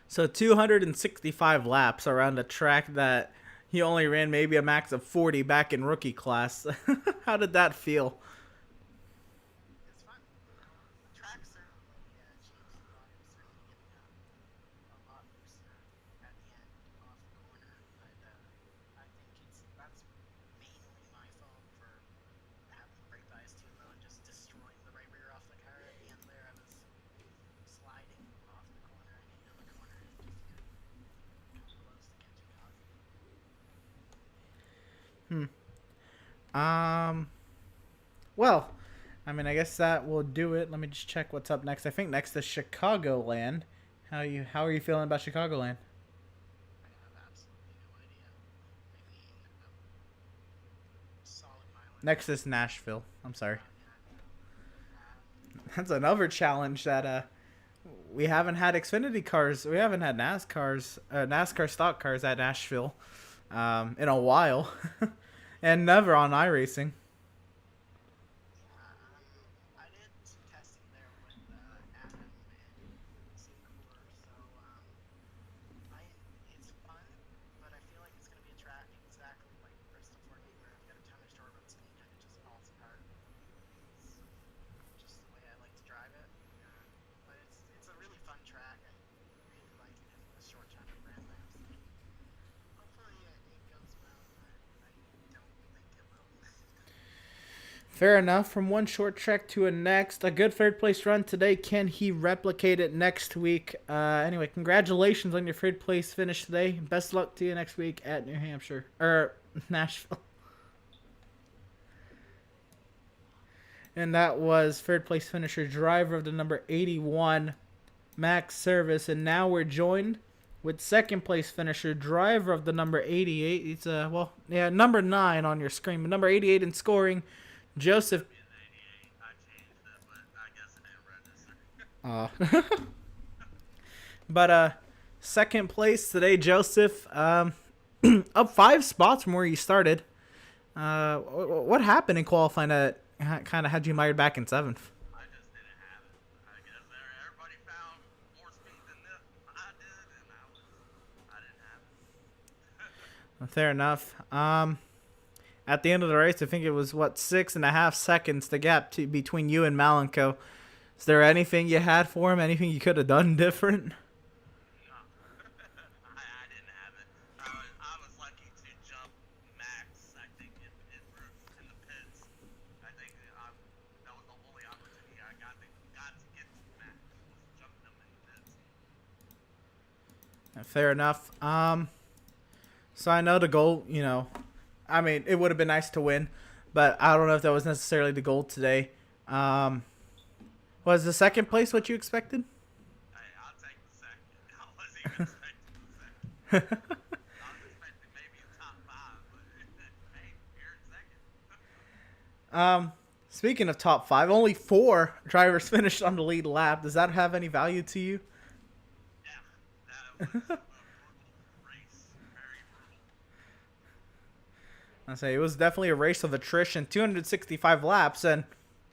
So 265 laps around a track that he only ran maybe a max of 40 back in rookie class. How did that feel? It's fun. The track certainly changed a lot. It was certainly getting a lot looser at the end off the corner. But I think that's mainly my fault for having the brake bias too low and just destroying the right rear off the car. At the end there, I was sliding off the corner and into the corner and just getting close to catching up. Well, I mean, I guess that will do it. Let me just check what's up next. I think next is Chicagoland. How are you feeling about Chicagoland? Next is Nashville. I'm sorry. That's another challenge that we haven't had Xfinity cars. We haven't had NASCAR stock cars at Nashville in a while, and never on iRacing. Fair enough. From one short track to a next, a good third place run today. Can he replicate it next week? Anyway, congratulations on your third place finish today. Best luck to you next week at New Hampshire or Nashville. And that was third place finisher, driver of the number 81, Max Service. And now we're joined with second place finisher, driver of the number 88. It's number 9 on your screen, but number 88 in scoring, Joseph. But second place today, Joseph. Up 5 spots from where you started. What happened in qualifying that kind of had you mired back in 7th? I just didn't have it. I guess everybody found more speed than I did, and I didn't have it. Fair enough. At the end of the race, I think it was 6.5 seconds the gap between you and Malenko. Is there anything you had for him? Anything you could have done different? No, I didn't have it. I was lucky to jump Max. I think in the pits. I think that was the only opportunity I got to get to Max, was jumping him in the pits. Fair enough. So I know the goal, I mean, it would have been nice to win, but I don't know if that was necessarily the goal today. Was the second place what you expected? I'll take the second. I wasn't even expecting the second. I was expecting maybe a top 5, but hey, you're in second. Speaking of top 5, only 4 drivers finished on the lead lap. Does that have any value to you? Yeah, that was a brutal race. Very brutal. I say it was definitely a race of attrition. 265 laps, and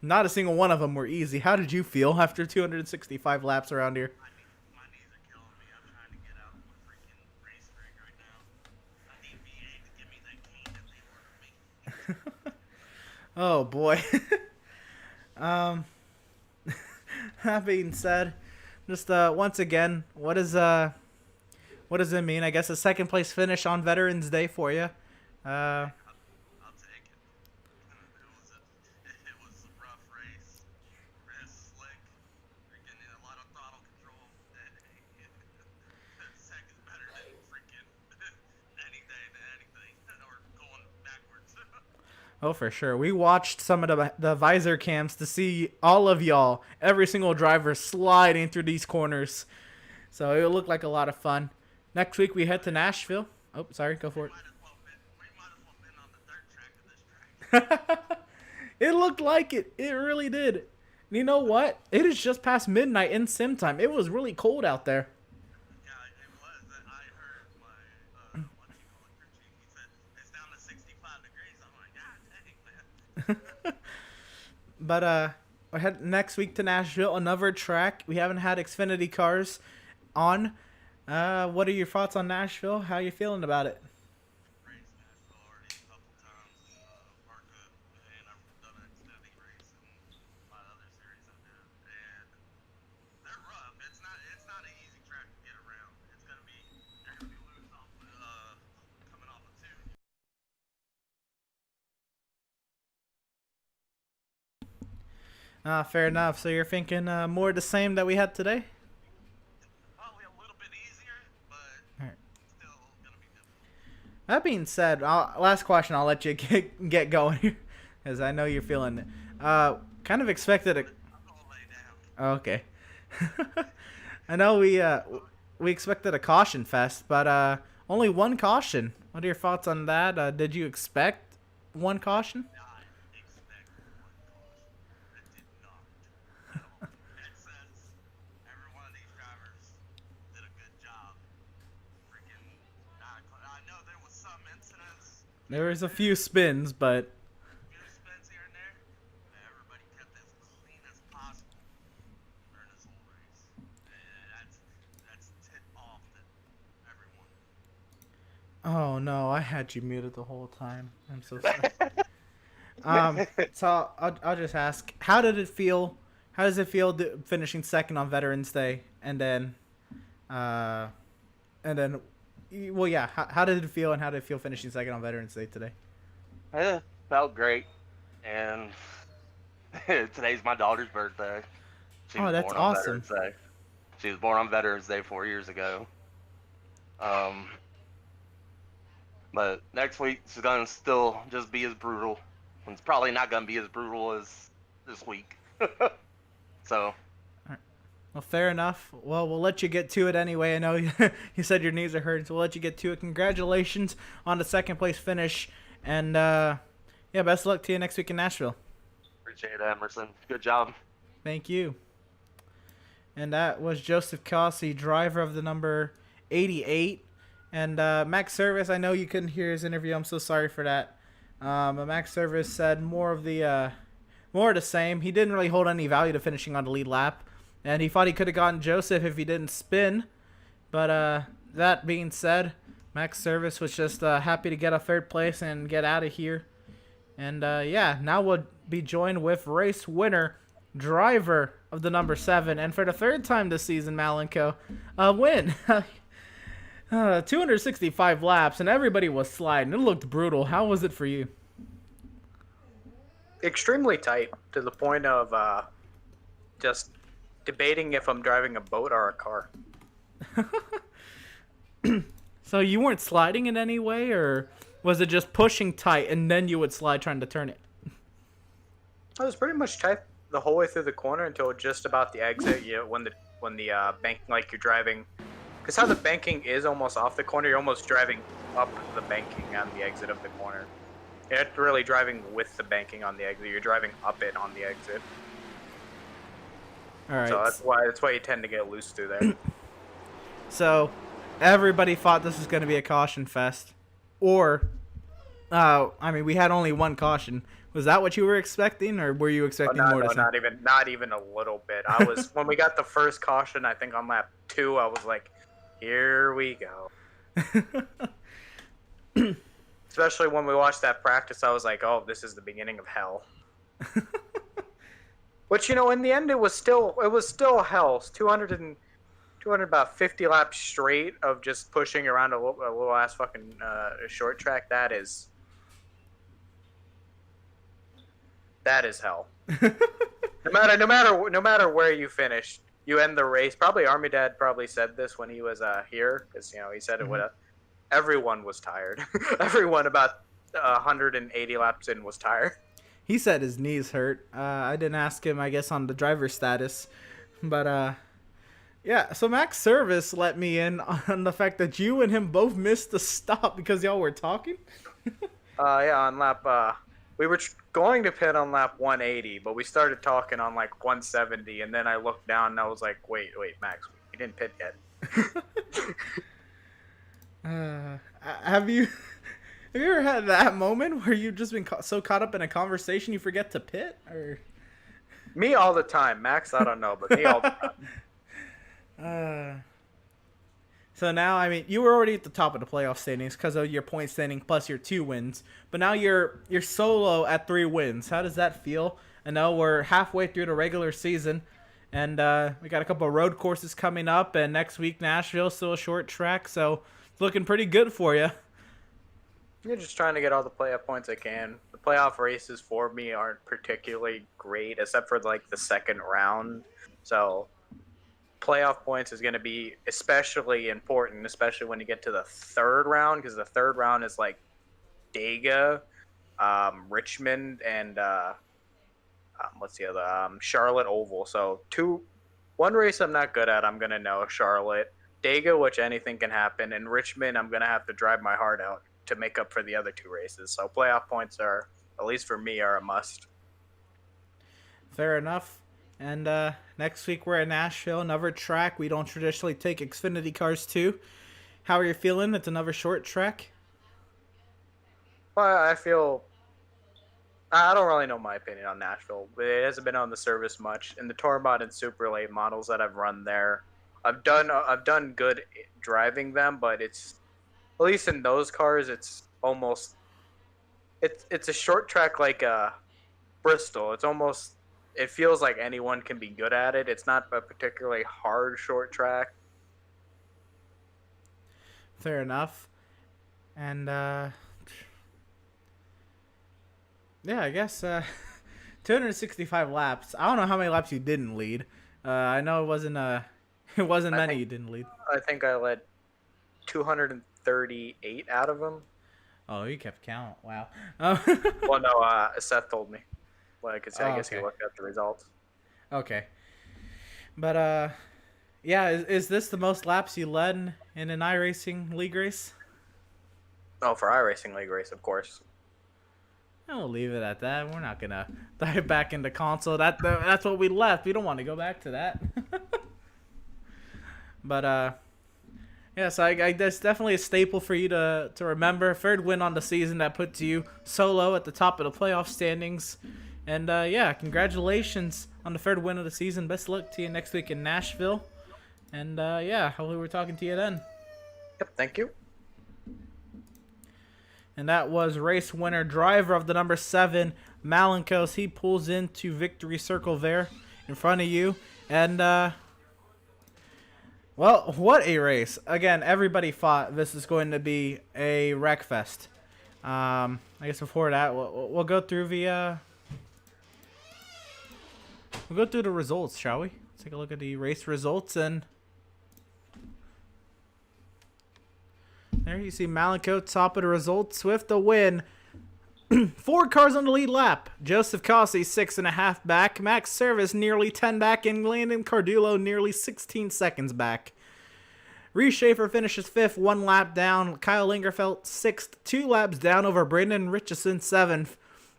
not a single one of them were easy. How did you feel after 265 laps around here? My knees are killing me. I'm trying to get out of my freaking race rig right now. I need VA to give me that cane that they ordered me. Oh boy. That being said, just once again, what does it mean? I guess a second place finish on Veterans Day for you. I'll take it. It was a rough race. Slick. You're getting a lot of throttle control. Second's better than freaking anything or going backwards. Oh, for sure. We watched some of the visor cams to see all of y'all, every single driver sliding through these corners. So it looked like a lot of fun. Next week we head to Nashville. Oh, sorry, go for it. We might as well been on the third track of this track. It looked like it. It really did. And you know what? It is just past midnight in sim time. It was really cold out there. Yeah, it was. I heard my, what do you call it, crew chief? He said it's down to 65 degrees. I'm like, God dang, man. But we head next week to Nashville, another track. We haven't had Xfinity cars on. What are your thoughts on Nashville? How are you feeling about it? Raced Nashville already a couple times in Parka, and I've done an Xfinity race in my other series I did, and they're rough. It's not an easy track to get around. It's gonna be loose off coming off of 2. Fair enough. So you're thinking more the same that we had today? Probably a little bit easier, but Alright. still gonna be difficult. That being said, last question. I'll let you get going here, because I know you're feeling it. Kind of expected a. Oh, okay. I know we expected a caution fest, but only one caution. What are your thoughts on that? Did you expect one caution? There was a few spins, but oh no, I had you muted the whole time. I'm so sorry. So I'll just ask, how did it feel? How does it feel finishing second on Veterans Day, uh, and then, well, yeah, how did it feel, and how did it feel finishing second on Veterans Day today? Yeah, felt great. And today's my daughter's birthday. She Oh, was that's born on awesome. Veterans Day. She was born on Veterans Day 4 years ago. But next week is gonna still just be as brutal. It's probably not gonna be as brutal as this week. So Well, fair enough. Well, we'll let you get to it anyway. I know you said your knees are hurting, so we'll let you get to it. Congratulations on the second place finish, and yeah, best of luck to you next week in Nashville. appreciate it, Emerson. Good job. Thank you. And that was Joseph Kelsey, driver of the number 88. And Max Service, I know you couldn't hear his interview. I'm so sorry for that. But Max Service said more of the same. He didn't really hold any value to finishing on the lead lap, and he thought he could have gotten Joseph if he didn't spin. But that being said, Max Service was just happy to get a third place and get out of here. And yeah, now we'll be joined with race winner, driver of the number 7, and for the third time this season, Malenko, win. 265 laps, and everybody was sliding. It looked brutal. How was it for you? Extremely tight, to the point of just debating if I'm driving a boat or a car. So you weren't sliding in any way, or was it just pushing tight and then you would slide trying to turn it? I was pretty much tight the whole way through the corner until just about the exit. When the bank, like you're driving, because how the banking is almost off the corner, you're almost driving up the banking on the exit of the corner. You're not really driving with the banking on the exit. You're driving up it on the exit. All right. So that's why you tend to get loose through there. So everybody thought this was going to be a caution fest, or I mean, we had only one caution. Was that what you were expecting, or were you expecting more? No, not even a little bit. I was when we got the first caution, I think on lap 2, I was like, here we go. Especially when we watched that practice, I was like, oh, this is the beginning of hell. Which, in the end, it was still hell. 200 about 50 laps straight of just pushing around a little ass fucking short track. That is hell. No matter where you finish, you end the race. Probably Army Dad probably said this when he was here, because he said it would. Everyone was tired. Everyone about 180 laps in was tired. He said his knees hurt. I didn't ask him, I guess, on the driver status, but yeah. So Max Service let me in on the fact that you and him both missed the stop because y'all were talking. Yeah, on lap. We were going to pit on lap 180, but we started talking on like 170, and then I looked down and I was like, wait, Max, we didn't pit yet. Have you ever had that moment where you've just been so caught up in a conversation you forget to pit? Or me all the time, Max, I don't know, but me all the time. So now, I mean, you were already at the top of the playoff standings because of your point standing plus your 2 wins, but now you're solo at 3 wins. How does that feel? I know we're halfway through the regular season, and we got a couple of road courses coming up, and next week Nashville, still a short track, so it's looking pretty good for you. You're just trying to get all the playoff points I can. The playoff races for me aren't particularly great, except for like the second round. So playoff points is going to be especially important, especially when you get to the third round, because the third round is like Dega, Richmond, and what's the other? Charlotte Oval. So one race I'm not good at, I'm gonna know Charlotte. Dega, which anything can happen, and Richmond, I'm gonna have to drive my heart out to make up for the other two races. So playoff points are, at least for me, are a must. Fair enough. And next week we're at Nashville, another track we don't traditionally take Xfinity cars to. How are you feeling? It's another short track. Well, I don't really know my opinion on Nashville. It hasn't been on the service much. In the Tour Mod and Super Late models that I've run there, I've done good driving them, but it's, at least in those cars, it's a short track like Bristol. It feels like anyone can be good at it. It's not a particularly hard short track. Fair enough. And yeah, I guess 265 laps. I don't know how many laps you didn't lead. I know it wasn't many you didn't lead. I think I led 238 out of them. Oh, you kept count. Wow. Well, no, Seth told me. Well, I guess he okay. looked at the results. Okay. But yeah, is this the most laps you led in an iRacing league race? Oh, for iRacing League race, of course. I'll leave it at that. We're not gonna dive back into console. That's what we left. We don't want to go back to that. But yeah, so I that's definitely a staple for you to remember. Third win on the season that puts you solo at the top of the playoff standings. And yeah, congratulations on the third win of the season. Best luck to you next week in Nashville. And yeah, hopefully we're talking to you then. Yep, thank you. And that was race winner, driver of the number 7, Malinkos. He pulls into victory circle there in front of you. And, well, what a race. Again, everybody thought this is going to be a wreck fest. I guess before that, we'll go through the, we'll go through the results, shall we? Let's take a look at the race results. And there you see Malenko top of the results with the win. 4 cars on the lead lap. Joseph Cossi 6.5 back. Max Service nearly 10 back. And Landon Cardullo nearly 16 seconds back. Reese Schaefer finishes 5th, 1 lap down. Kyle Lingerfeld 6th, 2 laps down over Brandon Richardson 7th.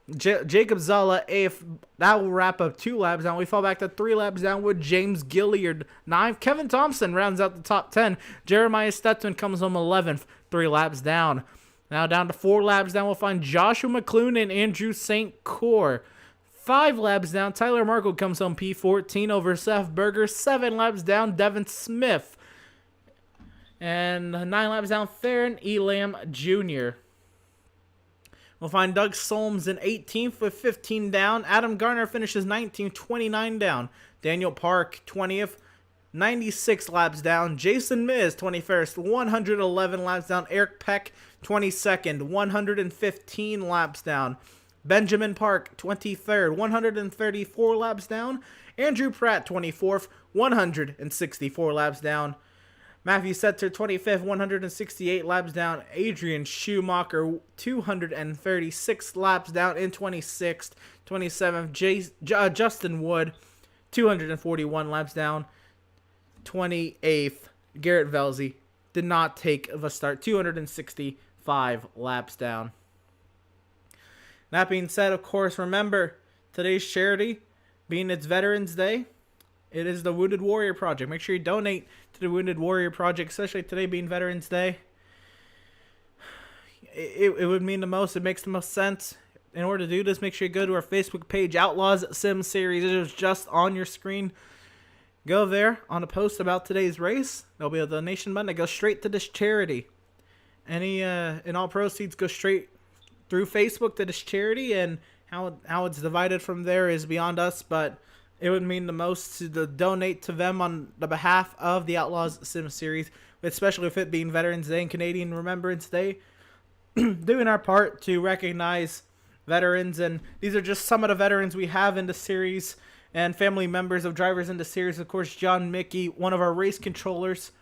Jacob Zala 8th. That will wrap up 2 laps down. We fall back to 3 laps down with James Gilliard 9th. Kevin Thompson rounds out the top 10. Jeremiah Stetson comes home 11th, 3 laps down. Now down to 4 laps down, we'll find Joshua McClune and Andrew St. Cor. 5 laps down, Tyler Markle comes home P14 over Seth Berger. 7 laps down, Devin Smith. And 9 laps down, Theron Elam Jr. We'll find Doug Solms in 18th with 15 down. Adam Garner finishes 19th, 29 down. Daniel Park, 20th, 96 laps down. Jason Miz, 21st, 111 laps down. Eric Peck, 22nd, 115 laps down. Benjamin Park, 23rd, 134 laps down. Andrew Pratt, 24th, 164 laps down. Matthew Setzer, 25th, 168 laps down. Adrian Schumacher, 236 laps down in 26th. 27th, Justin Wood, 241 laps down. 28th, Garrett Velzy, did not take the start. 265 laps down. That being said, of course, remember, today's charity, being it's Veterans Day, it is the Wounded Warrior Project. Make sure you donate to the Wounded Warrior Project, especially today being Veterans Day. It would mean the most. It makes the most sense. In order to do this, make sure you go to our Facebook page, Outlaws Sim Series. It is just on your screen. Go there on a post about today's race. There'll be a donation button that goes straight to this charity. And all proceeds go straight through Facebook to this charity, and how it's divided from there is beyond us, but it would mean the most to donate to them on the behalf of the Outlaws Sim Series, especially with it being Veterans Day and Canadian Remembrance Day. Doing our part to recognize veterans, and these are just some of the veterans we have in the series. and family members of drivers in the series. Of course, John Mickey, one of our race controllers,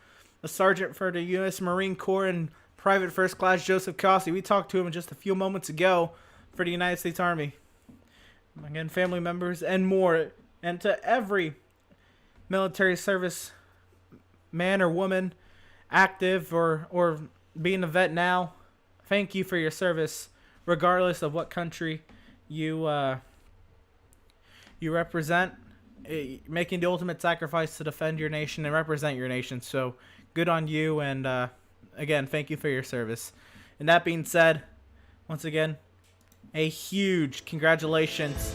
a sergeant for the U.S. Marine Corps, and Private First Class Joseph Cossey. We talked to him just a few moments ago for the United States Army. Again, family members and more. And to every military service man or woman, active or being a vet now, thank you for your service, regardless of what country you represent, making the ultimate sacrifice to defend your nation and represent your nation. So good on you, and again, thank you for your service. And that being said, once again, a huge congratulations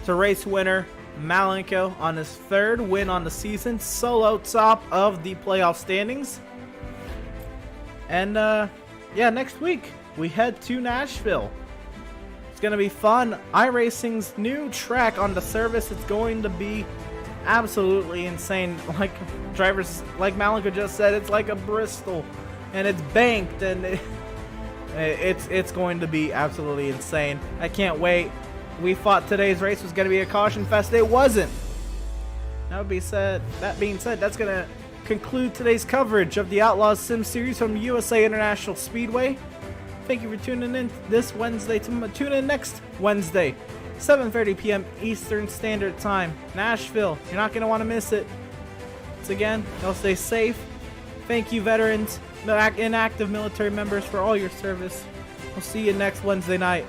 to race winner Malenko on his 3rd win on the season, solo top of the playoff standings. And yeah, next week we head to Nashville. It's gonna be fun. iRacing's new track on the service. It's going to be absolutely insane. Like drivers, like Malenko just said, it's like a Bristol, and it's banked, and it's going to be absolutely insane. I can't wait. We thought today's race was going to be a caution fest. It wasn't. That being said, that's going to conclude today's coverage of the Outlaws Sim Series from USA International Speedway. Thank you for tuning in this Wednesday. Tune in next Wednesday, 7:30 p.m. Eastern Standard Time. Nashville. You're not going to want to miss it. Once again, y'all stay safe. Thank you, veterans, inactive military members, for all your service. We'll see you next Wednesday night.